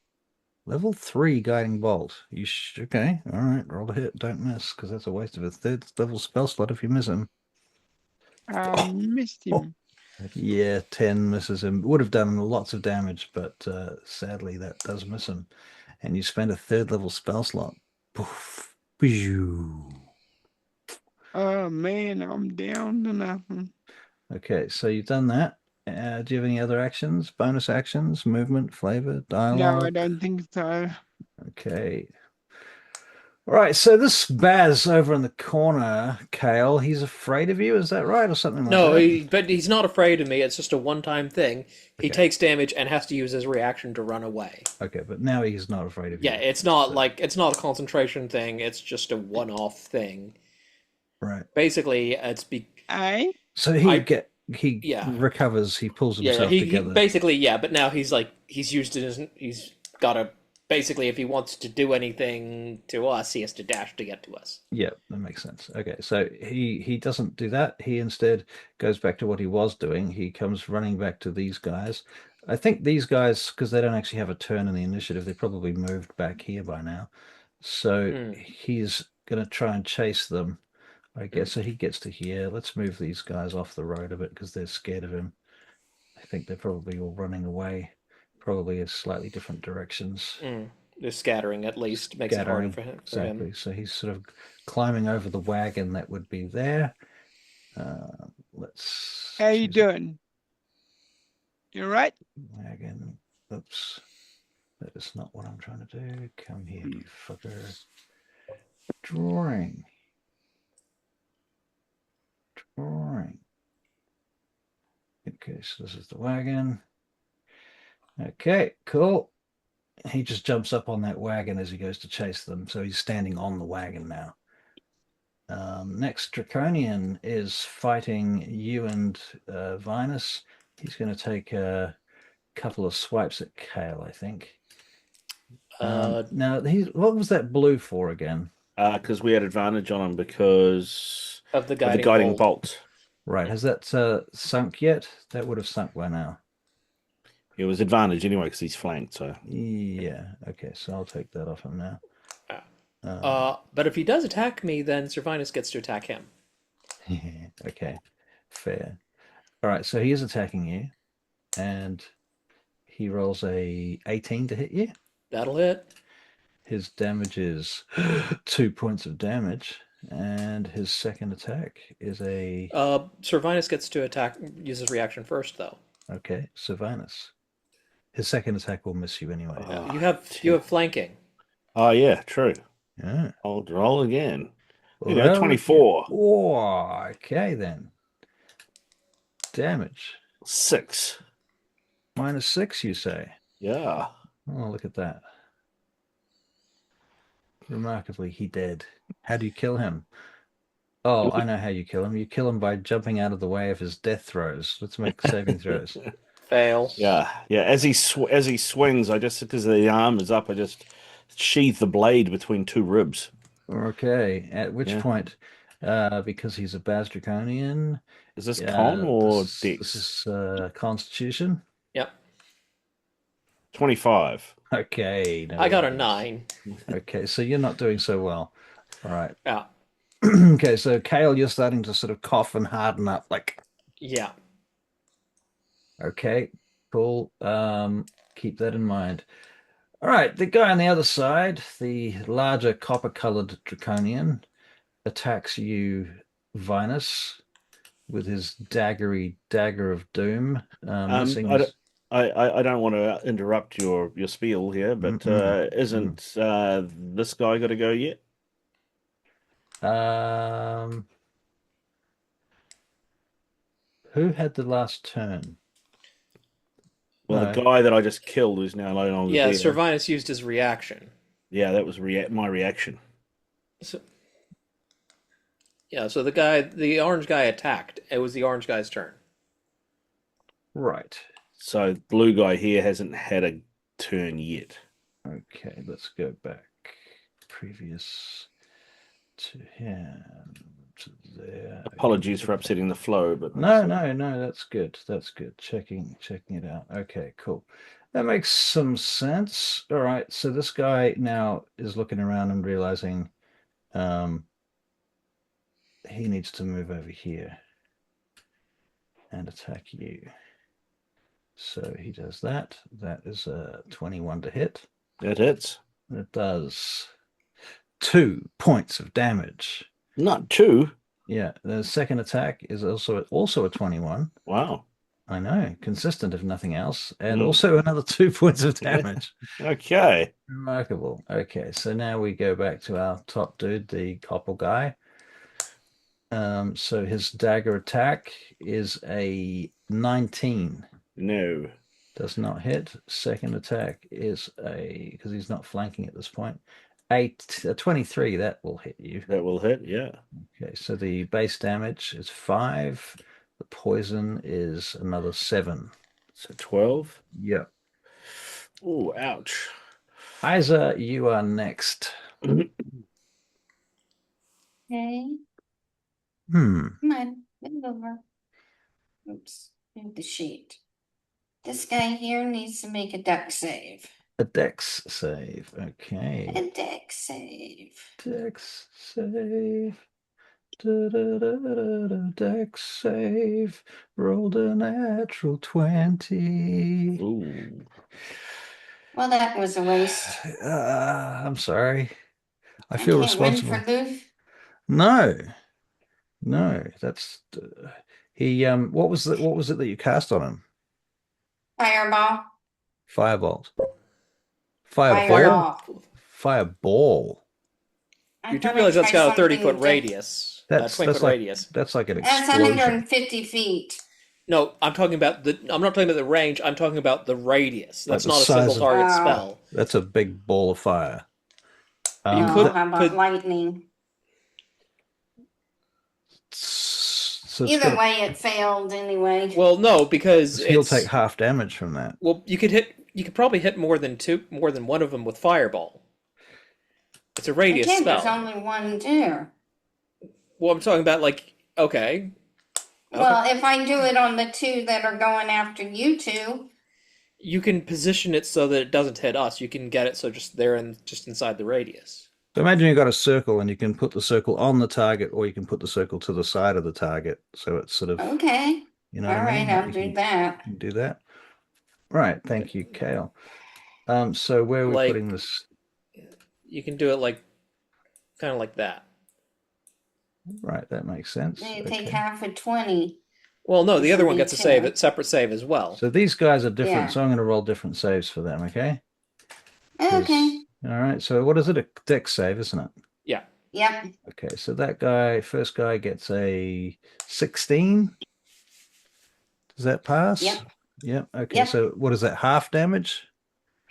level 3 guiding bolt. Okay? All right. Roll a hit. Don't miss, because that's a waste of a 3rd level spell slot if you miss him. Missed him. Yeah, 10 misses him. Would have done lots of damage, but sadly that does miss him. And you spend a 3rd level spell slot. Poof. Oh man, I'm down to nothing. Okay, so you've done that. Do you have any other actions? Bonus actions? Movement? Flavor? Dialogue? No, I don't think so. Okay. All right, so this Baz over in the corner, Kael, he's afraid of you, is that right? Or something like No, that? but he's not afraid of me. It's just a one-time thing. He Okay. takes damage and has to use his reaction to run away. Okay, but now he's not afraid of you. Yeah, it's not it's not a concentration thing. It's just a one-off thing. Right. Basically, it's So he recovers, he pulls himself he together. basically, but now he's used it. He's got to basically, if he wants to do anything to us, he has to dash to get to us. Yeah, that makes sense. Okay, so he doesn't do that. He instead goes back to what he was doing. He comes running back to these guys. I think these guys, because they don't actually have a turn in the initiative, they probably moved back here by now. So he's going to try and chase them, I guess. So he gets to here. Let's move these guys off the road a bit because they're scared of him. I think they're probably all running away, probably in slightly different directions. They're scattering, at least. Makes it harder for him. Exactly. So he's sort of climbing over the wagon that would be there. Let's. How you doing? You right? Wagon. Oops. That is not what I'm trying to do. Come here, you fucker. Drawing. Okay, so this is the wagon. Okay, cool. He just jumps up on that wagon as he goes to chase them. So he's standing on the wagon now. Next, Draconian is fighting you and Vinas. He's going to take a couple of swipes at Kael, I think. Now, what was that blue for again? Because we had advantage on him because Of the of the guiding, guiding bolt. bolt. Right, has that sunk yet? That would have sunk by now. It was advantage anyway because he's flanked. So Yeah, okay, so I'll take that off him now. But if he does attack me, then Servinus gets to attack him. Okay, fair. All right, so he is attacking you, and he rolls a 18 to hit you. That'll hit. His damage is 2 points of damage, and his second attack is a... Servinus gets to attack, use his reaction first, though. Okay, Sylvanus. His second attack will miss you anyway. You have flanking. oh yeah, true. Yeah. I'll roll again. You Well, know, 24. Oh, okay then. Damage. 6. -6, you say? Yeah. Oh, look at that. Remarkably, he dead. How do you kill him? Oh, I know how you kill him. You kill him by jumping out of the way of his death throws. Let's make saving throws. Fail. Yeah. As he swings, I just because the arm is up, I just sheath the blade between two ribs. Okay. At which Yeah. point, because he's a Baz Draconian, Is this con or this dex? is Constitution. Yep. 25. Okay. No I got a worries. 9. Okay, so you're not doing so well. All right. Yeah. Okay, so Kael, you're starting to sort of cough and harden up. Like, Yeah. okay, cool. Keep that in mind. All right, the guy on the other side, the larger copper-colored Draconian, attacks you, Vinas, with his dagger of doom. Missing I his... don't want to interrupt your spiel here, but isn't this guy got to go yet? Who had the last turn? Well, No. the guy that I just killed who's now no longer Yeah, there. Servinus used his reaction. Yeah, that was my reaction. So the orange guy attacked. It was the orange guy's turn. Right. So blue guy here hasn't had a turn yet. Okay, let's go back. Previous to him, to there. Apologies for upsetting the flow, but No, that's good. That's good. Checking it out. Okay, cool. That makes some sense. All right, so this guy now is looking around and realizing he needs to move over here and attack you. So he does that. That is a 21 to hit. That hits. It does 2 points of damage. Not 2. Yeah, the second attack is also a 21. Wow. I know, consistent if nothing else, and also another 2 points of damage. Okay. Remarkable. Okay, so now we go back to our top dude, the copper guy. So his dagger attack is a 19. No. Does not hit. Second attack is because he's not flanking at this point, a 23. That will hit you. That will hit, yeah. Okay, so the base damage is 5. The poison is another 7. So 12. Yep. Oh, ouch. Isa, you are next. Okay. Come on, move over. Oops, move the sheet. This guy here needs to make a dex save. A dex save. Okay. A dex save. Dex save. Dex save. Rolled a natural 20. Ooh. Well, that was a waste. I'm sorry. I feel can't win responsible. for Luke. No, that's he. What was it that you cast on him? Fireball. Firebolt. Fireball. Fireball. You do realize that's got a 30-foot radius. That's 20-foot like radius. that's like an That's explosion. 150 feet. No, I'm talking about the. I'm not talking about the range. I'm talking about the radius. Like That's the not a size single of target Oh. spell. that's a big ball of fire. You Oh, could how about put. lightning? So it's Either got way, it failed anyway. Well, no, because he'll take it's. half damage from that. Well, you could hit. You could probably hit more than one of them with fireball. It's a radius Okay, there's spell. only one there. Well, I'm talking about like. Okay. Well, if I do it on the two that are going after you two, You can position it so that it doesn't hit us. You can get it so just they're just inside the radius. So imagine you've got a circle and you can put the circle on the target or you can put the circle to the side of the target. So it's sort of, okay. you know All what I mean? right, Like I'll you do can that. do that. Right. Thank you, Kael. So where are we putting Like this? you can do it like kind of like that. Right. That makes sense. You take Okay. half of 20. Well, no, the This other will one be gets a save, 10. a separate save as well. So these guys are different. Yeah. So I'm going to roll different saves for them. Okay. Okay. All right. So what is it? A dex save, isn't it? Yeah. Yep. Okay. So that guy, first guy gets a 16. Does that pass? Yep. Yep. Okay. Yep. So what is that? Half damage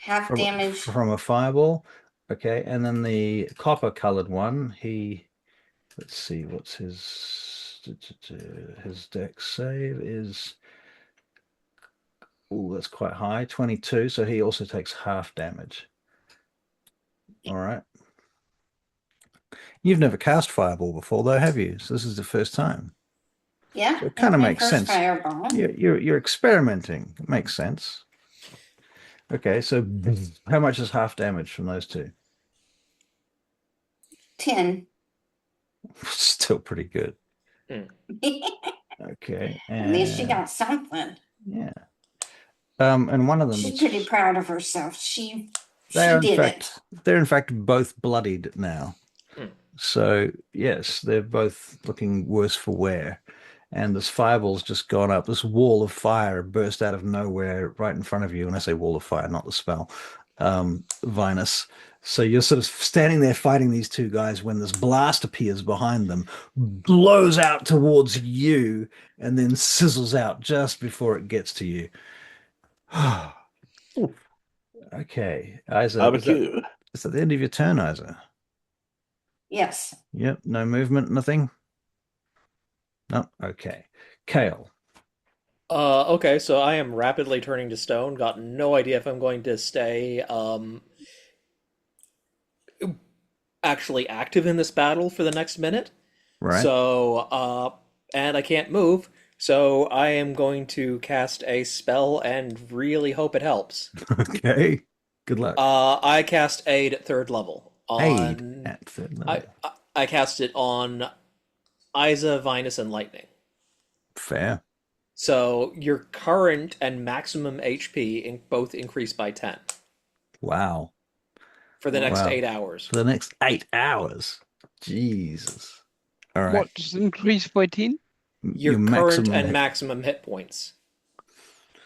Half damage. from a fireball. Okay. And then the copper colored one, let's see, what's his dex save is, oh, that's quite high, 22. So he also takes half damage. All right. You've never cast fireball before, though, have you? So this is the first time. Yeah. So it kind of that's my makes first sense. Fireball. You're experimenting. It makes sense. Okay, so how much is half damage from those two? 10. Still pretty good. At Okay, least she and got something. yeah. And one of them She's is pretty proud of herself. She they're did it. they're in fact both bloodied now. Hmm. So yes, they're both looking worse for wear. And this fireball's just gone up. This wall of fire burst out of nowhere right in front of you. And I say wall of fire, not the spell. Vinas. So you're sort of standing there fighting these two guys when this blast appears behind them, blows out towards you, and then sizzles out just before it gets to you. Okay, Isa, Barbecue. is that the end of your turn, Isa? Yes. Yep, no movement, nothing. No, okay. Kael. Okay, so I am rapidly turning to stone. Got no idea if I'm going to stay actually active in this battle for the next minute. Right. So and I can't move, so I am going to cast a spell and really hope it helps. Okay. Good luck. I cast Aid at third level. Aid at third level. I cast it on Isa, Vinus, and Lightning. Fair. So your current and maximum HP both increase by 10 Wow. for the next Wow. 8 hours. For the next 8 hours. Jesus. All right. What does increase by 10? Your current maximum and hit- maximum hit points.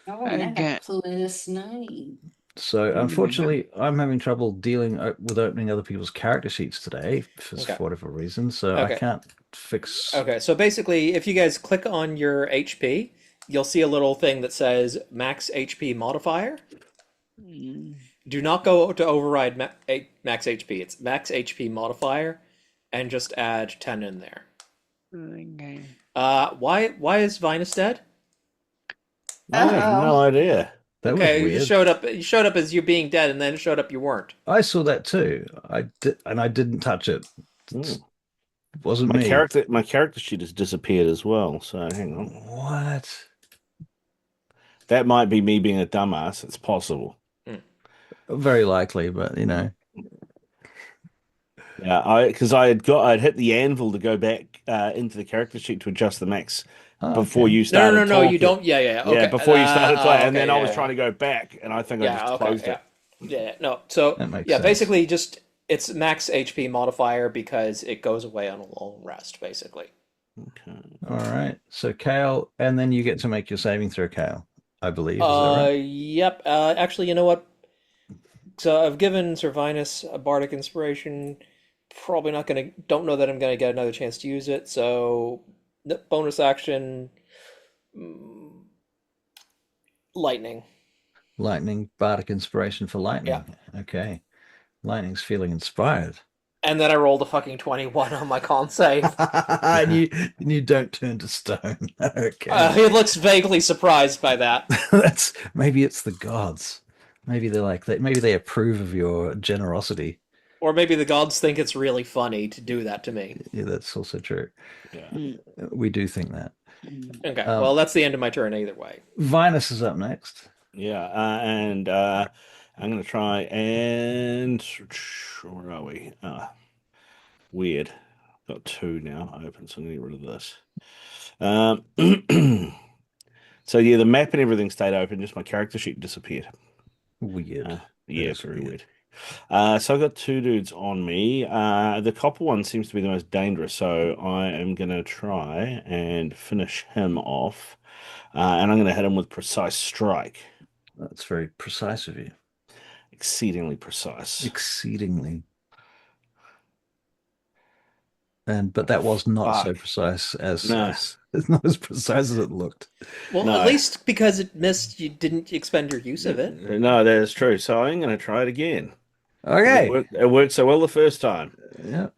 Oh, and I Okay. got plus 9. So unfortunately, I'm having trouble dealing with opening other people's character sheets today for Okay. whatever reason. So Okay. I can't fix. Okay, so basically, if you guys click on your HP, you'll see a little thing that says max HP modifier. Do not go to override max HP. It's max HP modifier, and just add 10 in there. Okay. Why is Vinus dead? I have no idea. That was Okay, weird. you showed up as you being dead, and then it showed up you weren't. I saw that too. I didn't touch it. Mm. It wasn't My me. character sheet has disappeared as well. So hang on. What? That might be me being a dumbass. It's possible. Very likely, but you know. Yeah, because I'd hit the anvil to go back into the character sheet to adjust the max Oh, before okay. you No, started. no, you talking. don't. Yeah. Okay. Yeah, before you started playing, and okay, then I was yeah. trying to go back, and I think I just closed it. Yeah, no. So That makes yeah, sense. basically just it's max HP modifier because it goes away on a long rest, basically. Okay. All right. So Kael, and then you get to make your saving throw, Kael, I believe. Is that right? Yep. Actually, you know what? So I've given Servinus a bardic inspiration. Probably not gonna. Don't know that I'm gonna get another chance to use it. So bonus action. Lightning. Lightning, bardic inspiration for lightning. Okay. Lightning's feeling inspired. And then I rolled a fucking 21 on my con save. and you don't turn to stone. Okay. He looks vaguely surprised by that. Maybe it's the gods. Maybe they're like that. Maybe they approve of your generosity. Or maybe the gods think it's really funny to do that to me. Yeah, that's also true. Yeah. We do think that. Okay, well, that's the end of my turn either way. Vinas is up next. Yeah, and I'm going to try and... Where are we? Weird. Got 2 now open, so I'm going to get rid of this. So yeah, the map and everything stayed open, just my character sheet disappeared. Weird. Yeah, is very weird. weird. So I've got 2 dudes on me. The copper one seems to be the most dangerous, so I am going to try and finish him off. And I'm going to hit him with precise strike. That's very precise of you. Exceedingly precise. Exceedingly. But that was not so Fuck. precise as No. it's not as precise as it looked. Well, No. at least because it missed, you didn't expend your use of it. No, that is true. So I'm going to try it again. Okay. It worked so well the first time. Yeah.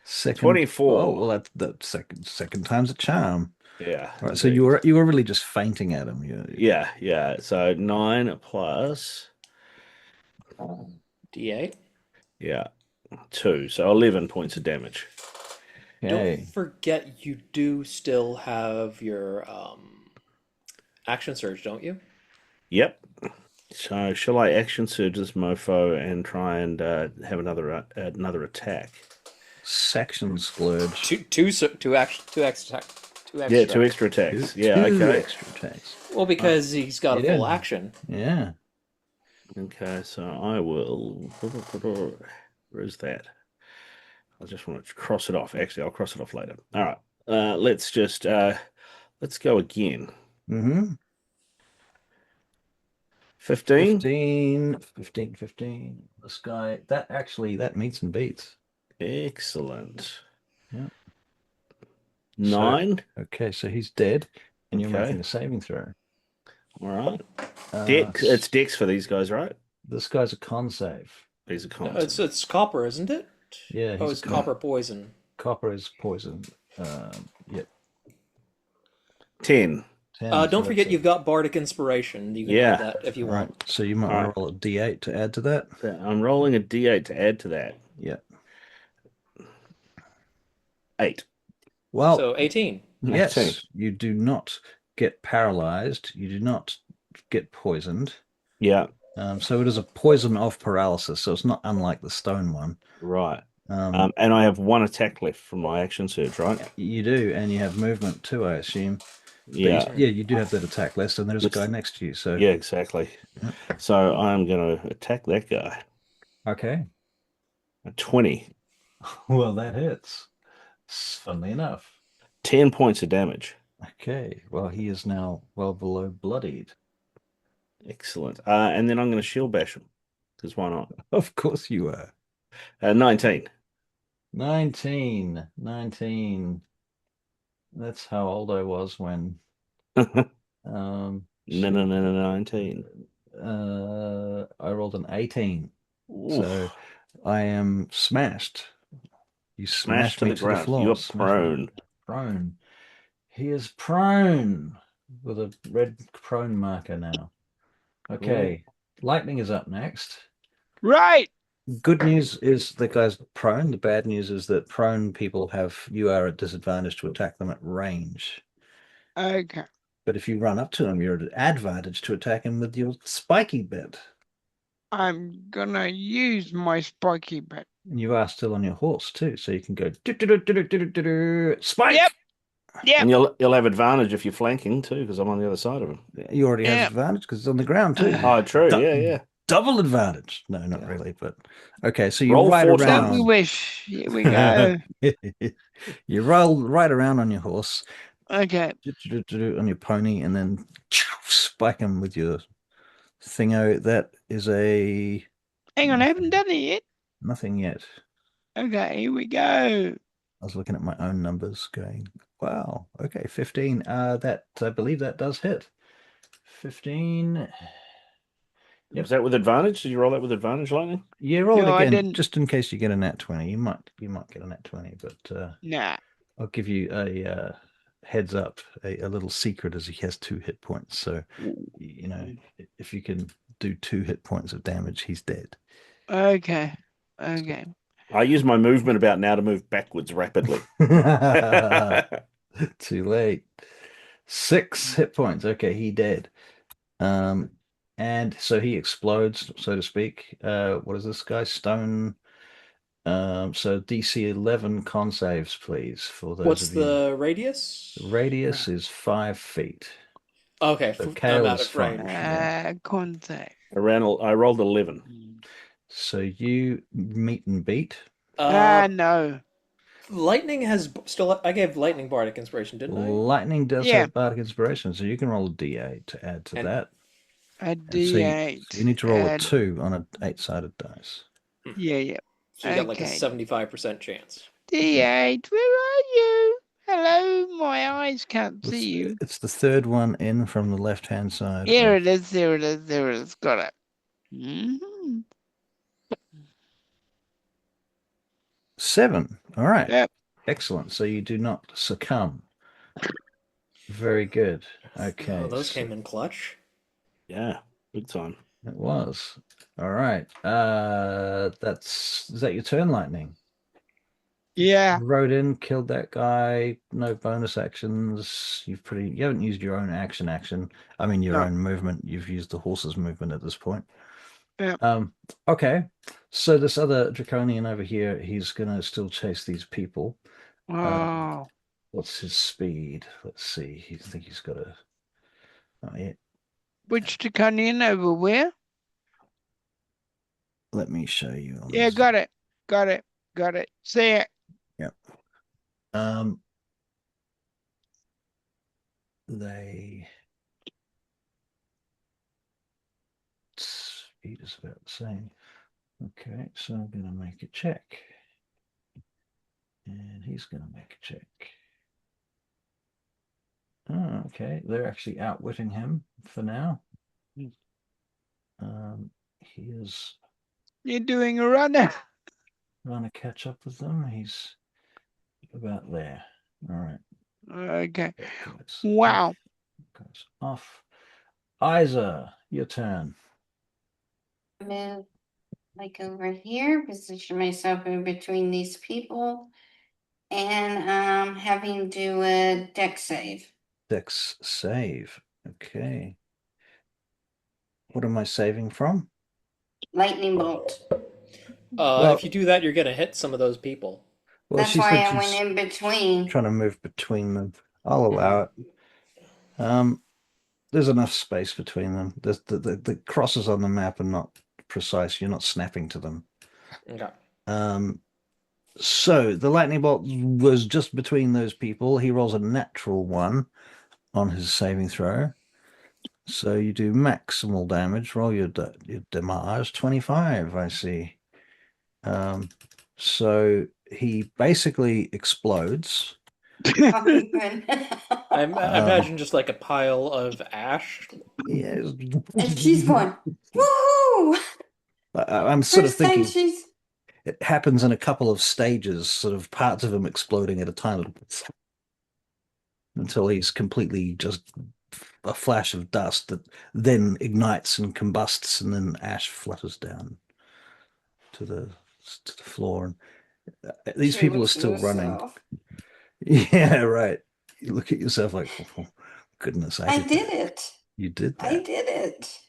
Second 24. Oh, well, that second time's a charm. Yeah. All right, so indeed. you were really just fainting at him. Yeah. So 9 plus, D8. yeah, 2. So 11 points of damage. Okay. Don't forget you do still have your action surge, don't you? Yep. So shall I action surge this mofo and try and have another attack? Section splurge. Two extra. Yeah, 2 extra attacks. Yeah, Two okay. extra attacks. Well, because he's got a Yeah. full action. Yeah. Okay, so I will. Where is that? I just want to cross it off. Actually, I'll cross it off later. All right. Let's go again. Mm-hmm. 15. 15. This guy, that meets and beats. Excellent. Yeah. 9. Okay, so he's dead, and you're Okay. making a saving throw. All right. Dex. It's Dex for these guys, right? This guy's a con save. These are cons. It's copper, isn't it? Yeah. Oh, he's it's copper poison. Copper is poison. Yep. 10. 10, Don't so forget that's you've got bardic inspiration. You can Yeah. add that if you right. want. So you might All want to roll a D8 to add to that. I'm rolling a D8 to add to that. Yeah. 8. Well, So 18. yes, 18. you do not get paralyzed. You do not get poisoned. Yeah. So it is a poison of paralysis. So it's not unlike the stone one. Right. Um, And I have 1 attack left from my action surge, right? you do, and you have movement too, I assume. But Yeah. you do have that attack list, and there's a guy next to you. So Yeah, exactly. Yeah. So I'm going to attack that guy. Okay. A 20. Well, that hits. Funnily enough. 10 points of damage. Okay. Well, he is now well below bloodied. Excellent. And then I'm going to shield bash him. Because why not? Of course you are. 19. 19. That's how old I was when. No, 19. I rolled an 18. Oof. So I am smashed. You Smashed smashed to me the to the ground. floor. You're Smashed me. prone. Prone. He is prone with a red prone marker now. Okay. Lightning is up next. Right. Good news is the guy's prone. The bad news is that prone people you are at disadvantage to attack them at range. Okay. But if you run up to him, you're at advantage to attack him with your spiky bit. I'm gonna use my spiky bit. And you are still on your horse too, so you can go spike. Yep. Yep. And you'll have advantage if you're flanking too, because I'm on the other side of him. You already have Yep. advantage because it's on the ground too. Oh, true. Du- Yeah. Double advantage. No, not Yeah. really, but okay. So you Roll ride 4 That we times. wish. Here we go. You roll right around on your horse, Okay. on your pony, and then spike him with your thingo. That is a Hang on, I haven't done it yet. nothing yet. Okay, here we go. I was looking at my own numbers, going, "Wow, okay, 15. That I believe that does hit. 15. Yep. Was that with advantage? Did you roll that with advantage, Lightning? Yeah, roll No, it I again, didn't. just in case you get a nat 20. You might get a nat 20, but Nah. I'll give you a heads up, a little secret, as he has 2 hit points. So, you know, if you can do 2 hit points of damage, he's dead. Okay. Okay. I use my movement about now to move backwards rapidly. Too late. 6 hit points. Okay, he dead. And so he explodes, so to speak. What is this guy? Stone. So DC 11 con saves, please, for those What's of you. the radius? The radius is 5 feet. Okay, So I'm Kael out is of fine. range. Yeah. Contact. I rolled 11. So you meet and beat. No. Lightning has still. I gave lightning bardic inspiration, didn't I? Lightning does Yeah. have bardic inspiration, so you can roll a D8 to add to And- that. A And D8. so you need to roll a and- 2 on an 8-sided dice. Yeah. So you got like a Okay. 75% chance. D8, where are you? Hello, my eyes can't see you. It's the third one in from the left-hand side. Here it is, there it is, there it is. Got it. 7. All right. Yep. Excellent. So you do not succumb. Very good. Okay. Oh, those came in clutch. Yeah, big time. It was. All right. Is that your turn, Lightning? Yeah. You rode in, killed that guy, no bonus actions. You haven't used your own action. I mean your No. own movement. You've used the horse's movement at this point. Yeah. Okay. So this other draconian over here, he's gonna still chase these people. Oh. What's his speed? Let's see. I think he's got a. Oh, yeah. Which draconian over where? Let me show you. On Yeah, this. got it. Got it. Got it. See it. Yep. They speed is about the same. Okay, so I'm gonna make a check. And he's gonna make a check. Oh, okay. They're actually outwitting him for now. He is You're doing a runner. trying to catch up with them. He's about there. All right. Okay. Goes Wow. Goes off. Isa, your turn. Move like over here, position myself in between these people, and having do a deck save. Dex save. Okay. What am I saving from? Lightning bolt. If you do that, you're gonna hit some of those people. Well, That's she why said I she's went in between. trying to move between them. I'll allow it. There's enough space between them. There's the crosses on the map are not precise. You're not snapping to them. Okay. So the lightning bolt was just between those people. He rolls a natural 1 on his saving throw. So you do maximal damage. Roll your damage 25. I see. So he basically explodes. I imagine just like a pile of ash. Yeah. And she's going, woo! I'm sort of First time thinking she's it happens in a couple of stages, sort of parts of him exploding at a time until he's completely just a flash of dust that then ignites and combusts, and then ash flutters down to the floor. And these she people are looks to still running. herself. Yeah, right. You look at yourself like, oh, goodness, I did that. it. You did that. I did it.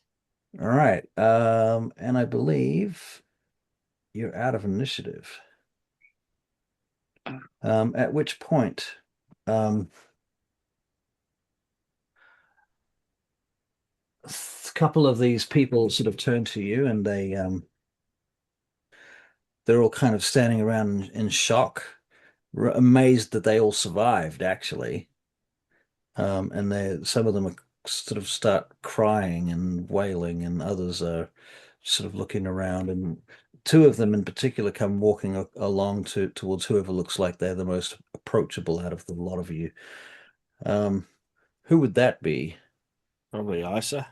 All right. And I believe you're out of initiative. At which point, a couple of these people sort of turn to you, and they're all kind of standing around in shock, amazed that they all survived, actually. And some of them are sort of start crying and wailing, and others are sort of looking around, and 2 of them in particular come walking along towards whoever looks like they're the most approachable out of the lot of you. Who would that be? Probably Isa.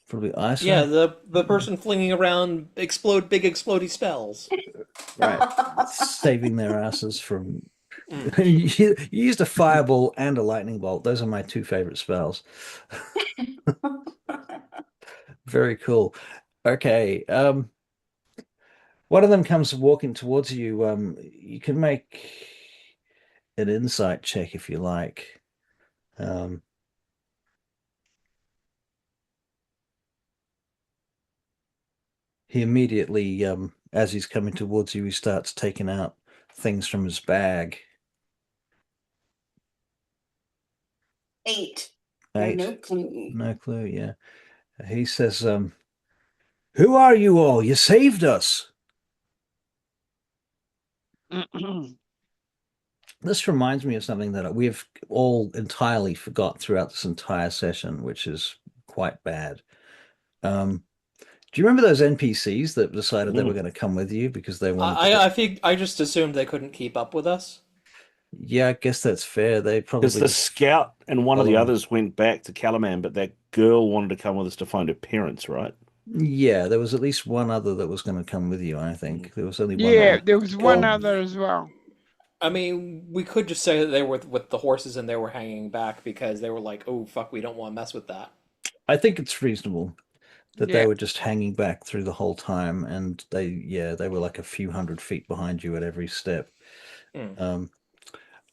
Probably Yeah, Isa. the person flinging around big explodey spells. Right. Saving their asses from. Mm. You used a fireball and a lightning bolt. Those are my two favorite spells. Very cool. Okay. One of them comes walking towards you. You can make an insight check if you like. Um, he immediately, as he's coming towards you, he starts taking out things from his bag. 8. Eight. No clue. No clue, yeah. He says, who are you all? You saved us. This reminds me of something that we've all entirely forgot throughout this entire session, which is quite bad. Do you remember those NPCs that decided they were going to come with you because they wanted to I think I just assumed they couldn't keep up with us. Yeah, I guess that's fair. They Because probably the just scout and one of the follow him. others went back to Kalaman, but that girl wanted to come with us to find her parents, right? Yeah, there was at least one other that was going to come with you, I think. There was only one Yeah, other. there was one Well, other as well. I mean, we could just say that they were with the horses and they were hanging back because they were like, "Oh fuck, we don't want to mess with that." I think it's reasonable that they Yeah. were just hanging back through the whole time, and they were like a few hundred feet behind you at every step. Mm.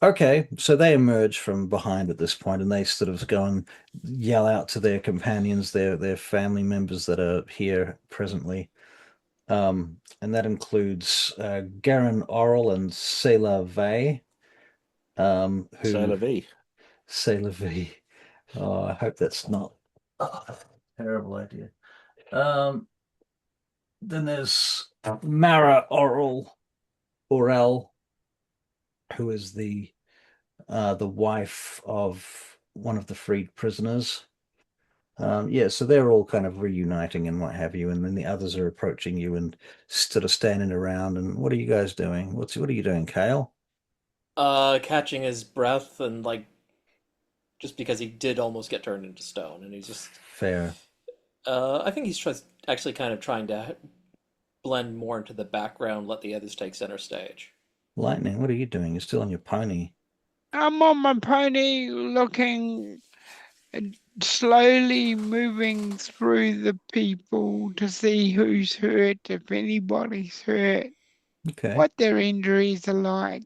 Okay, so they emerge from behind at this point, and they sort of go and yell out to their companions, their family members that are here presently. And that includes Garen Oral and Selah Vey, who Sailor V. Selah V. Oh, I hope that's not a terrible idea. Um, then there's Mara Orel, who is the wife of one of the freed prisoners. Yeah, so they're all kind of reuniting and what have you, and then the others are approaching you and sort of standing around. And what are you guys doing? What are you doing, Kael? Catching his breath and like just because he did almost get turned into stone, and he's just. Fair. I think he's actually kind of trying to blend more into the background, let the others take center stage. Lightning, what are you doing? You're still on your pony. I'm on my pony looking, slowly moving through the people to see who's hurt, if anybody's hurt, Okay. what their injuries are like.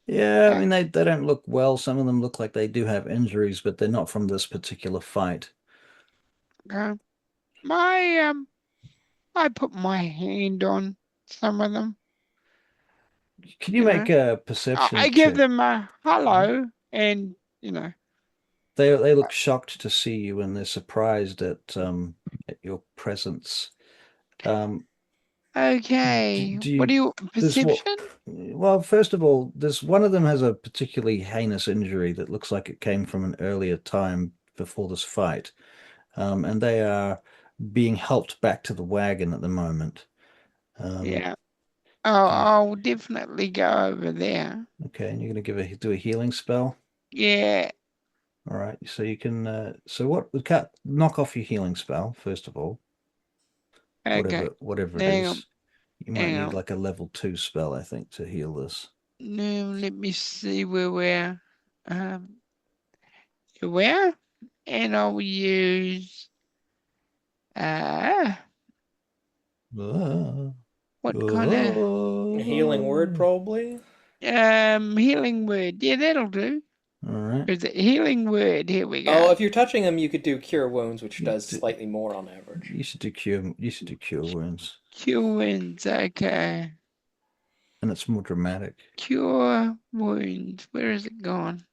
Yeah, I mean they don't look well. Some of them look like they do have injuries, but they're not from this particular fight. Okay. My I put my hand on some of them, Can you you know. make a I perception give check? them a hello and you know. They look shocked to see you and they're surprised at your presence. Um, Okay. do What do you you there's what perception? well, first of all, there's one of them has a particularly heinous injury that looks like it came from an earlier time before this fight. And they are being helped back to the wagon at the moment. Um, Yeah. do you, I'll definitely go over there. okay, and you're going to do a healing spell. Yeah. All right, so you can. So what? We can't knock off your healing spell first of all. Okay. Whatever it Hang on. is, you might Hang need on. like a level 2 spell, I think, to heal this. No, let me see where we're um where? And I'll use uh Ah, what kind of A healing word, ah. probably. healing word. Yeah, that'll do. All right. There's a healing word. Here we Oh, go. if you're touching him, you could do cure wounds, which You, does slightly more on average. you should do cure. You should do cure wounds, Cure wounds. Okay. and it's more dramatic. Cure wounds. Where is it gone?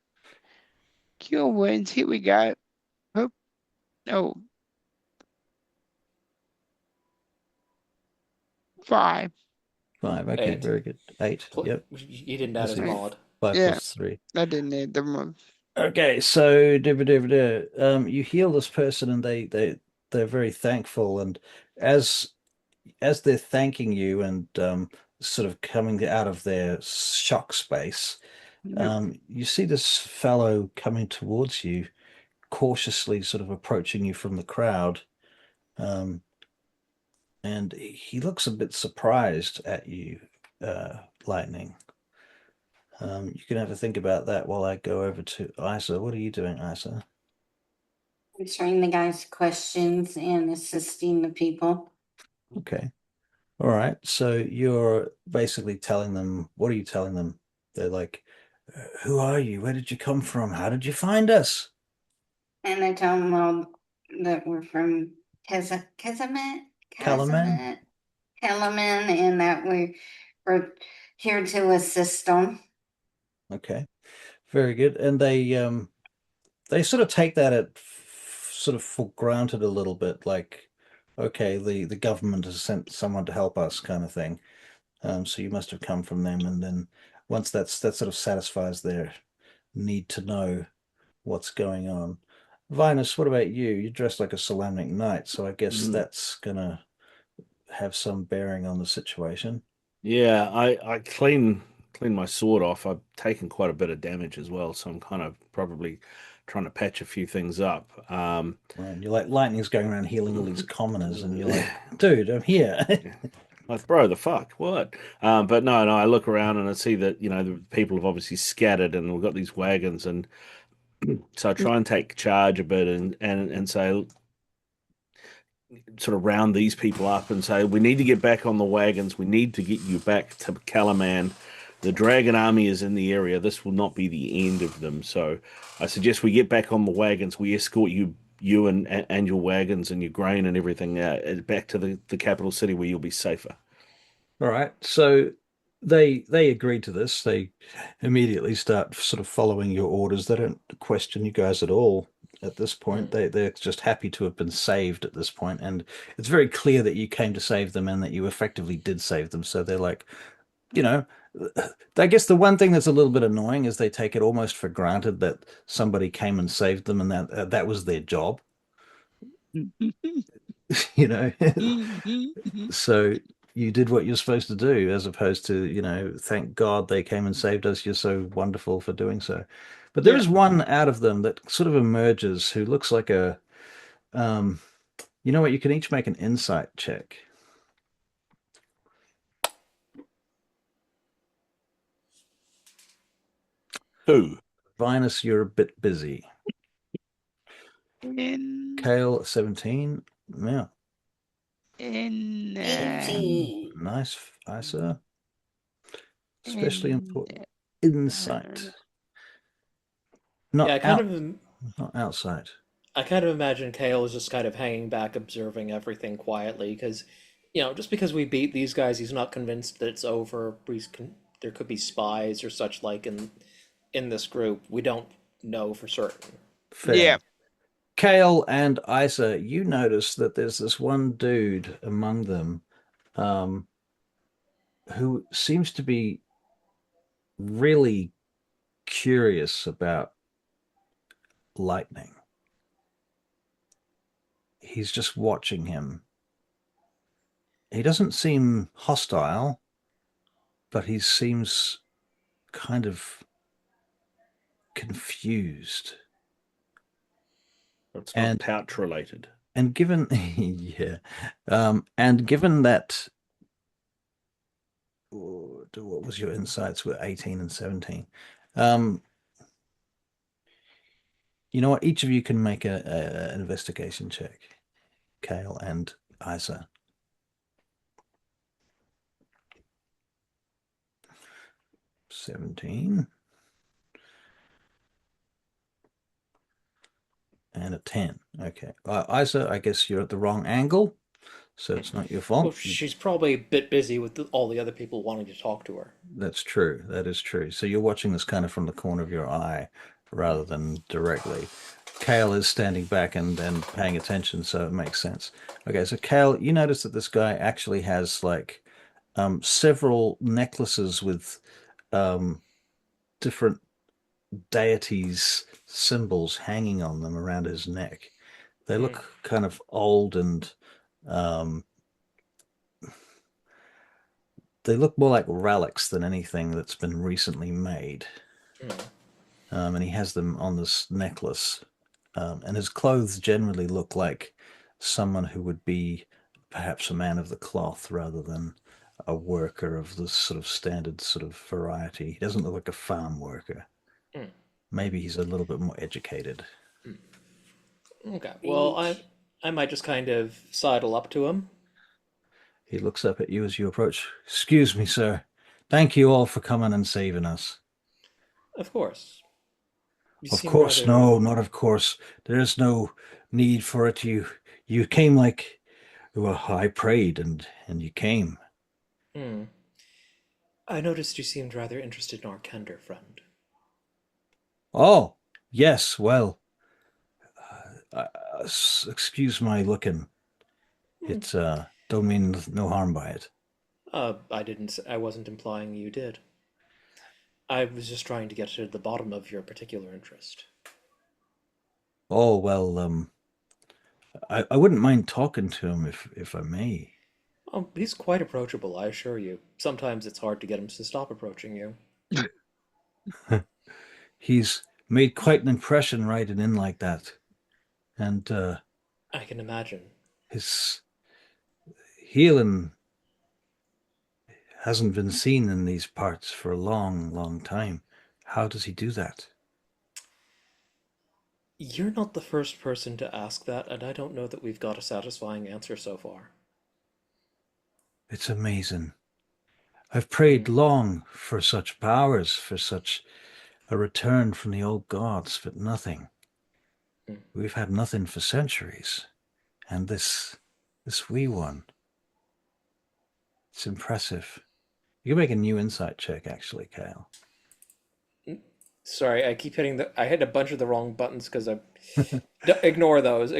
Cure wounds. Here we go. Oh, oh, 5. 5. Okay, 8. very good. 8. Yep. He didn't I add his see. Right. mod. 5 Yeah, plus 3. I didn't need them one. Okay, so you heal this person, and they're very thankful, and as as they're thanking you and sort of coming out of their shock space, Yep. you see this fellow coming towards you, cautiously sort of approaching you from the crowd. And he looks a bit surprised at you, Lightning. You can have a think about that while I go over to Isa. What are you doing, Isa? Answering the guys' questions and assisting the people. Okay. All right. So you're basically telling them, what are you telling them? They're like, who are you? Where did you come from? How did you find us? And I tell them all that we're from Kalaman, Kalaman? and that we're here to assist them. Okay. Very good. And they sort of take that sort of for granted a little bit, like, okay, the government has sent someone to help us kind of thing. So you must have come from them. And then once that sort of satisfies their need to know what's going on. Vinas, what about you? You're dressed like a Solamnic knight, so I guess that's gonna have some bearing on the situation. Yeah, I clean my sword off. I've taken quite a bit of damage as well, so I'm kind of probably trying to patch a few things up. Right. You're like Lightning's going around healing all these commoners, and you're like, dude, I'm here. Like, bro, the fuck, what? But no, I look around and I see that the people have obviously scattered, and we've got these wagons, and so I try and take charge a bit and say, sort of round these people up and say, we need to get back on the wagons. We need to get you back to Kalaman. The dragon army is in the area. This will not be the end of them. So I suggest we get back on the wagons. We escort you and your wagons and your grain and everything back to the capital city where you'll be safer. All right. So they agreed to this. They immediately start sort of following your orders. They don't question you guys at all at this point. They're just happy to have been saved at this point, and it's very clear that you came to save them and that you effectively did save them. So they're like, you know, I guess the one thing that's a little bit annoying is they take it almost for granted that somebody came and saved them and that was their job, you know. So you did what you're supposed to do, as opposed to, thank God they came and saved us. You're so wonderful for doing so. But there Yeah. is one out of them that sort of emerges who looks like um, you know what? You can each make an insight check. Who? Vinus, you're a bit busy. In Kael, 17. Yeah. in 18. Nice, Isa. Especially in important. Insight. Not Yeah, not outside. I kind of imagine Kale is just kind of hanging back, observing everything quietly, because, just because we beat these guys, he's not convinced that it's over. There could be spies or such like in this group. We don't know for certain. Fair. Yeah. Kael and Isa, you notice that there's this one dude among them, um, who seems to be really curious about Lightning. He's just watching him. He doesn't seem hostile, but he seems kind of confused. It's not pouch related. And given, yeah, and given that, what was your insights were 18 and 17? You know what? Each of you can make an investigation check. Kael and Isa. 17. And a 10. Okay. Isa, I guess you're at the wrong angle, so it's not your fault. Well, she's probably a bit busy with all the other people wanting to talk to her. That's true. That is true. So you're watching this kind of from the corner of your eye rather than directly. Kael is standing back and paying attention, so it makes sense. Okay, so Kael, you notice that this guy actually has like several necklaces with different deities' symbols hanging on them around his neck. They look kind of old and they look more like relics than anything that's been recently made. And he has them on this necklace. and his clothes generally look like someone who would be perhaps a man of the cloth rather than a worker of the sort of standard sort of variety. He doesn't look like a farm worker. Mm. Maybe he's a little bit more educated. Okay. Well, I might just kind of sidle up to him. He looks up at you as you approach. Excuse me, sir. Thank you all for coming and saving us. Of course. Of course, no, not of course. There is no need for it. You came like, well, I prayed and you came. Hmm. I noticed you seemed rather interested in our Kender friend. Oh, yes, well, excuse my looking. It's, don't mean no harm by it. I wasn't implying you did. I was just trying to get to the bottom of your particular interest. Oh, well, I wouldn't mind talking to him if I may. Oh, he's quite approachable, I assure you. Sometimes it's hard to get him to stop approaching you. He's made quite an impression riding in like that. And I can imagine. his healing hasn't been seen in these parts for a long, long time. How does he do that? You're not the first person to ask that, and I don't know that we've got a satisfying answer so far. It's amazing. I've prayed long for such powers, for such a return from the old gods, but nothing. We've had nothing for centuries. And this wee one, it's impressive. You can make a new insight check, actually, Kael. Sorry, I keep hitting I hit a bunch of the wrong buttons because ignore those.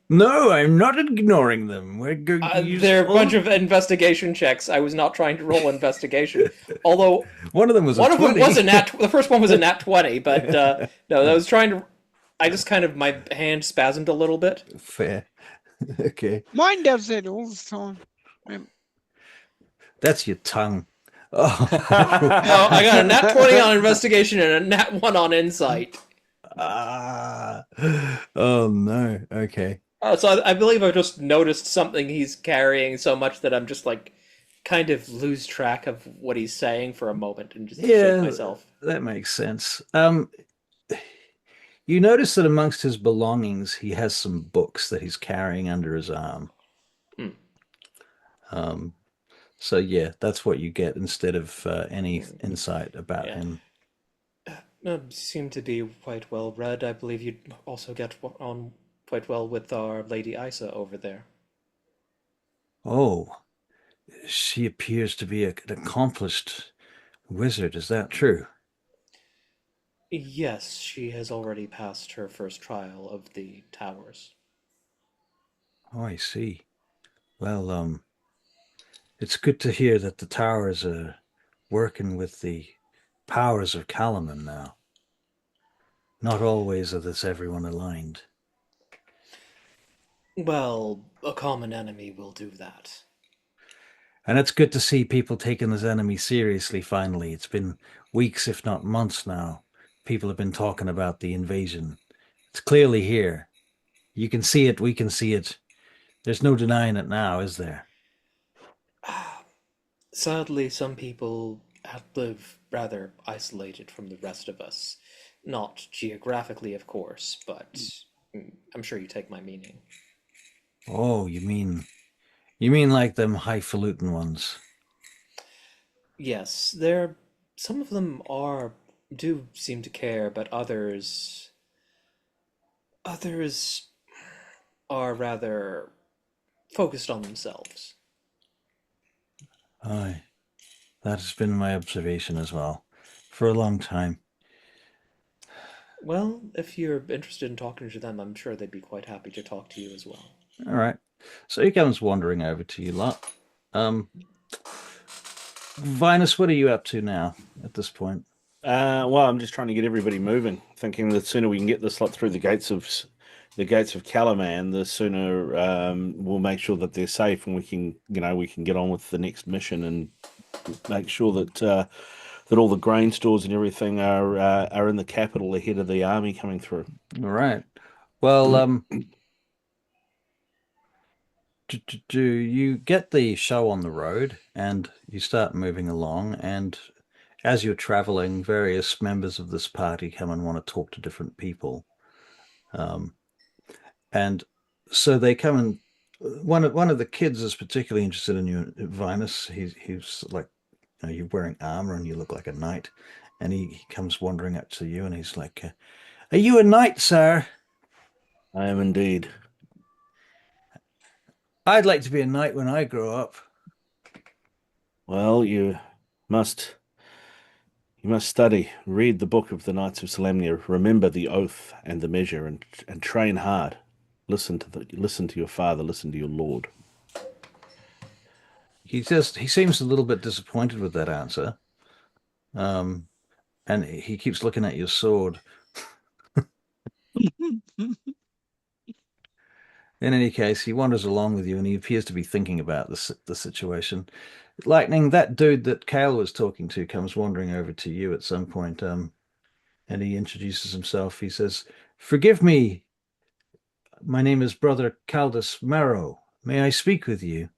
No, I'm not ignoring them. We're going to use they're a bunch of investigation checks. I was not trying to roll investigation. Although one of them was one a 20. of them was a nat. The first one was a nat 20, but no, I was trying to. I just kind of my hand spasmed a little bit. Fair. Okay. Mine does it all the time. That's your tongue. Oh. Oh, I got a nat 20 on investigation and a nat 1 on insight. Oh no. Okay. So I believe I've just noticed something he's carrying so much that I'm just like kind of lose track of what he's saying for a moment and just shake myself. That makes sense. You notice that amongst his belongings, he has some books that he's carrying under his arm. So yeah, that's what you get instead of any insight about him. Seem to be quite well read. I believe you'd also get on quite well with our Lady Isa over there. Oh, she appears to be an accomplished wizard. Is that true? Yes, she has already passed her first trial of the towers. Oh, I see. Well, it's good to hear that the towers are working with the powers of Kalaman now. Not always is everyone aligned. Well, a common enemy will do that. And it's good to see people taking this enemy seriously finally. It's been weeks, if not months now. People have been talking about the invasion. It's clearly here. You can see it, we can see it. There's no denying it now, is there? Sadly, some people live rather isolated from the rest of us. Not geographically, of course, but I'm sure you take my meaning. Oh, you mean like them highfalutin ones? Yes, some of them do seem to care, but others are rather focused on themselves. Aye, that has been my observation as well, for a long time. Well, if you're interested in talking to them, I'm sure they'd be quite happy to talk to you as well. All right. So he comes wandering over to you lot. Vinas, what are you up to now at this point? Well, I'm just trying to get everybody moving, thinking the sooner we can get this lot through the gates of Kalaman, the sooner we'll make sure that they're safe and we can get on with the next mission and make sure that that all the grain stores and everything are in the capital ahead of the army coming through. All right. Well, do you get the show on the road and you start moving along, and as you're traveling, various members of this party come and want to talk to different people. And so they come and one of the kids is particularly interested in you, Vinas. He's like, you're wearing armor and you look like a knight. And he comes wandering up to you and he's like, "Are you a knight, sir?" I am indeed. "I'd like to be a knight when I grow up." Well, must you must study, read the book of the Knights of Solamnia, remember the oath and the measure, and train hard. Listen to your father, listen to your lord. He seems a little bit disappointed with that answer. And he keeps looking at your sword. In any case, he wanders along with you and he appears to be thinking about the situation. Lightning, that dude that Kael was talking to comes wandering over to you at some point, and he introduces himself. He says, "Forgive me. My name is Brother Caldus Marrow. May I speak with you?"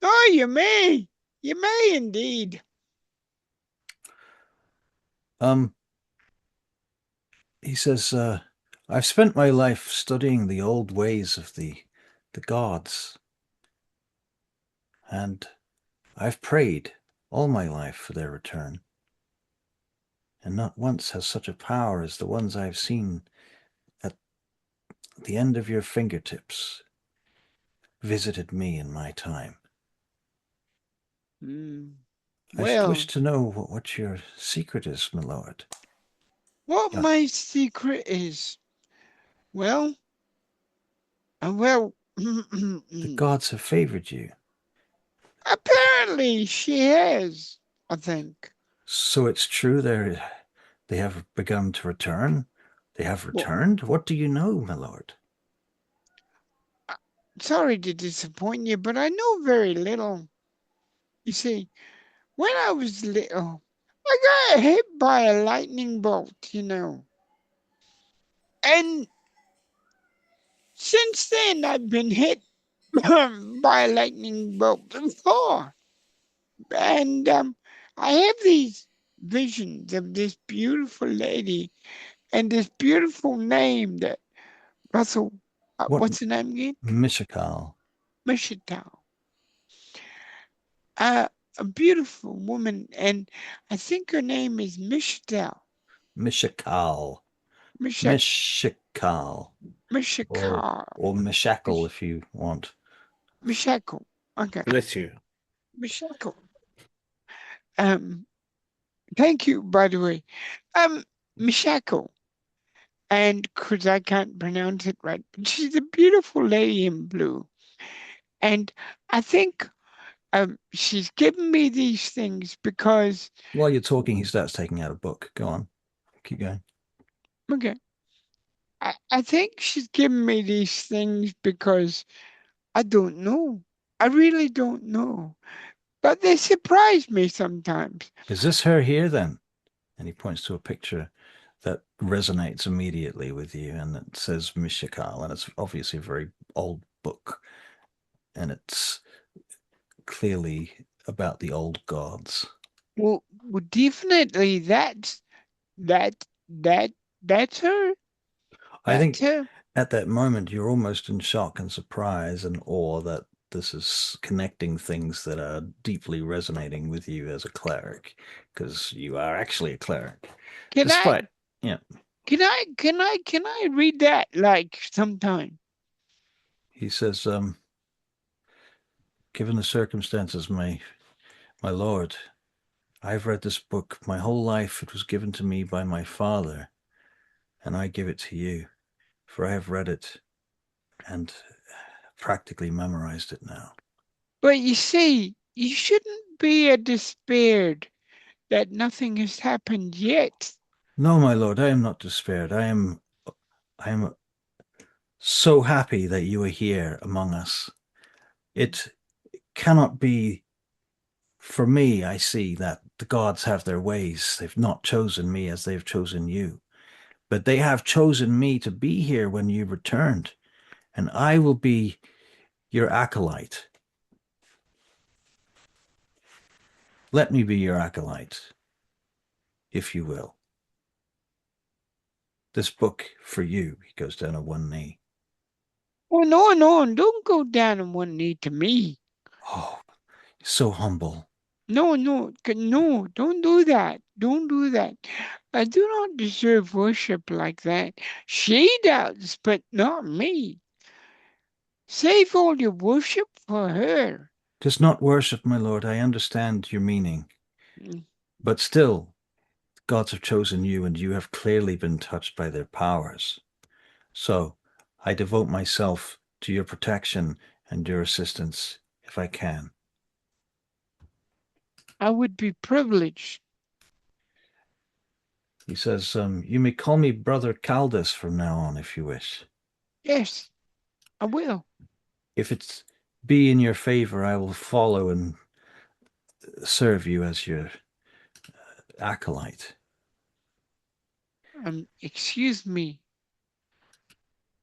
Oh, you may. You may indeed. He says, "I've spent my life studying the old ways of the gods, and I've prayed all my life for their return. And not once has such a power as the ones I've seen at the end of your fingertips visited me in my time. I should wish to know what your secret is, my lord." What my secret is? Well, The gods have favored you. Apparently she has, I think. So it's true they have begun to return? They have returned? What do you know, my lord? Sorry to disappoint you, but I know very little. You see, when I was little, I got hit by a lightning bolt, And since then, I've been hit by a lightning bolt before. And I have these visions of this beautiful lady and this beautiful name that Russell, what's the name again? Mishakal. Mishakal. A beautiful woman, and I think her name is Mishakal. Mishakal. Mishakal. Or Mishakal if you want. Mishakal. Okay. Bless you. Mishakal. Thank you, by the way. Mishakal. And because I can't pronounce it right, but she's a beautiful lady in blue. And I think she's given me these things because... While you're talking, he starts taking out a book. Go on. Keep going. Okay. I think she's given me these things because I don't know. I really don't know. But they surprise me sometimes. Is this her here then? And he points to a picture that resonates immediately with you, and it says Mishakal, and it's obviously a very old book, and it's clearly about the old gods. Well, definitely that's her. I think at that moment you're almost in shock and surprise and awe that this is connecting things that are deeply resonating with you as a cleric, because you are actually a cleric. Can I read that like sometime? He says, "Given the circumstances, my lord, I've read this book my whole life. It was given to me by my father, and I give it to you, for I have read it and practically memorized it now." But you see, you shouldn't be despaired that nothing has happened yet. No, my lord, I am not despaired. I am so happy that you are here among us. It cannot be, for me, I see that the gods have their ways. They've not chosen me as they've chosen you. But they have chosen me to be here when you returned, and I will be your acolyte. Let me be your acolyte, if you will. This book for you. He goes down on one knee. Oh, no, no, don't go down on one knee to me. Oh, so humble. No, no, no, don't do that. Don't do that. I do not deserve worship like that. She does, but not me. Save all your worship for her. Tis not worship, my lord. I understand your meaning. Mm. But still, gods have chosen you, and you have clearly been touched by their powers. So I devote myself to your protection and your assistance if I can. I would be privileged. He says, you may call me Brother Caldus from now on if you wish. Yes, I will. If it's be in your favor, I will follow and serve you as your acolyte. Excuse me.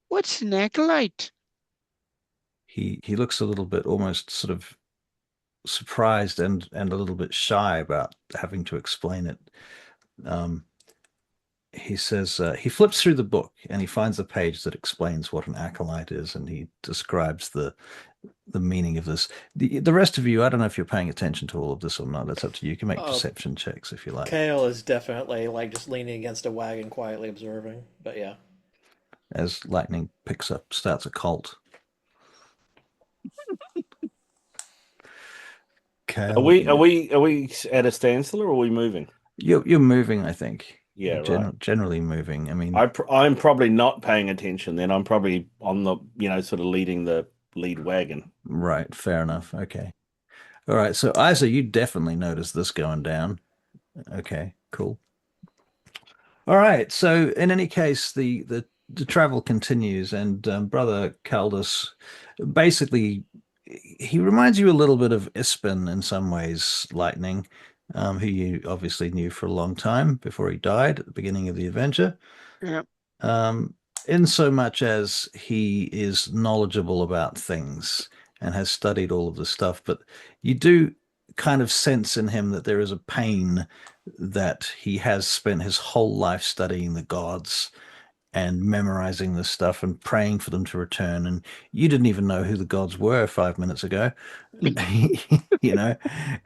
What's an acolyte? He looks a little bit almost sort of surprised and a little bit shy about having to explain it. He says he flips through the book and he finds a page that explains what an acolyte is, and he describes the meaning of this. The rest of you, I don't know if you're paying attention to all of this or not. That's up to you. You can make perception checks if you like. Kael is definitely like just leaning against a wagon, quietly observing. But yeah. As lightning picks up, starts a cult. Kael, are we at a standstill or are we moving? You're moving, I think. Yeah, right. Generally moving. I mean, I'm probably not paying attention. Then I'm probably on the sort of leading the lead wagon. Right. Fair enough. Okay. All right. So Isa, you definitely noticed this going down. Okay. Cool. All right. So in any case, the travel continues, and Brother Caldus basically he reminds you a little bit of Ispin in some ways, Lightning, who you obviously knew for a long time before he died at the beginning of the adventure. Yeah. In so much as he is knowledgeable about things and has studied all of the stuff, but you do kind of sense in him that there is a pain that he has spent his whole life studying the gods and memorizing this stuff and praying for them to return. And you didn't even know who the gods were 5 minutes ago, you know,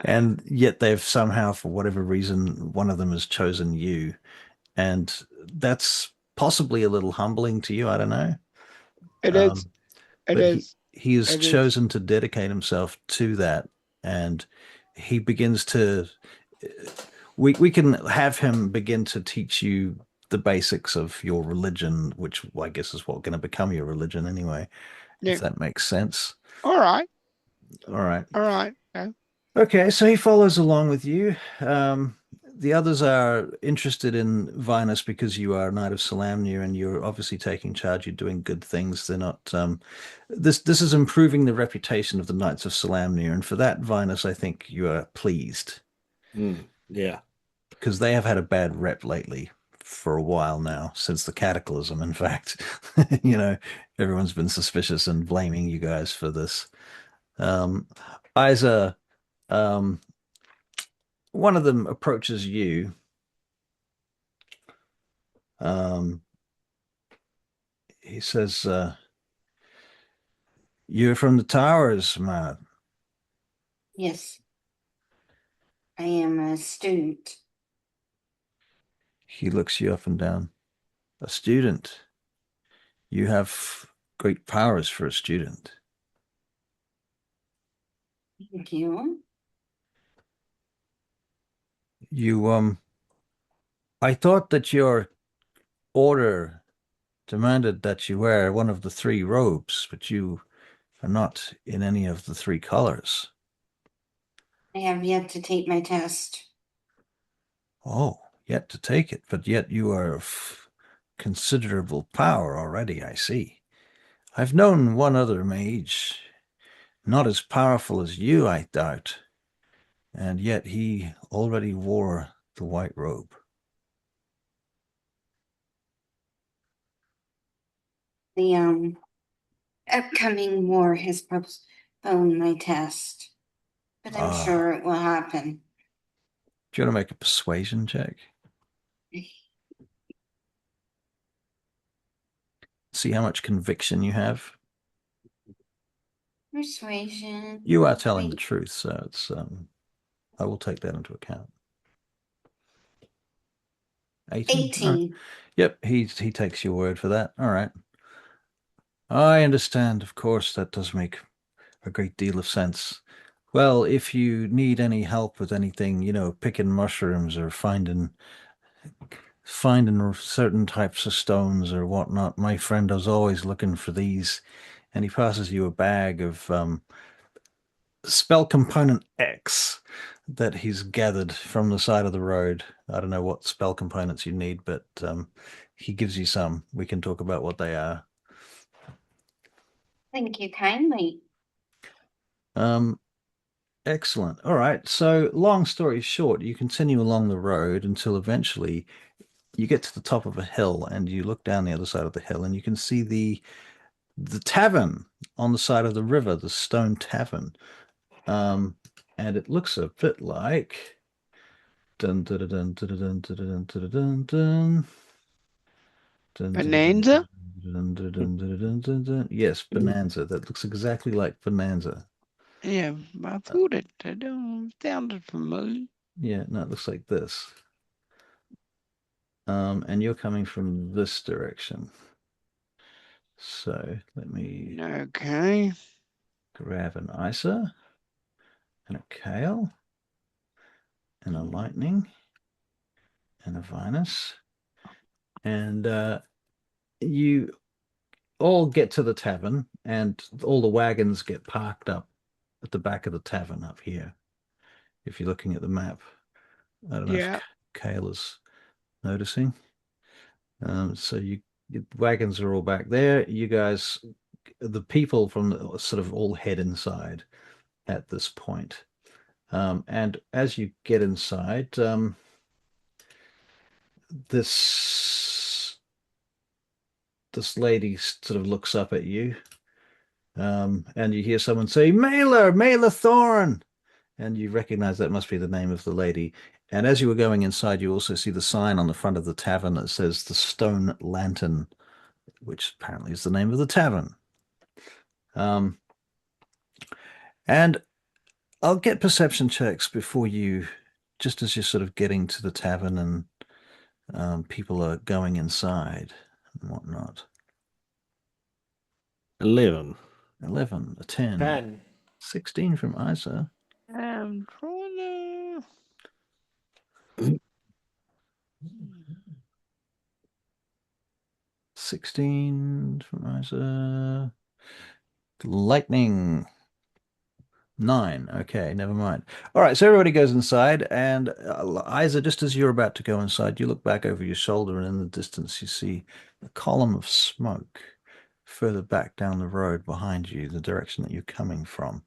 and yet they've somehow, for whatever reason, one of them has chosen you. And that's possibly a little humbling to you. I don't know. It is. It but is. He has It is. chosen to dedicate himself to that. And he begins to, we can have him begin to teach you the basics of your religion, which I guess is what going to become your religion anyway, Yeah. if that makes sense. All right. All right. All right. Yeah. Okay, so he follows along with you. The others are interested in Vinas because you are Knight of Salamnia and you're obviously taking charge. You're doing good things. They're not. This is improving the reputation of the Knights of Salamnia, and for that, Vinas, I think you are pleased. Yeah, because they have had a bad rep lately for a while now, since the Cataclysm. In fact, everyone's been suspicious and blaming you guys for this. Isa, one of them approaches you. He says, "You're from the towers, man." Yes. I am a student. He looks you up and down. A student. You have great powers for a student. Thank you. I thought that your order demanded that you wear one of the three robes, but you are not in any of the three colors. I have yet to take my test. Oh, yet to take it, but yet you are of considerable power already, I see. I've known one other mage, not as powerful as you, I doubt, And yet he already wore the white robe. The upcoming war has postponed my test, but I'm sure it will happen. Do you want to make a persuasion check? See how much conviction you have. Persuasion. You are telling the truth, so it's I will take that into account. 18. 18. Yep, he takes your word for that. All right. I understand. Of course, that does make a great deal of sense. Well, if you need any help with anything, picking mushrooms or finding certain types of stones or whatnot, my friend is always looking for these, and he passes you a bag of spell component X that he's gathered from the side of the road. I don't know what spell components you need, but he gives you some. We can talk about what they are. Thank you kindly. Excellent. All right. So, long story short, you continue along the road until eventually you get to the top of a hill and you look down the other side of the hill and you can see the tavern on the side of the river, the stone tavern. And it looks a bit like dun dun dun dun dun dun dun dun dun dun. Bonanza? Yes, Bonanza. That looks exactly like Bonanza. Yeah, I thought it sounded familiar. Yeah, no, it looks like this. And you're coming from this direction. So let me Okay. grab an Isa and a Kael and a Lightning and a Vinas. And you all get to the tavern and all the wagons get parked up at the back of the tavern up here. If you're looking at the map, I don't know Yeah. if Kael is noticing. So your wagons are all back there. You guys, the people from the, sort of all head inside at this point. And as you get inside, this lady sort of looks up at you, and you hear someone say, Mailer Thorn. And you recognize that must be the name of the lady. And as you were going inside, you also see the sign on the front of the tavern that says the Stonelantern, which apparently is the name of the tavern. And I'll get perception checks before you, just as you're sort of getting to the tavern and people are going inside and whatnot. 11. 11, a 10, 10. 16 from Isa. I'm trying to. 16 from Isa. Lightning. 9. Okay, never mind. All right, so everybody goes inside, and Isa, just as you're about to go inside, you look back over your shoulder, and in the distance, you see a column of smoke further back down the road behind you, the direction that you're coming from.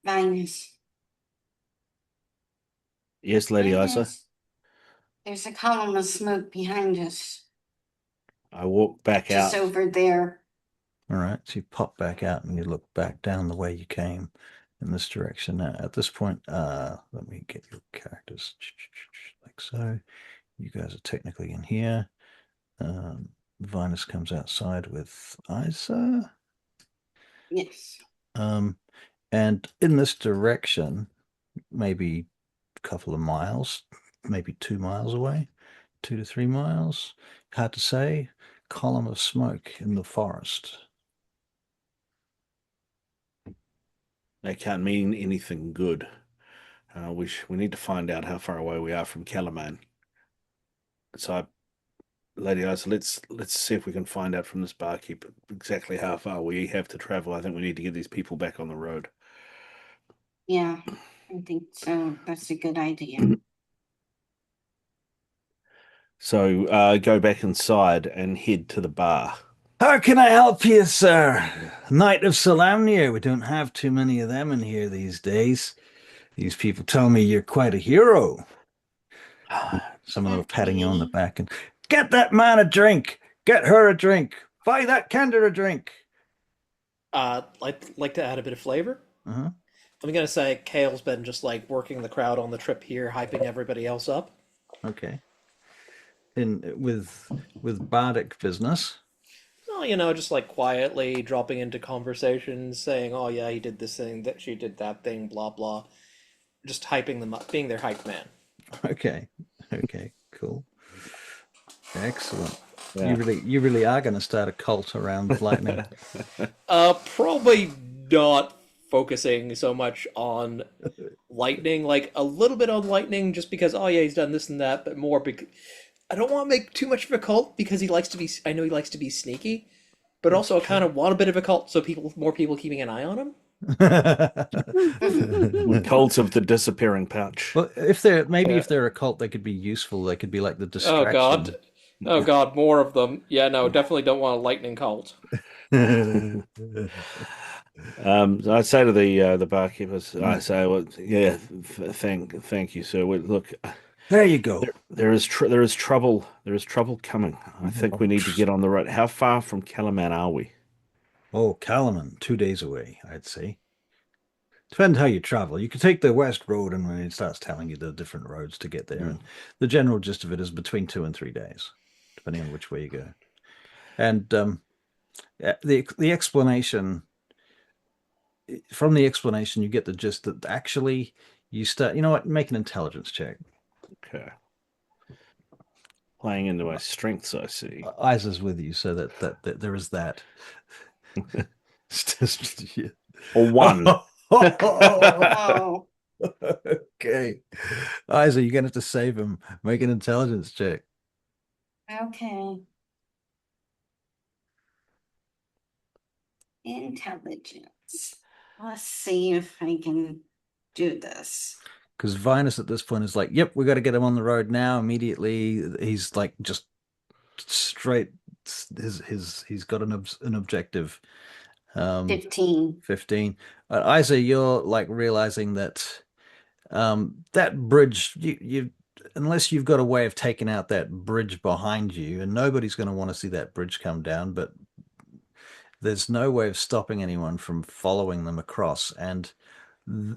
Vinas. Yes, Lady Isa. Vinas. There's a column of smoke behind us. I walk back Just out. over there. All right, so you pop back out and you look back down the way you came in this direction. Now, at this point, let me get your characters like so. You guys are technically in here. Vinus comes outside with Isa. Yes. And in this direction, maybe a couple of miles, maybe 2 miles away, 2 to 3 miles, hard to say, column of smoke in the forest. That can't mean anything good. We need to find out how far away we are from Kalaman. So, Lady Isa, let's see if we can find out from this barkeep exactly how far we have to travel. I think we need to get these people back on the road. Yeah, I think so. That's a good idea. So go back inside and head to the bar. How can I help you, sir? Knight of Salamnia. We don't have too many of them in here these days. These people tell me you're quite a hero. Some of them are patting you on the Okay. back and get that man a drink. Get her a drink. Buy that Kender a drink. Like to add a bit of flavor. Uh-huh. I'm gonna say Kael's been just like working the crowd on the trip here, hyping everybody else up. Okay. In with bardic business. Well, just like quietly dropping into conversations, saying, "Oh yeah, he did this thing, that she did that thing, blah blah." Just hyping them up, being their hype man. Okay. Okay. Cool. Excellent. Yeah. You really are going to start a cult around lightning. Probably not focusing so much on lightning, like a little bit on lightning, just because oh yeah, he's done this and that, but more because I don't want to make too much of a cult because he likes to be. I know he likes to be sneaky, but also I kind of want a bit of a cult so more people keeping an eye on him. Cult of the disappearing pouch. Well, if they're a cult, they could be useful. They could be like the Oh distraction. God, oh God, more of them. Yeah, no, definitely don't want a lightning cult. I say to the barkeepers, I say, well, yeah, thank you, sir. Look, There you go. there is trouble. There is trouble coming. I think we need to get on the road. How far from Kalaman are we? Oh, Kalaman, 2 days away, I'd say. Depends how you travel. You could take the west road, and when it starts telling you the different roads to get there, and the general gist of it is between 2 and 3 days, depending on which way you go. And the explanation from the explanation, you get the gist that actually you start. You know what? Make an intelligence check. Okay. Playing into my strengths, I see. Isa's with you, so that there is that. Or one. Oh, Okay. Isa, you're gonna have to save him. Make an intelligence check. okay. Intelligence. Let's see if I can do this. Because Vinas at this point is like, yep, we got to get him on the road now, immediately. He's like just straight. He's got an objective. 15. 15. Isa, you're like realizing that that bridge, you unless you've got a way of taking out that bridge behind you, and nobody's going to want to see that bridge come down, but there's no way of stopping anyone from following them across. And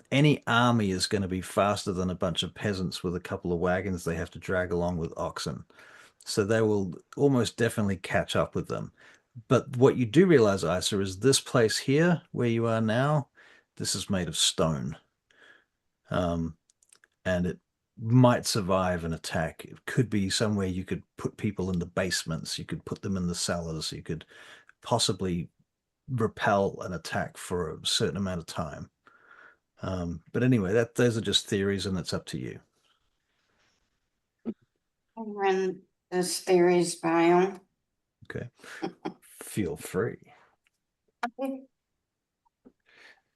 any army is going to be faster than a bunch of peasants with a couple of wagons they have to drag along with oxen. So they will almost definitely catch up with them. But what you do realize, Isa, is this place here, where you are now, this is made of stone. And it might survive an attack. It could be somewhere you could put people in the basements, you could put them in the cellars, you could possibly repel an attack for a certain amount of time. But anyway, those are just theories, and it's up to you. I'll run this theories by him. Okay. Feel free.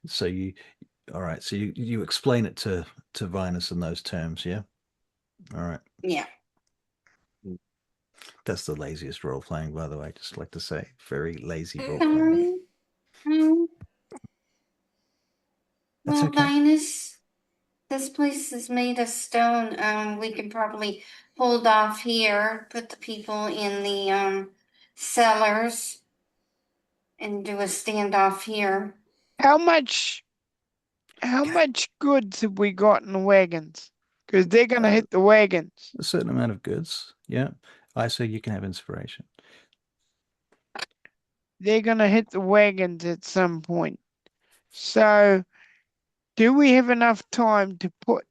So all right. So you explain it to Vinas in those terms, yeah? All right. Yeah. That's the laziest role playing, by the way. Just like to say, very lazy role playing. That's Well, okay. Vinas, this place is made of stone. We could probably hold off here, put the people in the cellars, and do a standoff here. How much goods have we got in the wagons? Because they're gonna hit the wagons. A certain amount of goods. Yeah. I say you can have inspiration. They're gonna hit the wagons at some point. So, do we have enough time to put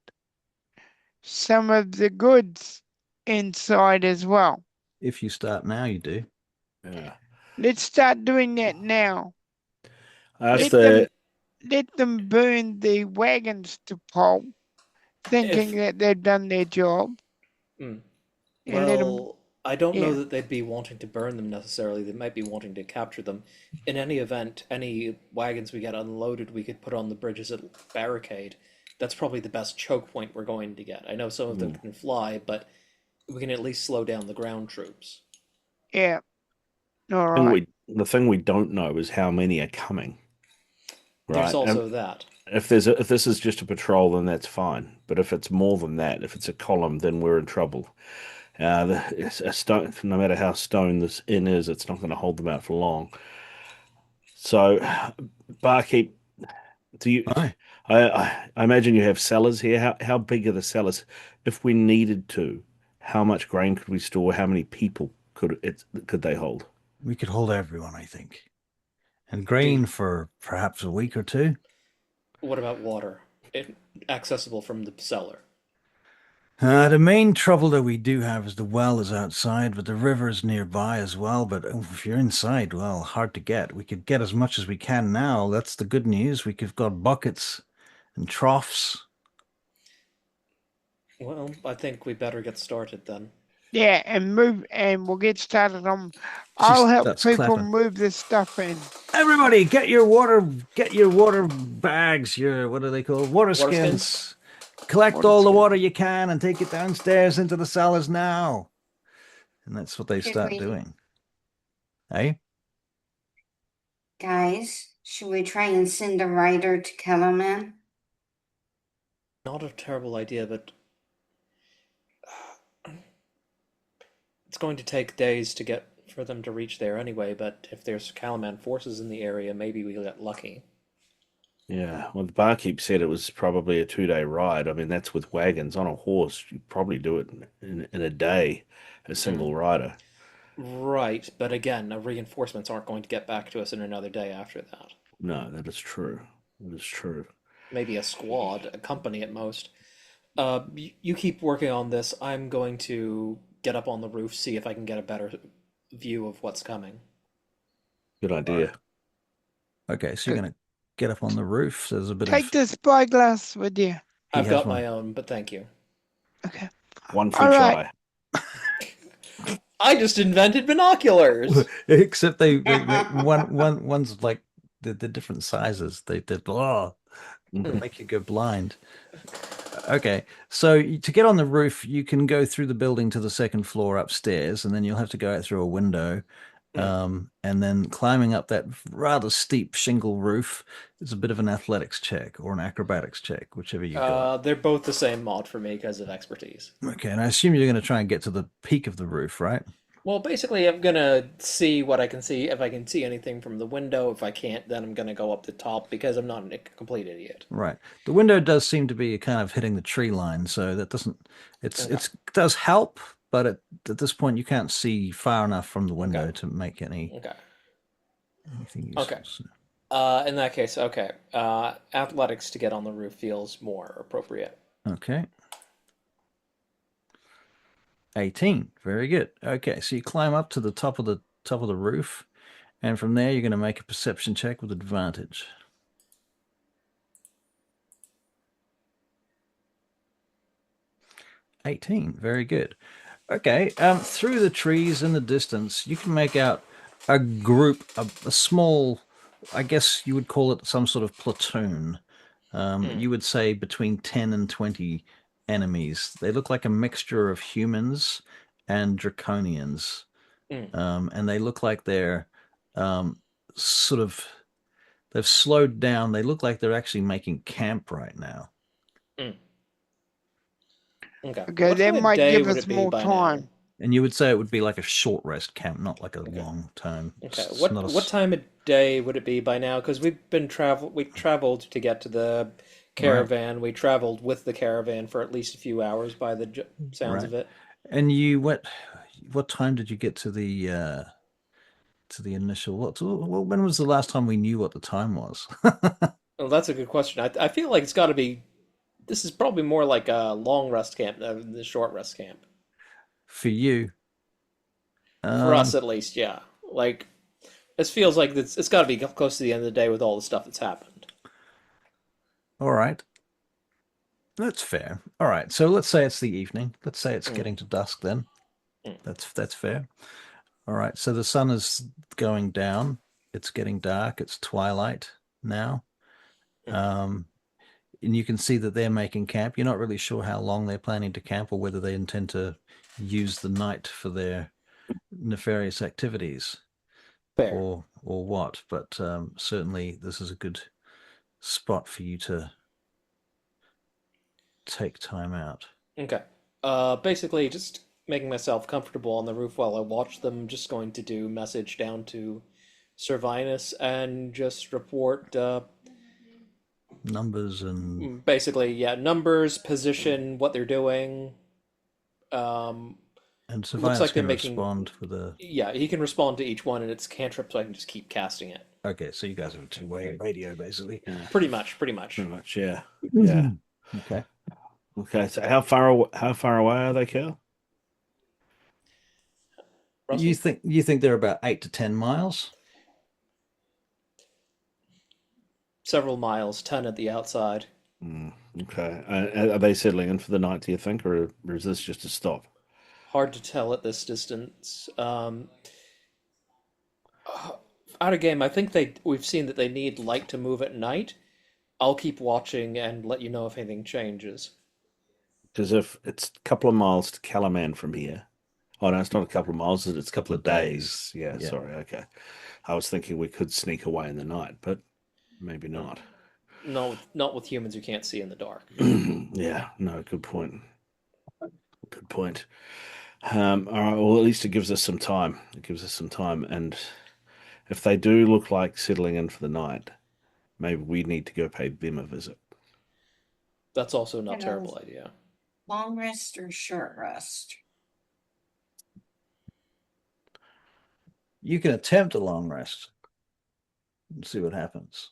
some of the goods inside as well? If you start now, you do. Yeah. Let's start doing that now. I asked Let them burn the wagons to pulp, thinking that they've done their job. Mm. And let them, Well, I don't know yeah. that they'd be wanting to burn them necessarily. They might be wanting to capture them. In any event, any wagons we get unloaded, we could put on the bridge as a barricade. That's probably the best choke point we're going to get. I know some of them can fly, but we can at least slow down the ground troops. Yeah. All right. the thing we don't know is how many are coming, There's right? And also that. if this is just a patrol, then that's fine. But if it's more than that, if it's a column, then we're in trouble. A stone, no matter how stone this inn is, it's not going to hold them out for long. So, barkeep, do you? Aye. I imagine you have cellars here. How big are the cellars? If we needed to, how much grain could we store? How many people could they hold? We could hold everyone, I think. And Do grain for perhaps a week or two. what about water? Accessible from the cellar. The main trouble that we do have is the well is outside, but the river is nearby as well. But if you're inside, well, hard to get. We could get as much as we can now. That's the good news. We've got buckets and troughs. Well, I think we better get started then. Yeah, and move, and we'll get started on. I'll help That's people clapping. move this stuff in. Everybody, get your water bags, your what are they called? Water skins. Collect Water all the skins. water you can and take it downstairs into the cellars now. And that's what they Should start we- doing. Hey? Guys, should we try and send a rider to Kalaman? Not a terrible idea, but it's going to take days to get for them to reach there anyway. But if there's Kalaman forces in the area, maybe we'll get lucky. Yeah, well, the barkeep said it was probably a 2-day ride. I mean, that's with wagons. On a horse, you probably do it in a day, a single rider. Right, but again, reinforcements aren't going to get back to us in another day after that. No, that is true. That is true. Maybe a squad, a company at most. You keep working on this. I'm going to get up on the roof, see if I can get a better view of what's coming. Good idea. Okay, so you're gonna get up on the roof. There's a bit Take of the spyglass with you. I've has got one. my own, but thank you. Okay. One free All right. try. I just invented binoculars. except one's like the different sizes. They make you go blind. Okay, so to get on the roof, you can go through the building to the second floor upstairs, and then you'll have to go out through a window. And then climbing up that rather steep shingle roof is a bit of an athletics check or an acrobatics check, whichever you got. They're both the same mod for me because of expertise. Okay, and I assume you're going to try and get to the peak of the roof, right? Well, basically, I'm gonna see what I can see. If I can see anything from the window, if I can't, then I'm gonna go up the top because I'm not a complete idiot. Right. The window does seem to be kind of hitting the tree line, so that doesn't. Okay. It does help, but at this point you can't see far enough from the window Okay. to make anything useful. Okay. So- In that case, okay. Athletics to get on the roof feels more appropriate. Okay. 18. Very good. Okay, so you climb up to the top of the roof, and from there you're going to make a perception check with advantage. 18. Very good. Okay, through the trees in the distance, you can make out a group, a small, I guess you would call it some sort of platoon. You would say between 10 and 20 enemies. They look like a mixture of humans and draconians. And they look like they're sort of, they've slowed down. They look like they're actually making camp right now. Okay. Okay, What that time of might day give would us it be more by now? time. And you would say it would be like a short rest camp, not like a long term. Okay. It's What not a what time of day would it be by now? Because we traveled to get to the caravan. We traveled with the caravan for at least a few hours by the sounds Right. of it. And what time did you get to the initial when was the last time we knew what the time was? Well, that's a good question. I feel like it's got to be. This is probably more like a long rest camp than the short rest camp. For you. For us, at least, yeah. Like, this feels like it's got to be close to the end of the day with all the stuff that's happened. All right. That's fair. All right. So let's say it's the evening. Let's say it's getting to dusk then. That's fair. All right. So the sun is going down. It's getting dark. It's twilight now. And you can see that they're making camp. You're not really sure how long they're planning to camp or whether they intend to use the night for their nefarious activities. Fair. or what, but certainly this is a good spot for you to take time out. Okay. Basically, just making myself comfortable on the roof while I watch them. Just going to do message down to Sir Vinas and just report. Numbers and Basically, yeah, numbers, position, what they're doing. Um, Looks Surveillance like they're can making. respond for the. Yeah, he can respond to each one, and it's cantrip, so I can just keep casting it. Okay, so you guys have a two-way radio, basically. Yeah, Pretty much. pretty much. Yeah. Okay. Okay. So how far away are they, Kael? Russell? You think they're about 8 to 10 miles? Several miles, 10 at the outside. Okay. Are they settling in for the night, do you think, or is this just a stop? Hard to tell at this distance. Out of game, I think we've seen that they need light to move at night. I'll keep watching and let you know if anything changes. Because if it's a couple of miles to Kalaman from here. Oh, no, it's not a couple of miles, it's a couple of days. Yeah, sorry, okay. I was thinking we could sneak away in the night, but maybe not. No, not with humans who can't see in the dark. Yeah, no, good point. Good point. All right, well, at least it gives us some time. It gives us some time. And if they do look like settling in for the night, maybe we need to go pay them a visit. That's also not a terrible idea. Long rest or short rest? You can attempt a long rest and see what happens.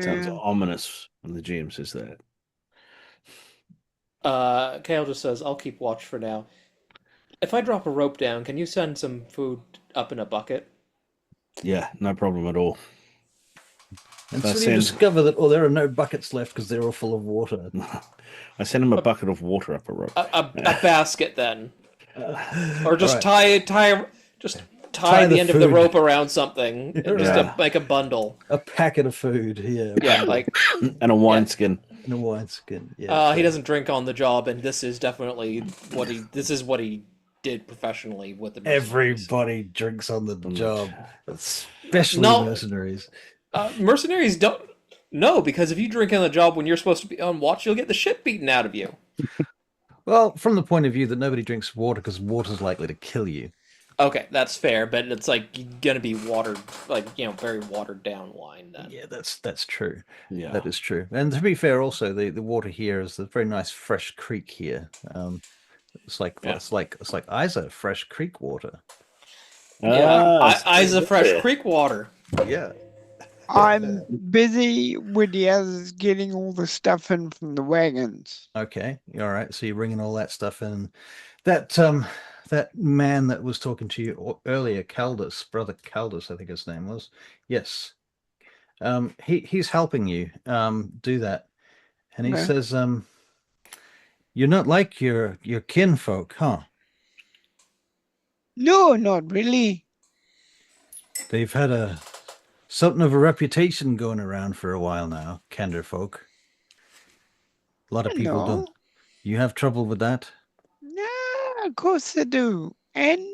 Sounds ominous when the GM says that. Kael just says, I'll keep watch for now. If I drop a rope down, can you send some food up in a bucket? Yeah, no problem at all. And so you discover that, there are no buckets left because they're all full of water. I send him a bucket of water up a rope. A basket, then. Or just tie the end of the rope around something, just to make a bundle. A packet of food, yeah. Yeah, like and a wineskin. And a wineskin. Yeah. He doesn't drink on the job, and this is definitely what he did professionally with the mercenaries. Everybody drinks on the job, especially mercenaries. Mercenaries don't. No, because if you drink on the job when you're supposed to be on watch, you'll get the shit beaten out of you. Well, from the point of view that nobody drinks water because water's likely to kill you. Okay, that's fair, but it's like gonna be watered, very watered down wine. Then. Yeah, that's true. Yeah, that is true. And to be fair, also the water here is a very nice fresh creek here. It's like Isa fresh creek water. Yeah, Isa fresh creek water. Yeah. I'm busy with the others getting all the stuff in from the wagons. Okay, all right. So you're bringing all that stuff in. That man that was talking to you earlier, Brother Caldus, I think his name was. Yes. He's helping you do that, and he says, "You're not like your kinfolk, huh?" No, not really. They've had something of a reputation going around for a while now, Kender folk. A lot of people don't. You have trouble with that? No, of course I do. And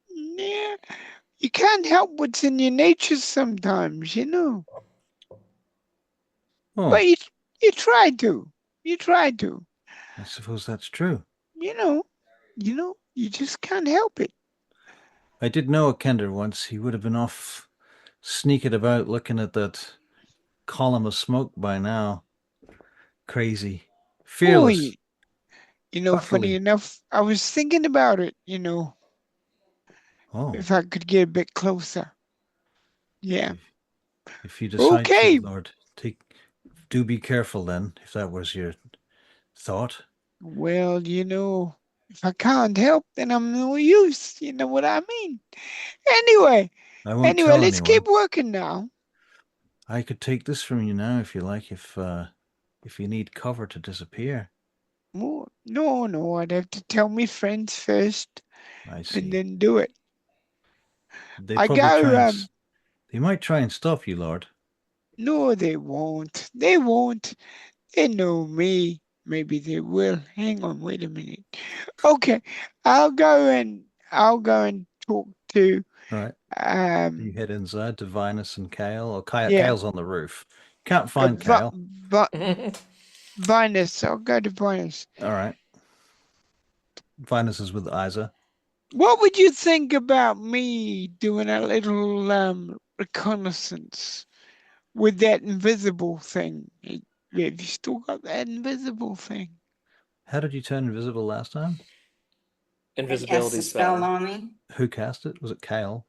yeah, you can't help what's in your nature sometimes, Oh. But you try to. You try to. I suppose that's true. You just can't help it. I did know a Kender once. He would have been off sneaking about looking at that column of smoke by now. Crazy. Fearless. Funny enough, I was thinking about it, if I could get a bit closer. Yeah. If you decide to, Lord, do be careful then, if that was your thought. Well, if I can't help, then I'm no use. You know what I mean? Anyway, let's keep working now. I could take this from you now if you like, if you need cover to disappear. No, I'd have to tell me friends first. I see. And then do it. They might try and stop you, Lord. No, they won't. They won't. They know me. Maybe they will. Hang on, wait a minute. Okay, I'll go and I'll go and talk to All right. You head inside to Vinas and Kael, or yeah, Kael's on the roof. Can't find Kael. Vinas. I'll go to Vinas. All right. Vinas is with Isa. What would you think about me doing a little reconnaissance with that invisible thing? Have you still got that invisible thing? How did you turn invisible last time? Invisibility Yes, the spell spell. on me. Who cast it? Was it Kael?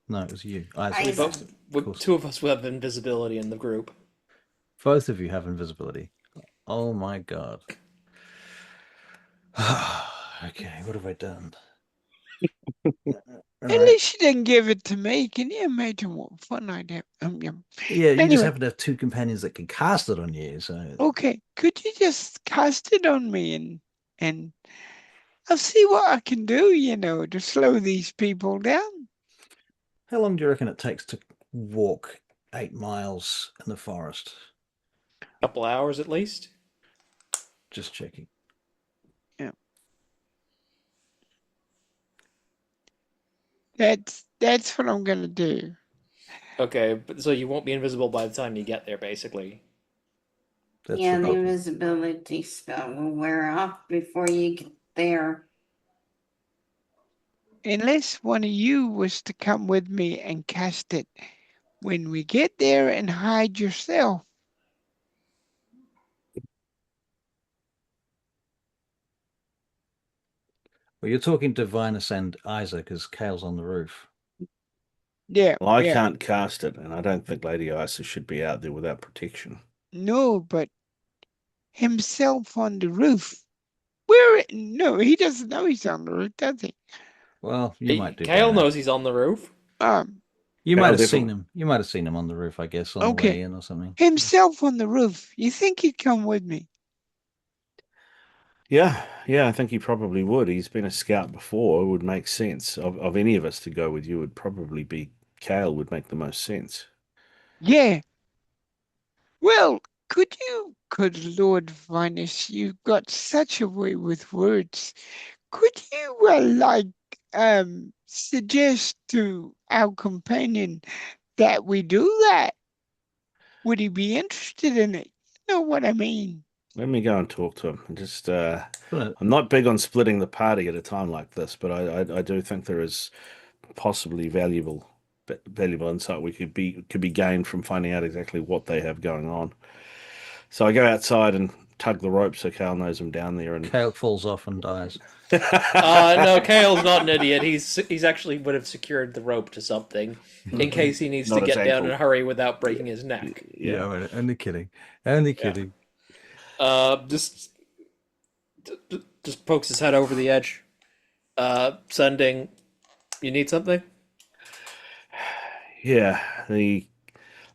No, it was you. Isa. We Isa. both, two of us will have invisibility in the group. Both of you have invisibility. Oh my god. Okay, what have I done? At least you didn't give it to me. Can you imagine what fun I'd have? Yeah, you just Anyway. happen to have two companions that can cast it on you. So Okay, could you just cast it on me and I'll see what I can do, to slow these people down. how long do you reckon it takes to walk 8 miles in the forest? Couple hours at least. Just checking. Yeah. That's what I'm gonna do. Okay, but so you won't be invisible by the time you get there, basically. That's Yeah, the the goal. invisibility spell will wear off before you get there. Unless one of you was to come with me and cast it when we get there and hide yourself. Well, you're talking to Vinas and Isa because Kael's on the roof. Yeah. Well, I yeah. can't cast it, and I don't think Lady Isa should be out there without protection. No, but himself on the roof. No, he doesn't know he's on the roof, does he? Well, you might do. Kael knows he's on the roof. You Kael might have seen definitely- him. You might have seen him on the roof, I guess, on the Okay. way in or something. Himself on the roof. You think he'd come with me? Yeah, I think he probably would. He's been a scout before. It would make sense. Of any of us to go with you, would probably be Kael would make the most sense. Yeah. Well, could Lord Vinas, you've got such a way with words. Could you suggest to our companion that we do that? Would he be interested in it? You know what I mean? Let me go and talk to him. I'm not big on splitting the party at a time like this, but I do think there is possibly valuable insight we could be gained from finding out exactly what they have going on. So I go outside and tug the rope so Kael knows I'm down there, and Kael falls off and dies. No, Kael's not an idiot. He's actually would have secured the rope to something in case he needs Not to his get down in ankle. a hurry without breaking his neck. Yeah, only kidding. Only kidding. Just pokes his head over the edge. Sending. You need something? Yeah, the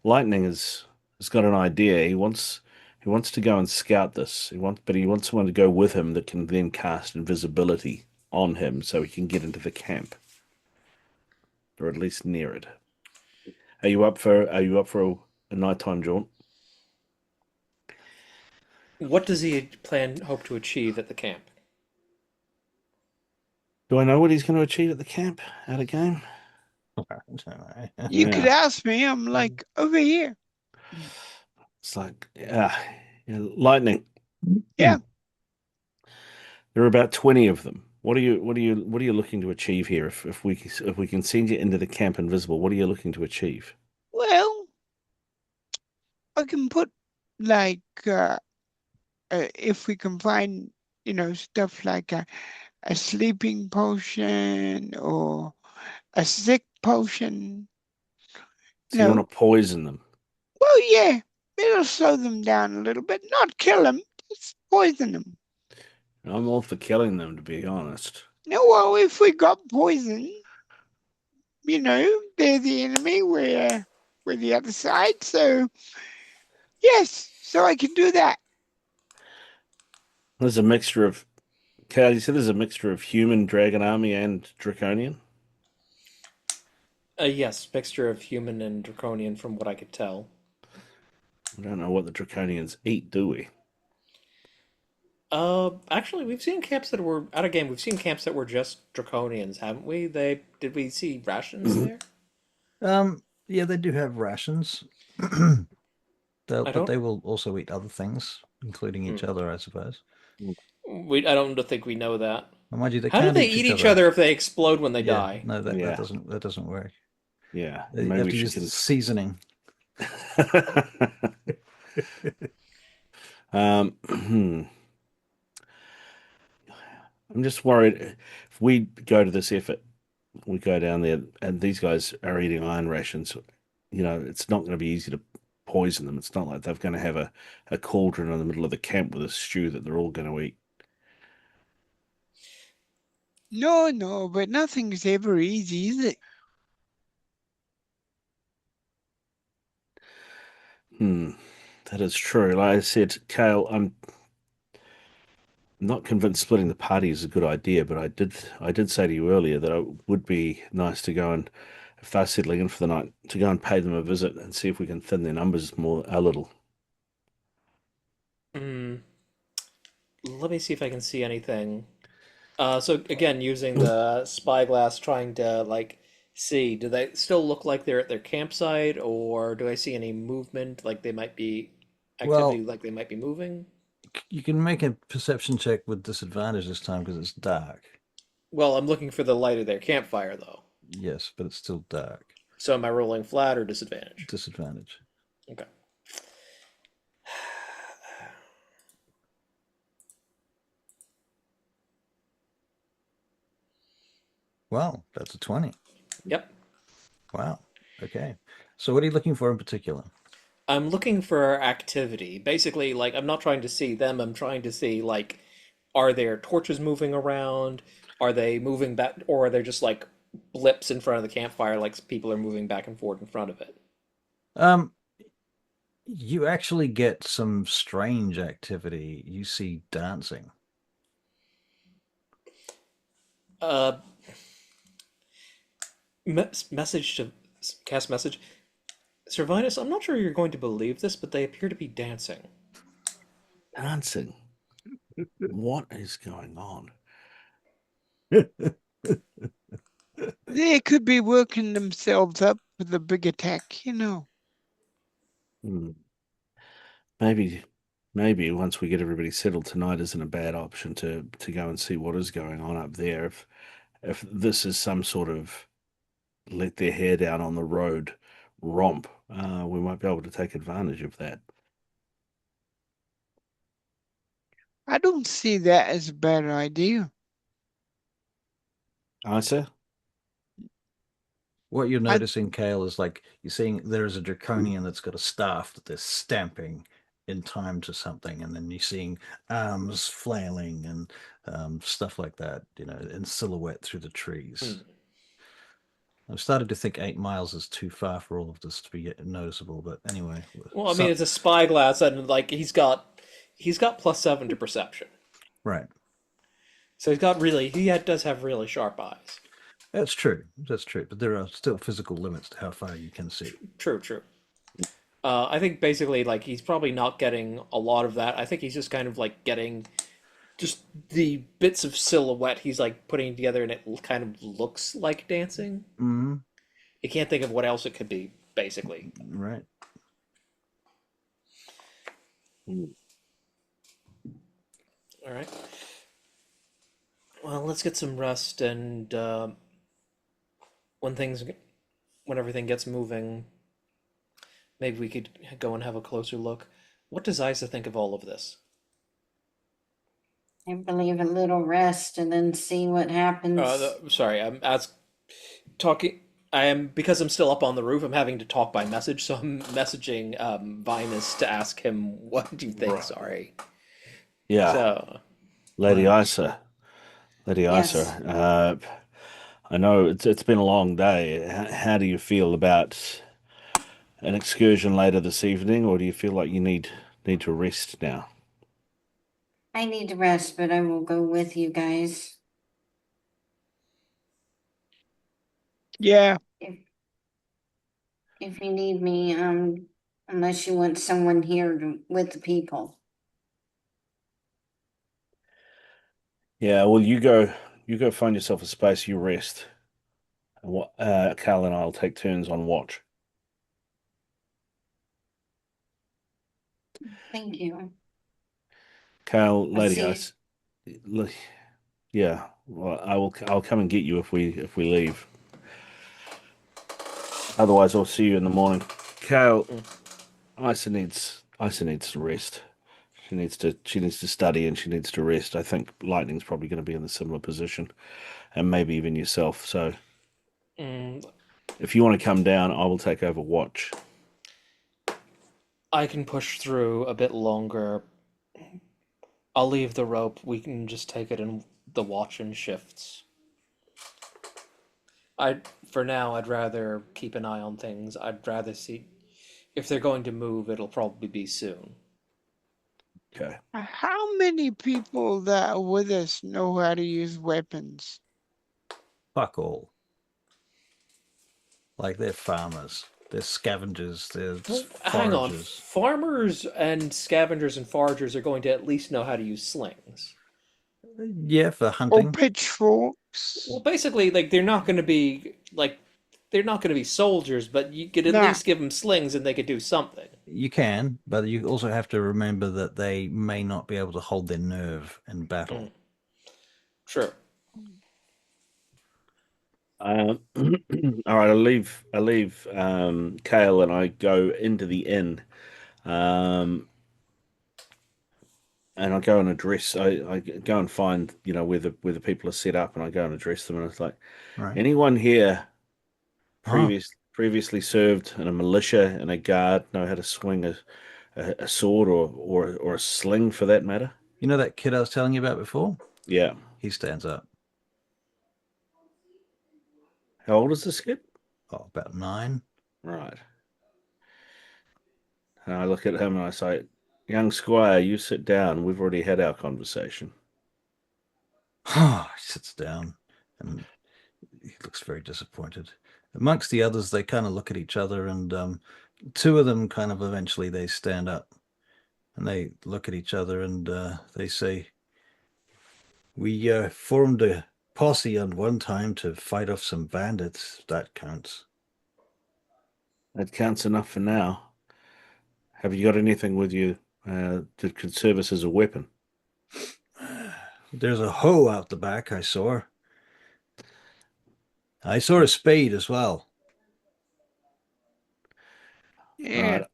lightning has got an idea. He wants to go and scout this. But he wants someone to go with him that can then cast invisibility on him so he can get into the camp, or at least near it. Are you up for a nighttime jaunt? What does he hope to achieve at the camp? Do I know what he's going to achieve at the camp out of game? You could ask me. I'm like over here. It's like lightning. Yeah. There are about 20 of them. What are you looking to achieve here? If we can send you into the camp invisible, what are you looking to achieve? Well, I can put if we can find stuff like a sleeping potion or a sick potion. So you want to poison them? Well, yeah, it'll slow them down a little bit. Not kill them, just poison them. I'm all for killing them, to be honest. No, well, if we got poison, they're the enemy. We're the other side. So, yes, so I can do that. There's a mixture of... Kael, you said there's a mixture of human, dragon army, and draconian? Yes, mixture of human and draconian from what I could tell. We don't know what the draconians eat, do we? Actually, we've seen camps that were out of game. We've seen camps that were just draconians, haven't we? Did we see rations there? Yeah, they do have rations. I But don't. they will also eat other things, including each Hmm. other, I suppose. I don't think we know that. And mind you, they How do can't they eat eat each each other. other if they explode when they Yeah, die? no, that Yeah, doesn't work. yeah. You Maybe have we to should use can. seasoning. I'm just worried if we go to this effort, we go down there, and these guys are eating iron rations. It's not going to be easy to poison them. It's not like they're going to have a cauldron in the middle of the camp with a stew that they're all going to eat. No, no, but nothing's ever easy, is it? That is true. Like I said, Kael, I'm not convinced splitting the party is a good idea, but I did say to you earlier that it would be nice to go and, if they're settling in for the night, to go and pay them a visit and see if we can thin their numbers more a little. Hmm. Let me see if I can see anything. So again, using the spyglass, trying to like see, do they still look like they're at their campsite, or do I see any movement, like they might be activity, Well, like they might be moving? you can make a perception check with disadvantage this time because it's dark. Well, I'm looking for the light of their campfire, though. Yes, but it's still dark. So am I rolling flat or disadvantage? Disadvantage. Okay. Well, that's a 20. Yep. Wow. Okay. So what are you looking for in particular? I'm looking for activity. Basically, like, I'm not trying to see them, I'm trying to see, like, are there torches moving around? Are they moving back, or are there just like blips in front of the campfire, like people are moving back and forth in front of it? Um, you actually get some strange activity. You see dancing. Uh, message to cast message. Sir Vinus, I'm not sure you're going to believe this, but they appear to be dancing. Dancing. What is going on? They could be working themselves up for the big attack, Hmm. Maybe once we get everybody settled tonight isn't a bad option to go and see what is going on up there. If this is some sort of let their hair down on the road romp, we might be able to take advantage of that. I don't see that as a bad idea. Isa? What you're I noticing, Kael, is like you're seeing there's a draconian that's got a staff that they're stamping in time to something, and then you're seeing arms flailing and stuff like that, in silhouette through the trees. Hmm. I've started to think 8 miles is too far for all of this to be noticeable, but anyway, Well, I mean, so it's a spyglass, and like he's got +7 to perception, right, so does have really sharp eyes. that's true, but there are still physical limits to how far you can see. True, true. I think basically like he's probably not getting a lot of that. I think he's just kind of like getting just the bits of silhouette he's like putting together, and it kind of looks like dancing. Hmm. You can't think of what else it could be, basically. Right. Hmm. All right. Well, let's get some rest, and when things when everything gets moving, maybe we could go and have a closer look. What does Isa think of all of this? I believe a little rest and then see what happens. Sorry, I'm talking. I am because I'm still up on the roof. I'm having to talk by message, so I'm messaging Vinas to ask him what do you think. Right. Sorry. Yeah, So Lady Right. Isa. Lady Isa, Yes. I know it's been a long day. How do you feel about an excursion later this evening, or do you feel like you need to rest now? I need to rest, but I will go with you guys. yeah, If if you need me, unless you want someone here with the people. Yeah, well, you go find yourself a space, you rest. And what Cal and I'll take turns on watch. Thank you. Cal, I lady, see. yeah, well, I'll come and get you if we leave. Otherwise, I'll see you in the morning. Cal, Isa needs to rest. She needs to study and she needs to rest. I think Lightning's probably going to be in a similar position, and maybe even yourself. So Mm, if you want to come down, I will take over watch. I can push through a bit longer. I'll leave the rope. We can just take it in the watch and shifts. For now, I'd rather keep an eye on things. I'd rather see if they're going to move, it'll probably be soon. Okay. How many people that are with us know how to use weapons? Fuck all. Like they're farmers, they're scavengers, they're Well, hang on. foragers. Farmers and scavengers and foragers are going to at least know how to use slings. Yeah, for Or hunting. pitchforks? Well, basically, like they're not going to be soldiers, but you could at Nah. least give them slings and they could do something. You can, but you also have to remember that they may not be able to hold their nerve in battle. True. All right, I leave Kael and I go into the inn. And I go and address I go and find, where the people are set up, and I go and address them, and it's like, Right. anyone here Huh. previously served in a militia and a guard know how to swing a sword or a sling for that matter? You know that kid I was telling you about before? Yeah. He stands up. How old is this kid? Oh, about 9. Right. And I look at him and I say, young squire, you sit down. We've already had our conversation. He sits down and he looks very disappointed. Amongst the others, they kind of look at each other, and two of them kind of eventually they stand up and they look at each other, and they say, we formed a posse on one time to fight off some bandits. That counts. That counts enough for now. Have you got anything with you that could serve us as a weapon? There's a hoe out the back I saw. I saw a spade as well. Yeah.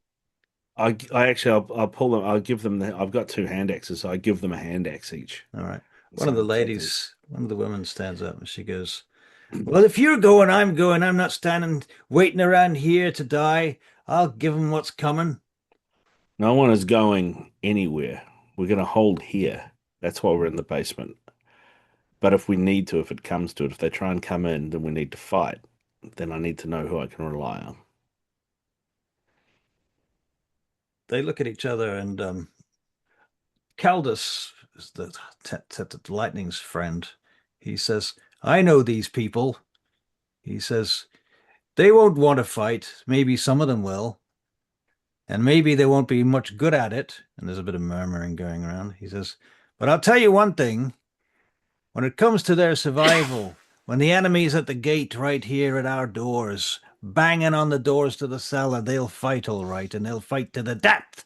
I actually I'll pull them. I'll give them I've got 2 hand axes. So I give them a hand axe each. All right. So take One of the women stands up and she goes, well, if you're going, I'm going. I'm not standing waiting around here to die. I'll give them what's coming. No one is going anywhere. We're going to hold here. That's why we're in the basement. But if we need to, if it comes to it, if they try and come in, then we need to fight. Then I need to know who I can rely on. They look at each other, and Caldus is the Lightning's friend. He says, I know these people. He says, they won't want to fight. Maybe some of them will. And maybe they won't be much good at it. And there's a bit of murmuring going around. He says, but I'll tell you one thing. When it comes to their survival, when the enemy's at the gate right here at our doors, banging on the doors to the cellar, they'll fight all right, and they'll fight to the death.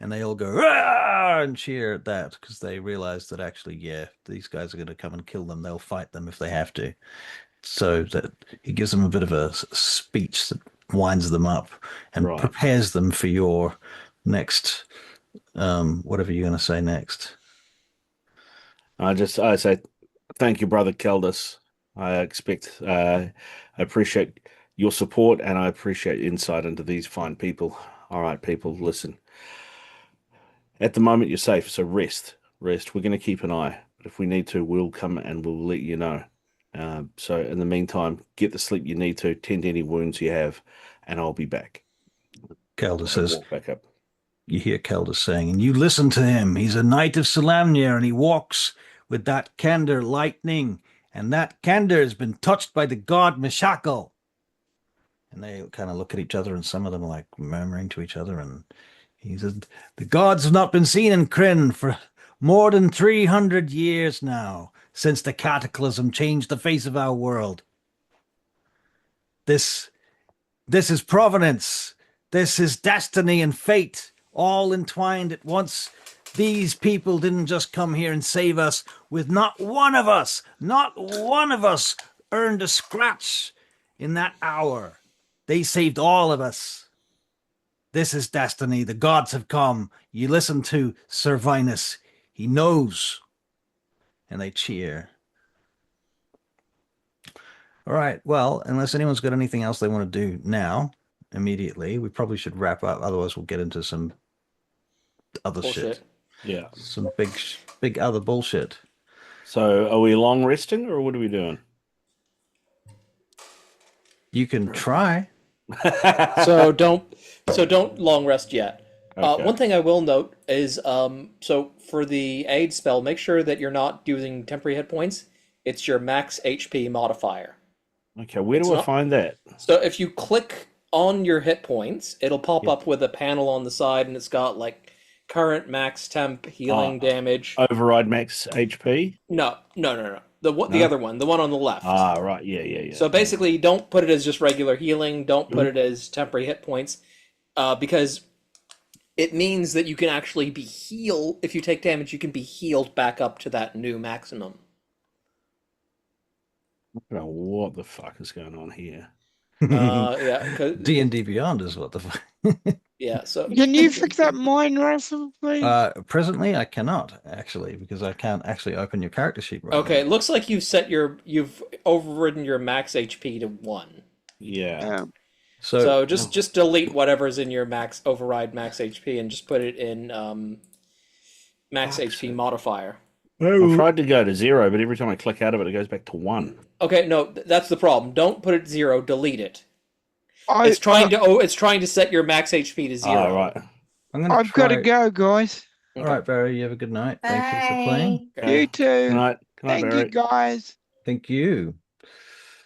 And they all go, "Rah!" and cheer at that, because they realize that actually, yeah, these guys are going to come and kill them. They'll fight them if they have to. So that he gives them a bit of a speech that winds them up and Right. prepares them for your next, whatever you're going to say next. I say thank you, brother Keldus. I appreciate your support, and I appreciate insight into these fine people. All right, people, listen. At the moment, you're safe, so rest. We're going to keep an eye, but if we need to, we'll come and we'll let you know. So in the meantime, get the sleep you need to, tend to any wounds you have, and I'll be back. Calder I says, walk back up. you hear Calder saying, and you listen to him. He's a knight of Salamnia, and he walks with that candor lightning, and that candor has been touched by the god Mishakal. And they kind of look at each other, and some of them are like murmuring to each other. And he says, the gods have not been seen in Kryn for More than 300 years now since the cataclysm changed the face of our world. This is providence. This is destiny and fate, all entwined at once. These people didn't just come here and save us with not one of us earned a scratch in that hour. They saved all of us. This is destiny. The gods have come. You listen to Sir Vinas. He knows. And they cheer. All right. Well, unless anyone's got anything else they want to do now, immediately, we probably should wrap up. Otherwise, we'll get into some other shit. Yeah. Some big other bullshit. So are we long resting or what are we doing? You can try. So don't long rest yet. Okay. One thing I will note is so for the aid spell, make sure that you're not using temporary hit points. It's your max HP modifier. Okay, where do I find that? So if you click on your hit points, it'll pop up with a panel on the side, and it's got like current max temp, healing damage. Override max HP? No. The other one, the one on the left. Ah, right. Yeah. So basically, don't put it as just regular healing. Don't put it as temporary hit points, because it means that you can actually be healed. If you take damage, you can be healed back up to that new maximum. I don't know what the fuck is going on here. Yeah. D&D Beyond is what the fuck. Yeah. So Can you fix that mine, Russell, please? Presently, I cannot actually because I can't actually open your character sheet right okay, now. it looks like you've overridden your max HP to 1. Yeah. So just delete whatever's in your override max HP and just put it in max HP modifier. I tried to go to 0, but every time I click out of it, it goes back to 1. Okay, no, that's the problem. Don't put it 0. Delete it. It's trying to set your max HP to 0. Oh, right. I've got to go, guys. All right, Barry, you have a good night. Thank you for playing. Okay. You too. Good night. Thank Barry. you, guys. Thank you.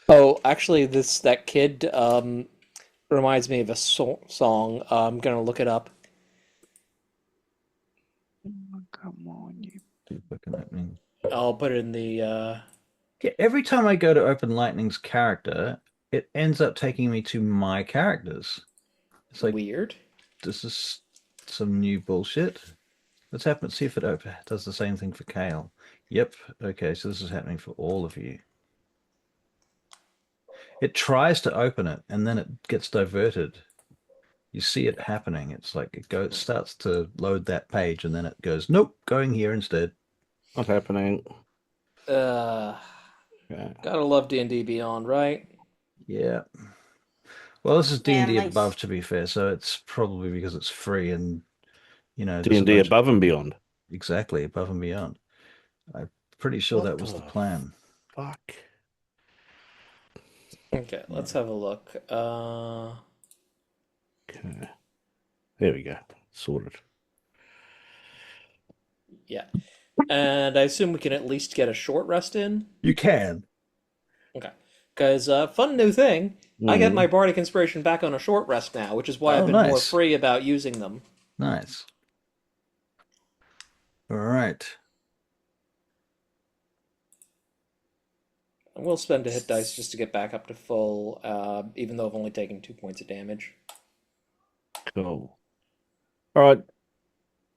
Oh, actually, that kid reminds me of a song. I'm gonna look it up. Oh, come on, you. I'll put it in the. Yeah, every time I go to open Lightning's character, it ends up taking me to my characters. It's like, weird. This is some new bullshit. Let's see if it does the same thing for Kael. Yep. Okay, so this is happening for all of you. It tries to open it, and then it gets diverted. You see it happening. It's like it starts to load that page, and then it goes, nope, going here instead. Not happening. Gotta love D&D Beyond, right? Yeah. Well, this is D&D Yeah, above, to be fair, so it's probably because it's free and, D&D above and beyond. Exactly, above and beyond. I'm pretty sure that was the plan. Fuck. Okay, let's have a look. Okay. There we go. Sorted. Yeah. And I assume we can at least get a short rest in? You can. Okay. Because, fun new thing, I get my Bardic Inspiration back on a short rest now, which is why I've been more free about using them. Nice. All right. And we'll spend a hit dice just to get back up to full, even though I've only taken 2 points of damage. Cool. All right.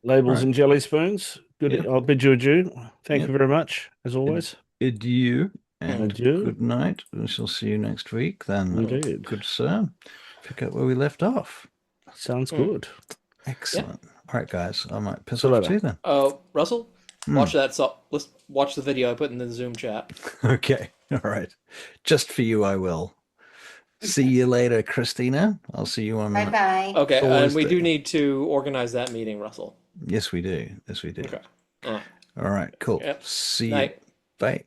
Labels and jelly spoons. Good. Yep. I'll bid you adieu. Thank you very much, as always. Adieu. And Adieu. good night. We shall see you next week then. Indeed. Good sir. Pick up where we left off. Sounds good. Excellent. All right, guys. I might piss See you off later. too then. Oh, Russell? Watch that. Let's watch the video I put in the Zoom chat. Okay. All right. Just for you, I will. See you later, Christina. I'll see you on. Bye-bye. Okay, and we Thursday. do need to organize that meeting, Russell. Yes, we do. Yes, we do. Okay. All right. Cool. Yep. See you. Night. Bye.